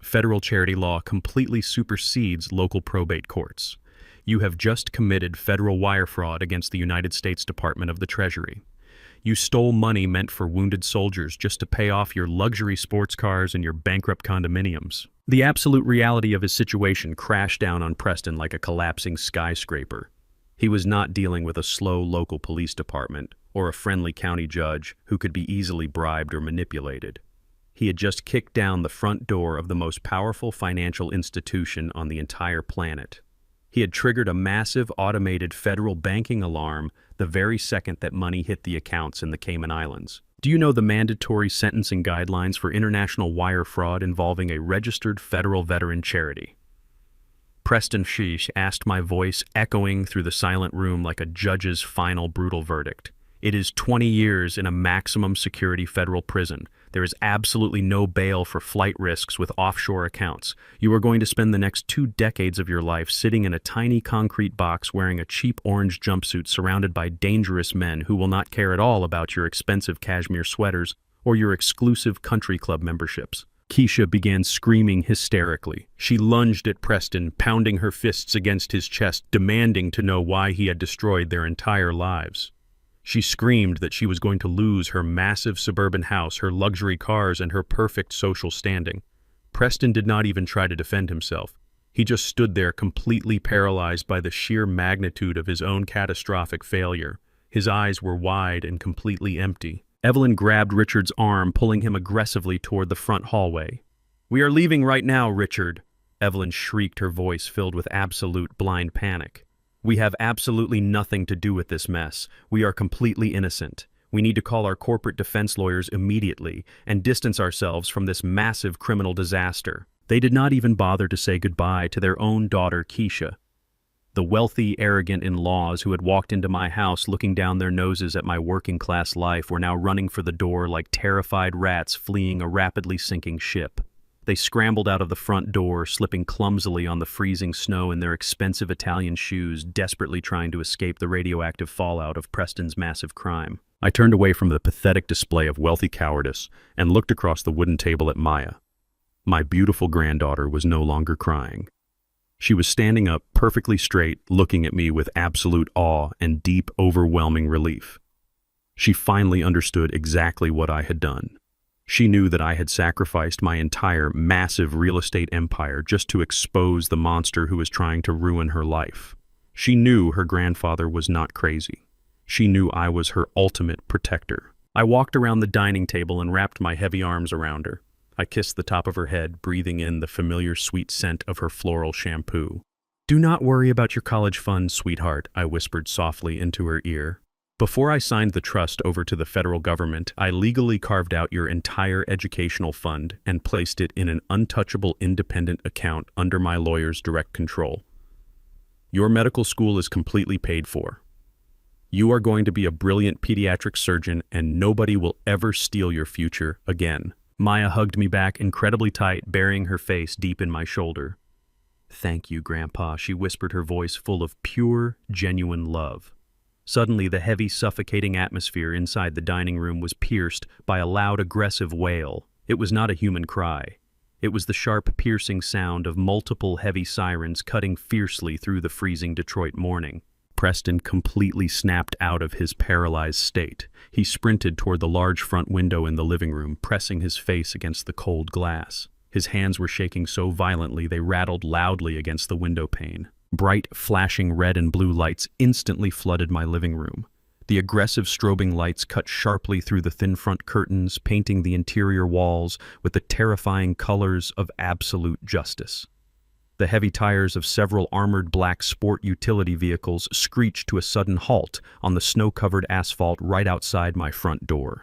"Federal charity law completely supersedes local probate courts. You have just committed federal wire fraud against the United States Department of the Treasury. You stole money meant for wounded soldiers just to pay off your luxury sports cars and your bankrupt condominiums." The absolute reality of his situation crashed down on Preston like a collapsing skyscraper. He was not dealing with a slow local police department or a friendly county judge who could be easily bribed or manipulated. He had just kicked down the front door of the most powerful financial institution on the entire planet. He had triggered a massive automated federal banking alarm the very second that money hit the accounts in the Cayman Islands. Do you know the mandatory sentencing guidelines for international wire fraud involving a registered federal veteran charity? Preston sheesh, asked, my voice echoing through the silent room like a judge's final brutal verdict. It is 20 years in a maximum security federal prison. There is absolutely no bail for flight risks with offshore accounts. You are going to spend the next 2 decades of your life sitting in a tiny concrete box wearing a cheap orange jumpsuit surrounded by dangerous men who will not care at all about your expensive cashmere sweaters or your exclusive country club memberships. Keisha began screaming hysterically. She lunged at Preston, pounding her fists against his chest, demanding to know why he had destroyed their entire lives. She screamed that she was going to lose her massive suburban house, her luxury cars, and her perfect social standing. Preston did not even try to defend himself. He just stood there completely paralyzed by the sheer magnitude of his own catastrophic failure. His eyes were wide and completely empty. Evelyn grabbed Richard's arm, pulling him aggressively toward the front hallway. "We are leaving right now, Richard," Evelyn shrieked, her voice filled with absolute blind panic. "We have absolutely nothing to do with this mess. We are completely innocent. We need to call our corporate defense lawyers immediately and distance ourselves from this massive criminal disaster." They did not even bother to say goodbye to their own daughter, Keisha. The wealthy, arrogant in-laws who had walked into my house looking down their noses at my working-class life were now running for the door like terrified rats fleeing a rapidly sinking ship. They scrambled out of the front door, slipping clumsily on the freezing snow in their expensive Italian shoes, desperately trying to escape the radioactive fallout of Preston's massive crime. I turned away from the pathetic display of wealthy cowardice and looked across the wooden table at Maya. My beautiful granddaughter was no longer crying. She was standing up, perfectly straight, looking at me with absolute awe and deep, overwhelming relief. She finally understood exactly what I had done. She knew that I had sacrificed my entire massive real estate empire just to expose the monster who was trying to ruin her life. She knew her grandfather was not crazy. She knew I was her ultimate protector. I walked around the dining table and wrapped my heavy arms around her. I kissed the top of her head, breathing in the familiar sweet scent of her floral shampoo. "Do not worry about your college fund, sweetheart," I whispered softly into her ear. "Before I signed the trust over to the federal government, I legally carved out your entire educational fund and placed it in an untouchable independent account under my lawyer's direct control. Your medical school is completely paid for. You are going to be a brilliant pediatric surgeon, and nobody will ever steal your future again." Maya hugged me back incredibly tight, burying her face deep in my shoulder. "Thank you, Grandpa," she whispered, her voice full of pure, genuine love. Suddenly, the heavy, suffocating atmosphere inside the dining room was pierced by a loud, aggressive wail. It was not a human cry. It was the sharp, piercing sound of multiple heavy sirens cutting fiercely through the freezing Detroit morning. Preston completely snapped out of his paralyzed state. He sprinted toward the large front window in the living room, pressing his face against the cold glass. His hands were shaking so violently they rattled loudly against the window pane. Bright, flashing red and blue lights instantly flooded my living room. The aggressive strobing lights cut sharply through the thin front curtains, painting the interior walls with the terrifying colors of absolute justice. The heavy tires of several armored black sport utility vehicles screeched to a sudden halt on the snow-covered asphalt right outside my front door.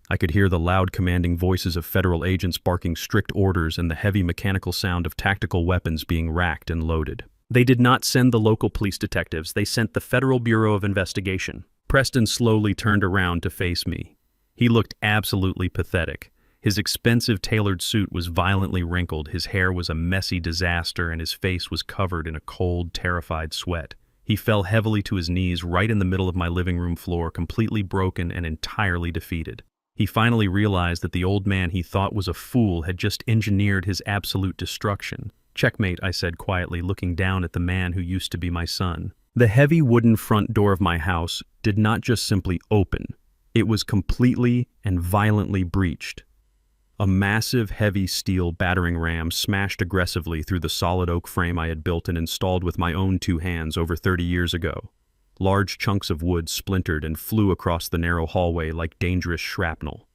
I could hear the loud, commanding voices of federal agents barking strict orders and the heavy mechanical sound of tactical weapons being racked and loaded. They did not send the local police detectives. They sent the Federal Bureau of Investigation. Preston slowly turned around to face me. He looked absolutely pathetic. His expensive tailored suit was violently wrinkled, his hair was a messy disaster, and his face was covered in a cold, terrified sweat. He fell heavily to his knees right in the middle of my living room floor, completely broken and entirely defeated. He finally realized that the old man he thought was a fool had just engineered his absolute destruction. "Checkmate," I said quietly, looking down at the man who used to be my son. The heavy wooden front door of my house did not just simply open. It was completely and violently breached. A massive, heavy steel battering ram smashed aggressively through the solid oak frame I had built and installed with my own 2 hands over 30 years ago. Large chunks of wood splintered and flew across the narrow hallway like dangerous shrapnel.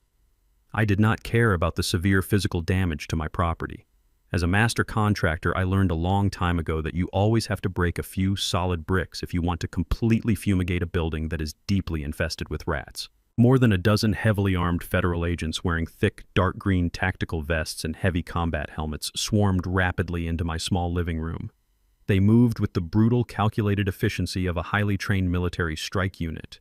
I did not care about the severe physical damage to my property. As a master contractor, I learned a long time ago that you always have to break a few solid bricks if you want to completely fumigate a building that is deeply infested with rats. More than a dozen heavily armed federal agents wearing thick, dark green tactical vests and heavy combat helmets swarmed rapidly into my small living room. They moved with the brutal, calculated efficiency of a highly trained military strike unit.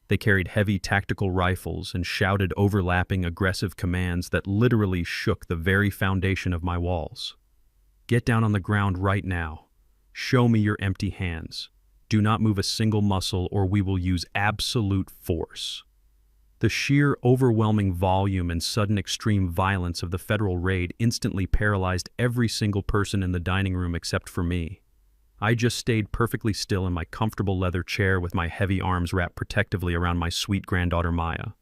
They carried heavy tactical rifles and shouted overlapping aggressive commands that literally shook the very foundation of my walls. "Get down on the ground right now. Show me your empty hands. Do not move a single muscle or we will use absolute force." The sheer overwhelming volume and sudden extreme violence of the federal raid instantly paralyzed every single person in the dining room except for me. I just stayed perfectly still in my comfortable leather chair with my heavy arms wrapped protectively around my sweet granddaughter Maya.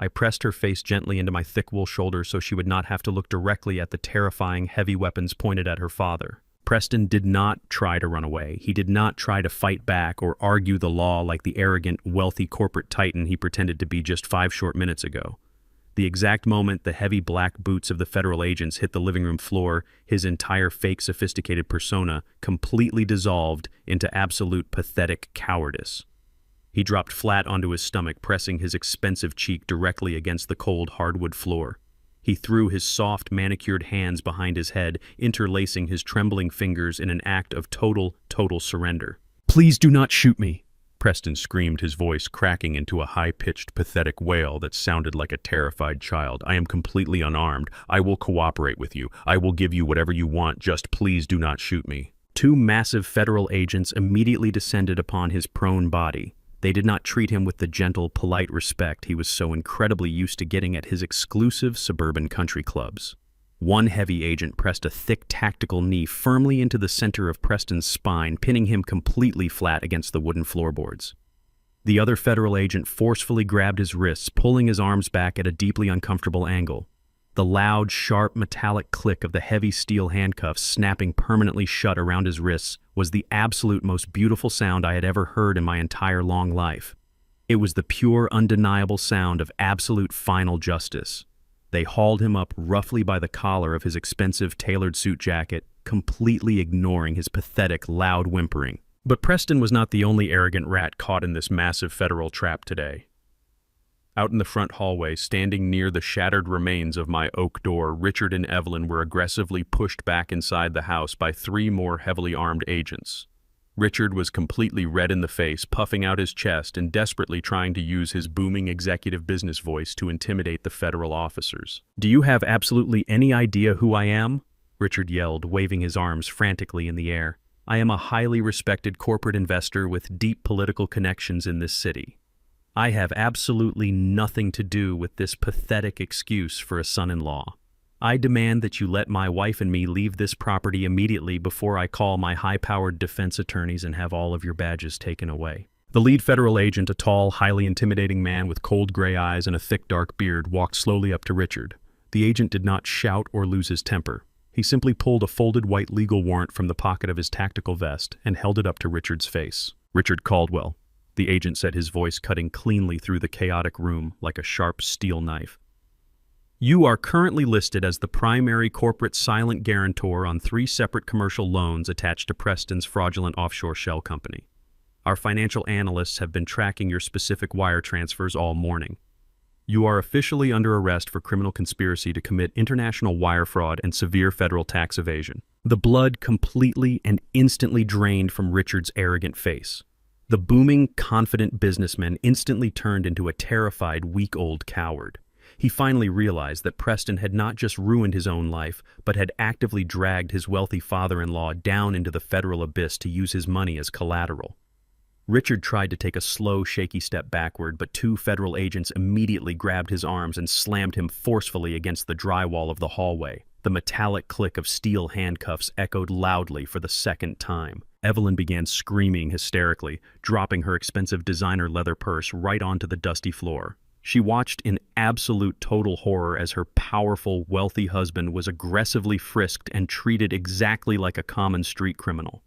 I pressed her face gently into my thick wool shoulders so she would not have to look directly at the terrifying heavy weapons pointed at her father. Preston did not try to run away. He did not try to fight back or argue the law like the arrogant, wealthy corporate titan he pretended to be just 5 short minutes ago. The exact moment the heavy black boots of the federal agents hit the living room floor, his entire fake sophisticated persona completely dissolved into absolute pathetic cowardice. He dropped flat onto his stomach, pressing his expensive cheek directly against the cold hardwood floor. He threw his soft, manicured hands behind his head, interlacing his trembling fingers in an act of total surrender. "Please do not shoot me," Preston screamed, his voice cracking into a high-pitched, pathetic wail that sounded like a terrified child. "I am completely unarmed. I will cooperate with you. I will give you whatever you want. Just please do not shoot me." 2 massive federal agents immediately descended upon his prone body. They did not treat him with the gentle, polite respect he was so incredibly used to getting at his exclusive suburban country clubs. One heavy agent pressed a thick tactical knee firmly into the center of Preston's spine, pinning him completely flat against the wooden floorboards. The other federal agent forcefully grabbed his wrists, pulling his arms back at a deeply uncomfortable angle. The loud, sharp, metallic click of the heavy steel handcuffs snapping permanently shut around his wrists was the absolute most beautiful sound I had ever heard in my entire long life. It was the pure, undeniable sound of absolute final justice. They hauled him up roughly by the collar of his expensive tailored suit jacket, completely ignoring his pathetic, loud whimpering. But Preston was not the only arrogant rat caught in this massive federal trap today. Out in the front hallway, standing near the shattered remains of my oak door, Richard and Evelyn were aggressively pushed back inside the house by 3 more heavily armed agents. Richard was completely red in the face, puffing out his chest and desperately trying to use his booming executive business voice to intimidate the federal officers. "Do you have absolutely any idea who I am?" Richard yelled, waving his arms frantically in the air. "I am a highly respected corporate investor with deep political connections in this city. I have absolutely nothing to do with this pathetic excuse for a son-in-law. I demand that you let my wife and me leave this property immediately before I call my high-powered defense attorneys and have all of your badges taken away." The lead federal agent, a tall, highly intimidating man with cold gray eyes and a thick dark beard, walked slowly up to Richard. The agent did not shout or lose his temper. He simply pulled a folded white legal warrant from the pocket of his tactical vest and held it up to Richard's face. "Richard Caldwell," the agent said, his voice cutting cleanly through the chaotic room like a sharp steel knife. "You are currently listed as the primary corporate silent guarantor on 3 separate commercial loans attached to Preston's fraudulent offshore shell company. Our financial analysts have been tracking your specific wire transfers all morning. You are officially under arrest for criminal conspiracy to commit international wire fraud and severe federal tax evasion." The blood completely and instantly drained from Richard's arrogant face. The booming, confident businessman instantly turned into a terrified, weak-old coward. He finally realized that Preston had not just ruined his own life, but had actively dragged his wealthy father-in-law down into the federal abyss to use his money as collateral. Richard tried to take a slow, shaky step backward, but 2 federal agents immediately grabbed his arms and slammed him forcefully against the drywall of the hallway. The metallic click of steel handcuffs echoed loudly for the 2nd time. Evelyn began screaming hysterically, dropping her expensive designer leather purse right onto the dusty floor. She watched in absolute total horror as her powerful, wealthy husband was aggressively frisked and treated exactly like a common street criminal.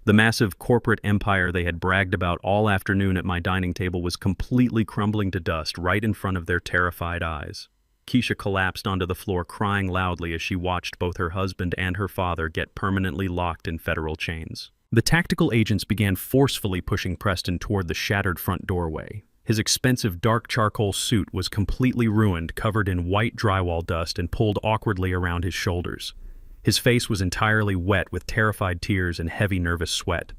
The massive corporate empire they had bragged about all afternoon at my dining table was completely crumbling to dust right in front of their terrified eyes. Keisha collapsed onto the floor, crying loudly as she watched both her husband and her father get permanently locked in federal chains. The tactical agents began forcefully pushing Preston toward the shattered front doorway. His expensive dark charcoal suit was completely ruined, covered in white drywall dust and pulled awkwardly around his shoulders. His face was entirely wet with terrified tears and heavy nervous sweat.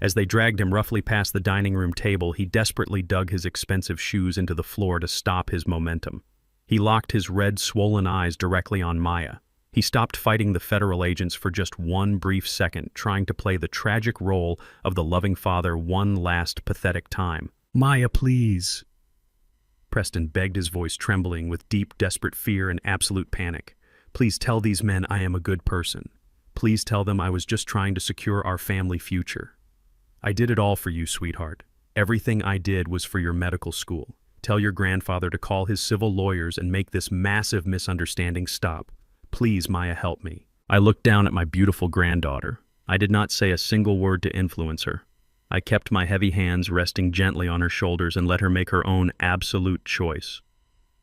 As they dragged him roughly past the dining room table, he desperately dug his expensive shoes into the floor to stop his momentum. He locked his red, swollen eyes directly on Maya. He stopped fighting the federal agents for just one brief second, trying to play the tragic role of the loving father one last pathetic time. "Maya, please." Preston begged, his voice trembling with deep, desperate fear and absolute panic. "Please tell these men I am a good person. Please tell them I was just trying to secure our family future. I did it all for you, sweetheart. Everything I did was for your medical school. Tell your grandfather to call his civil lawyers and make this massive misunderstanding stop. Please, Maya, help me." I looked down at my beautiful granddaughter. I did not say a single word to influence her. I kept my heavy hands resting gently on her shoulders and let her make her own absolute choice.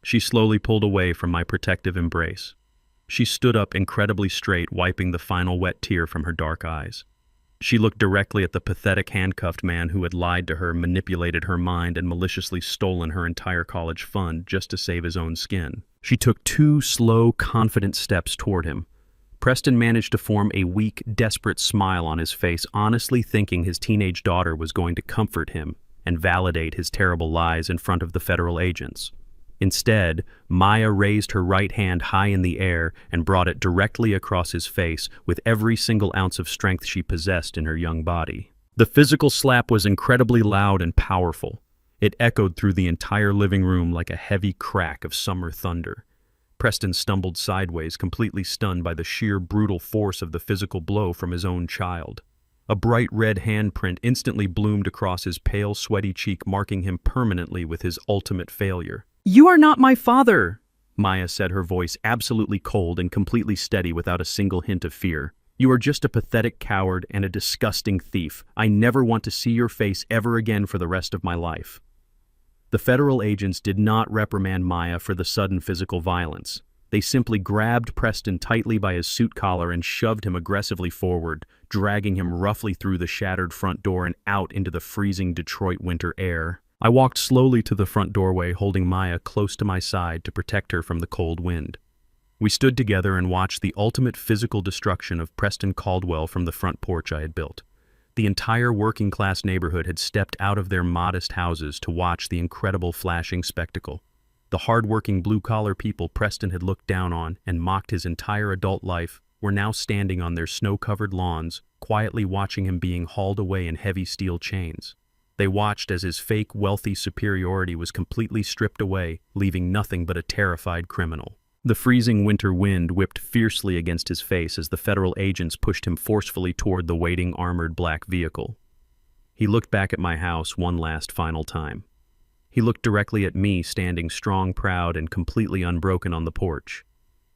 She slowly pulled away from my protective embrace. She stood up incredibly straight, wiping the final wet tear from her dark eyes. She looked directly at the pathetic handcuffed man who had lied to her, manipulated her mind, and maliciously stolen her entire college fund just to save his own skin. She took 2 slow, confident steps toward him. Preston managed to form a weak, desperate smile on his face, honestly thinking his teenage daughter was going to comfort him and validate his terrible lies in front of the federal agents. Instead, Maya raised her right hand high in the air and brought it directly across his face with every single ounce of strength she possessed in her young body. The physical slap was incredibly loud and powerful. It echoed through the entire living room like a heavy crack of summer thunder. Preston stumbled sideways, completely stunned by the sheer brutal force of the physical blow from his own child. A bright red handprint instantly bloomed across his pale, sweaty cheek, marking him permanently with his ultimate failure. "You are not my father," Maya said, her voice absolutely cold and completely steady without a single hint of fear. "You are just a pathetic coward and a disgusting thief. I never want to see your face ever again for the rest of my life." The federal agents did not reprimand Maya for the sudden physical violence. They simply grabbed Preston tightly by his suit collar and shoved him aggressively forward, dragging him roughly through the shattered front door and out into the freezing Detroit winter air. I walked slowly to the front doorway, holding Maya close to my side to protect her from the cold wind. We stood together and watched the ultimate physical destruction of Preston Caldwell from the front porch I had built. The entire working-class neighborhood had stepped out of their modest houses to watch the incredible flashing spectacle. The hard-working blue-collar people Preston had looked down on and mocked his entire adult life were now standing on their snow-covered lawns, quietly watching him being hauled away in heavy steel chains. They watched as his fake, wealthy superiority was completely stripped away, leaving nothing but a terrified criminal. The freezing winter wind whipped fiercely against his face as the federal agents pushed him forcefully toward the waiting armored black vehicle. He looked back at my house one last final time. He looked directly at me, standing strong, proud, and completely unbroken on the porch.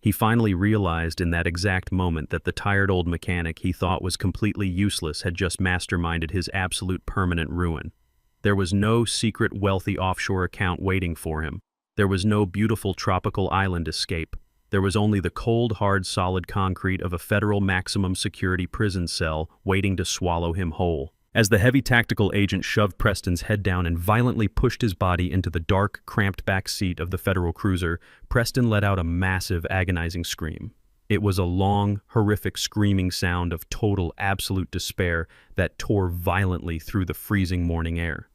He finally realized in that exact moment that the tired old mechanic he thought was completely useless had just masterminded his absolute permanent ruin. There was no secret wealthy offshore account waiting for him. There was no beautiful tropical island escape. There was only the cold, hard, solid concrete of a federal maximum security prison cell waiting to swallow him whole. As the heavy tactical agent shoved Preston's head down and violently pushed his body into the dark, cramped back seat of the federal cruiser, Preston let out a massive, agonizing scream. It was a long, horrific screaming sound of total, absolute despair that tore violently through the freezing morning air.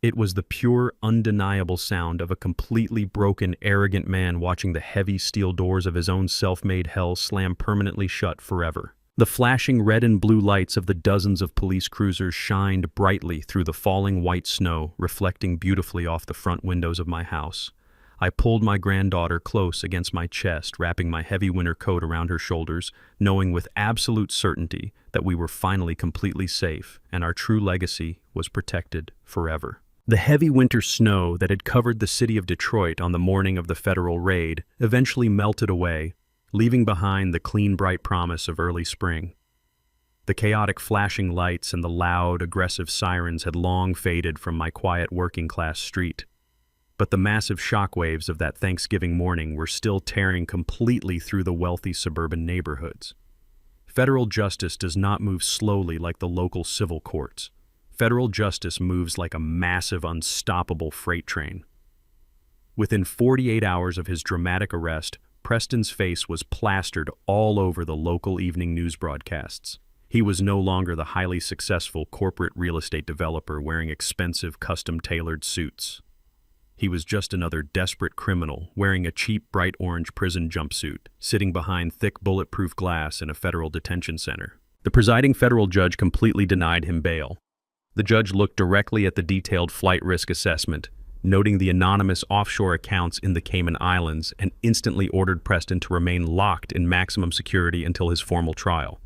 It was the pure, undeniable sound of a completely broken, arrogant man watching the heavy steel doors of his own self-made hell slam permanently shut forever. The flashing red and blue lights of the dozens of police cruisers shined brightly through the falling white snow, reflecting beautifully off the front windows of my house. I pulled my granddaughter close against my chest, wrapping my heavy winter coat around her shoulders, knowing with absolute certainty that we were finally completely safe and our true legacy was protected forever. The heavy winter snow that had covered the city of Detroit on the morning of the federal raid eventually melted away, leaving behind the clean, bright promise of early spring. The chaotic flashing lights and the loud, aggressive sirens had long faded from my quiet working-class street. But the massive shockwaves of that Thanksgiving morning were still tearing completely through the wealthy suburban neighborhoods. Federal justice does not move slowly like the local civil courts. Federal justice moves like a massive, unstoppable freight train. Within 48 hours of his dramatic arrest, Preston's face was plastered all over the local evening news broadcasts. He was no longer the highly successful corporate real estate developer wearing expensive custom-tailored suits. He was just another desperate criminal wearing a cheap bright orange prison jumpsuit, sitting behind thick bulletproof glass in a federal detention center. The presiding federal judge completely denied him bail. The judge looked directly at the detailed flight risk assessment, noting the anonymous offshore accounts in the Cayman Islands, and instantly ordered Preston to remain locked in maximum security until his formal trial.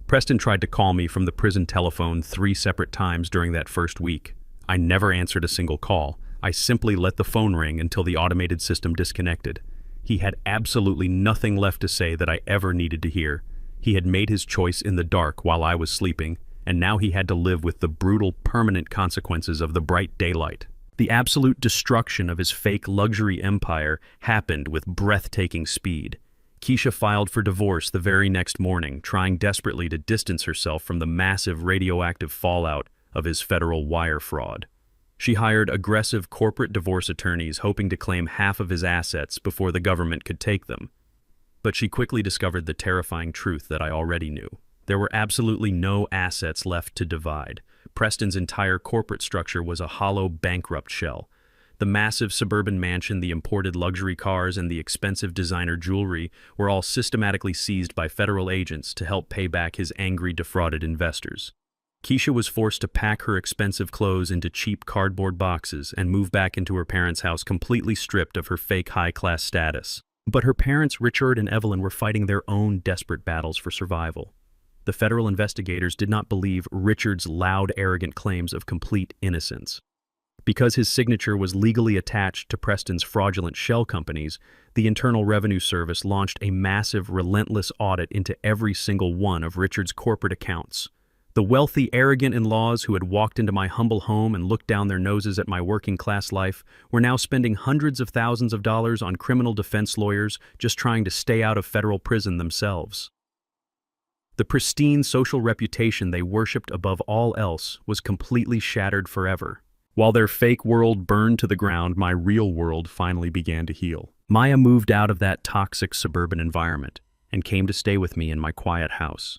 Preston tried to call me from the prison telephone 3 separate times during that first week. I never answered a single call. I simply let the phone ring until the automated system disconnected. He had absolutely nothing left to say that I ever needed to hear. He had made his choice in the dark while I was sleeping, and now he had to live with the brutal, permanent consequences of the bright daylight. The absolute destruction of his fake luxury empire happened with breathtaking speed. Keisha filed for divorce the very next morning, trying desperately to distance herself from the massive radioactive fallout of his federal wire fraud. She hired aggressive corporate divorce attorneys hoping to claim half of his assets before the government could take them. But she quickly discovered the terrifying truth that I already knew. There were absolutely no assets left to divide. Preston's entire corporate structure was a hollow, bankrupt shell. The massive suburban mansion, the imported luxury cars, and the expensive designer jewelry were all systematically seized by federal agents to help pay back his angry, defrauded investors. Keisha was forced to pack her expensive clothes into cheap cardboard boxes and move back into her parents' house completely stripped of her fake high-class status. But her parents, Richard and Evelyn, were fighting their own desperate battles for survival. The federal investigators did not believe Richard's loud, arrogant claims of complete innocence. Because his signature was legally attached to Preston's fraudulent shell companies, the Internal Revenue Service launched a massive, relentless audit into every single one of Richard's corporate accounts. The wealthy, arrogant in-laws who had walked into my humble home and looked down their noses at my working-class life were now spending hundreds of thousands of dollars on criminal defense lawyers just trying to stay out of federal prison themselves. The pristine social reputation they worshipped above all else was completely shattered forever. While their fake world burned to the ground, my real world finally began to heal. Maya moved out of that toxic suburban environment and came to stay with me in my quiet house.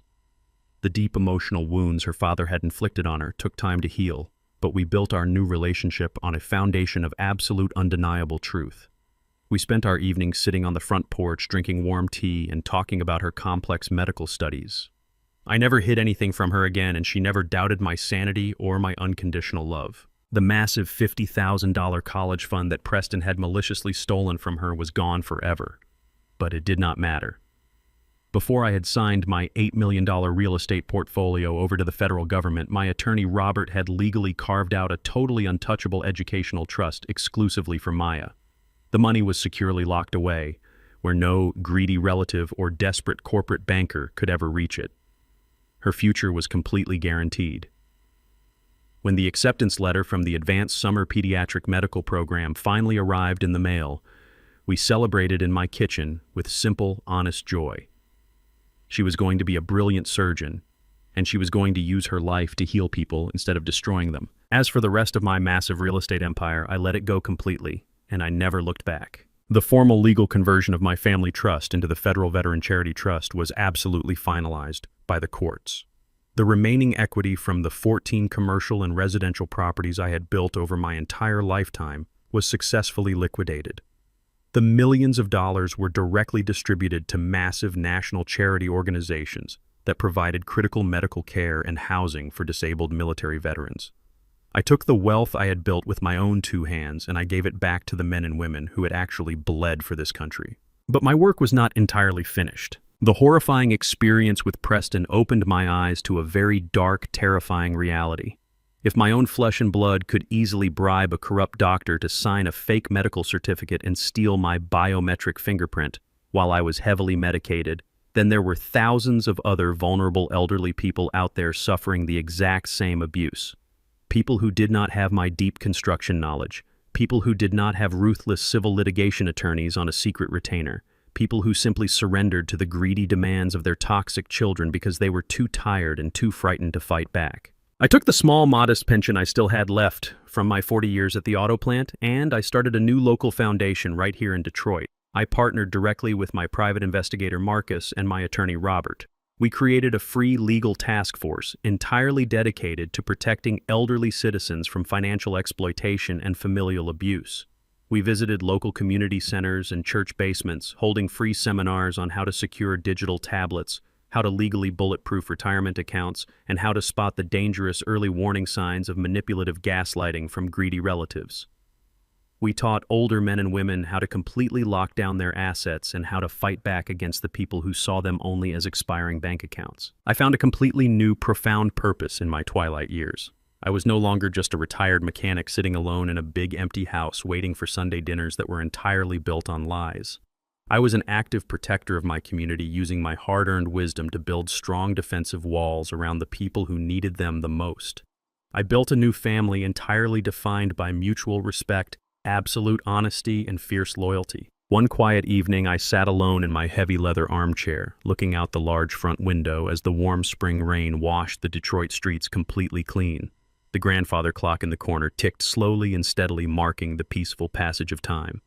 The deep emotional wounds her father had inflicted on her took time to heal, but we built our new relationship on a foundation of absolute undeniable truth. We spent our evenings sitting on the front porch, drinking warm tea and talking about her complex medical studies. I never hid anything from her again, and she never doubted my sanity or my unconditional love. The massive $50,000 college fund that Preston had maliciously stolen from her was gone forever. But it did not matter. Before I had signed my $8 million real estate portfolio over to the federal government, my attorney Robert had legally carved out a totally untouchable educational trust exclusively for Maya. The money was securely locked away, where no greedy relative or desperate corporate banker could ever reach it. Her future was completely guaranteed. When the acceptance letter from the Advanced Summer Pediatric Medical Program finally arrived in the mail, we celebrated in my kitchen with simple, honest joy. She was going to be a brilliant surgeon, and she was going to use her life to heal people instead of destroying them. As for the rest of my massive real estate empire, I let it go completely, and I never looked back. The formal legal conversion of my family trust into the Federal Veteran Charity Trust was absolutely finalized by the courts. The remaining equity from the 14 commercial and residential properties I had built over my entire lifetime was successfully liquidated. The millions of dollars were directly distributed to massive national charity organizations that provided critical medical care and housing for disabled military veterans. I took the wealth I had built with my own 2 hands and I gave it back to the men and women who had actually bled for this country. But my work was not entirely finished. The horrifying experience with Preston opened my eyes to a very dark, terrifying reality. If my own flesh and blood could easily bribe a corrupt doctor to sign a fake medical certificate and steal my biometric fingerprint while I was heavily medicated, then there were thousands of other vulnerable elderly people out there suffering the exact same abuse. People who did not have my deep construction knowledge, people who did not have ruthless civil litigation attorneys on a secret retainer, people who simply surrendered to the greedy demands of their toxic children because they were too tired and too frightened to fight back. I took the small, modest pension I still had left from my 40 years at the auto plant, and I started a new local foundation right here in Detroit. I partnered directly with my private investigator Marcus and my attorney Robert. We created a free legal task force entirely dedicated to protecting elderly citizens from financial exploitation and familial abuse. We visited local community centers and church basements, holding free seminars on how to secure digital tablets, how to legally bulletproof retirement accounts, and how to spot the dangerous early warning signs of manipulative gaslighting from greedy relatives. We taught older men and women how to completely lock down their assets and how to fight back against the people who saw them only as expiring bank accounts. I found a completely new, profound purpose in my twilight years. I was no longer just a retired mechanic sitting alone in a big empty house waiting for Sunday dinners that were entirely built on lies. I was an active protector of my community, using my hard-earned wisdom to build strong defensive walls around the people who needed them the most. I built a new family entirely defined by mutual respect, absolute honesty, and fierce loyalty. One quiet evening, I sat alone in my heavy leather armchair, looking out the large front window as the warm spring rain washed the Detroit streets completely clean. The grandfather clock in the corner ticked slowly and steadily, marking the peaceful passage of time.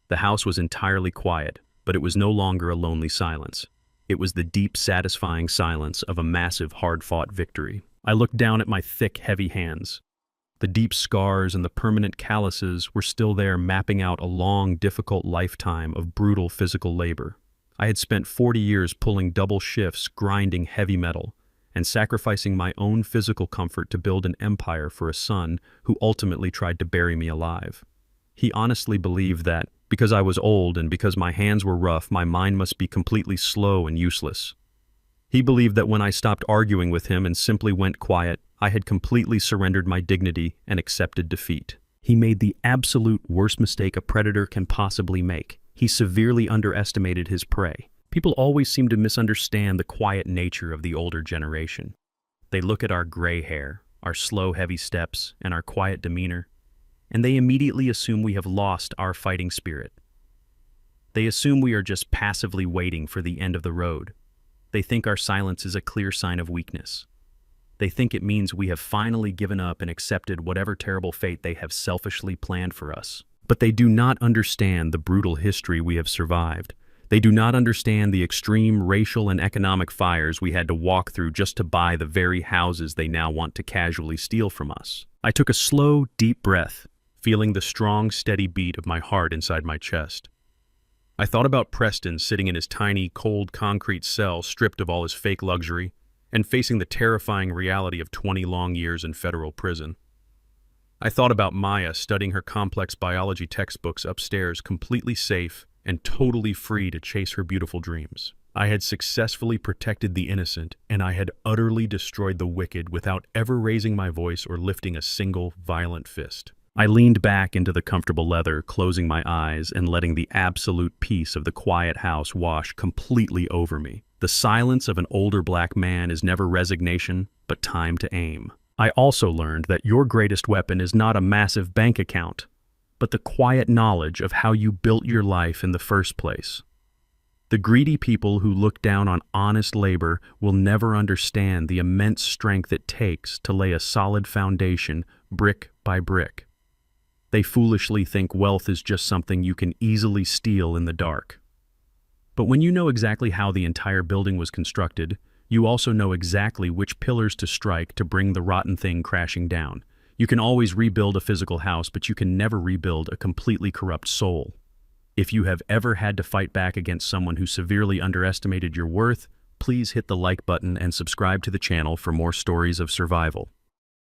The house was entirely quiet, but it was no longer a lonely silence. It was the deep, satisfying silence of a massive, hard-fought victory. I looked down at my thick, heavy hands. The deep scars and the permanent calluses were still there, mapping out a long, difficult lifetime of brutal physical labor. I had spent 40 years pulling double shifts, grinding heavy metal, and sacrificing my own physical comfort to build an empire for a son who ultimately tried to bury me alive. He honestly believed that, because I was old and because my hands were rough, my mind must be completely slow and useless. He believed that when I stopped arguing with him and simply went quiet, I had completely surrendered my dignity and accepted defeat. He made the absolute worst mistake a predator can possibly make. He severely underestimated his prey. People always seem to misunderstand the quiet nature of the older generation. They look at our gray hair, our slow, heavy steps, and our quiet demeanor, and they immediately assume we have lost our fighting spirit. They assume we are just passively waiting for the end of the road. They think our silence is a clear sign of weakness. They think it means we have finally given up and accepted whatever terrible fate they have selfishly planned for us. But they do not understand the brutal history we have survived. They do not understand the extreme racial and economic fires we had to walk through just to buy the very houses they now want to casually steal from us. I took a slow, deep breath, feeling the strong, steady beat of my heart inside my chest. I thought about Preston sitting in his tiny, cold concrete cell, stripped of all his fake luxury, and facing the terrifying reality of 20 long years in federal prison. I thought about Maya studying her complex biology textbooks upstairs, completely safe and totally free to chase her beautiful dreams. I had successfully protected the innocent, and I had utterly destroyed the wicked without ever raising my voice or lifting a single violent fist. I leaned back into the comfortable leather, closing my eyes and letting the absolute peace of the quiet house wash completely over me. The silence of an older black man is never resignation, but time to aim. I also learned that your greatest weapon is not a massive bank account, but the quiet knowledge of how you built your life in the first place. The greedy people who look down on honest labor will never understand the immense strength it takes to lay a solid foundation, brick by brick. They foolishly think wealth is just something you can easily steal in the dark. But when you know exactly how the entire building was constructed, you also know exactly which pillars to strike to bring the rotten thing crashing down. You can always rebuild a physical house, but you can never rebuild a completely corrupt soul. If you have ever had to fight back against someone who severely underestimated your worth, please hit the like button and subscribe to the channel for more stories of survival.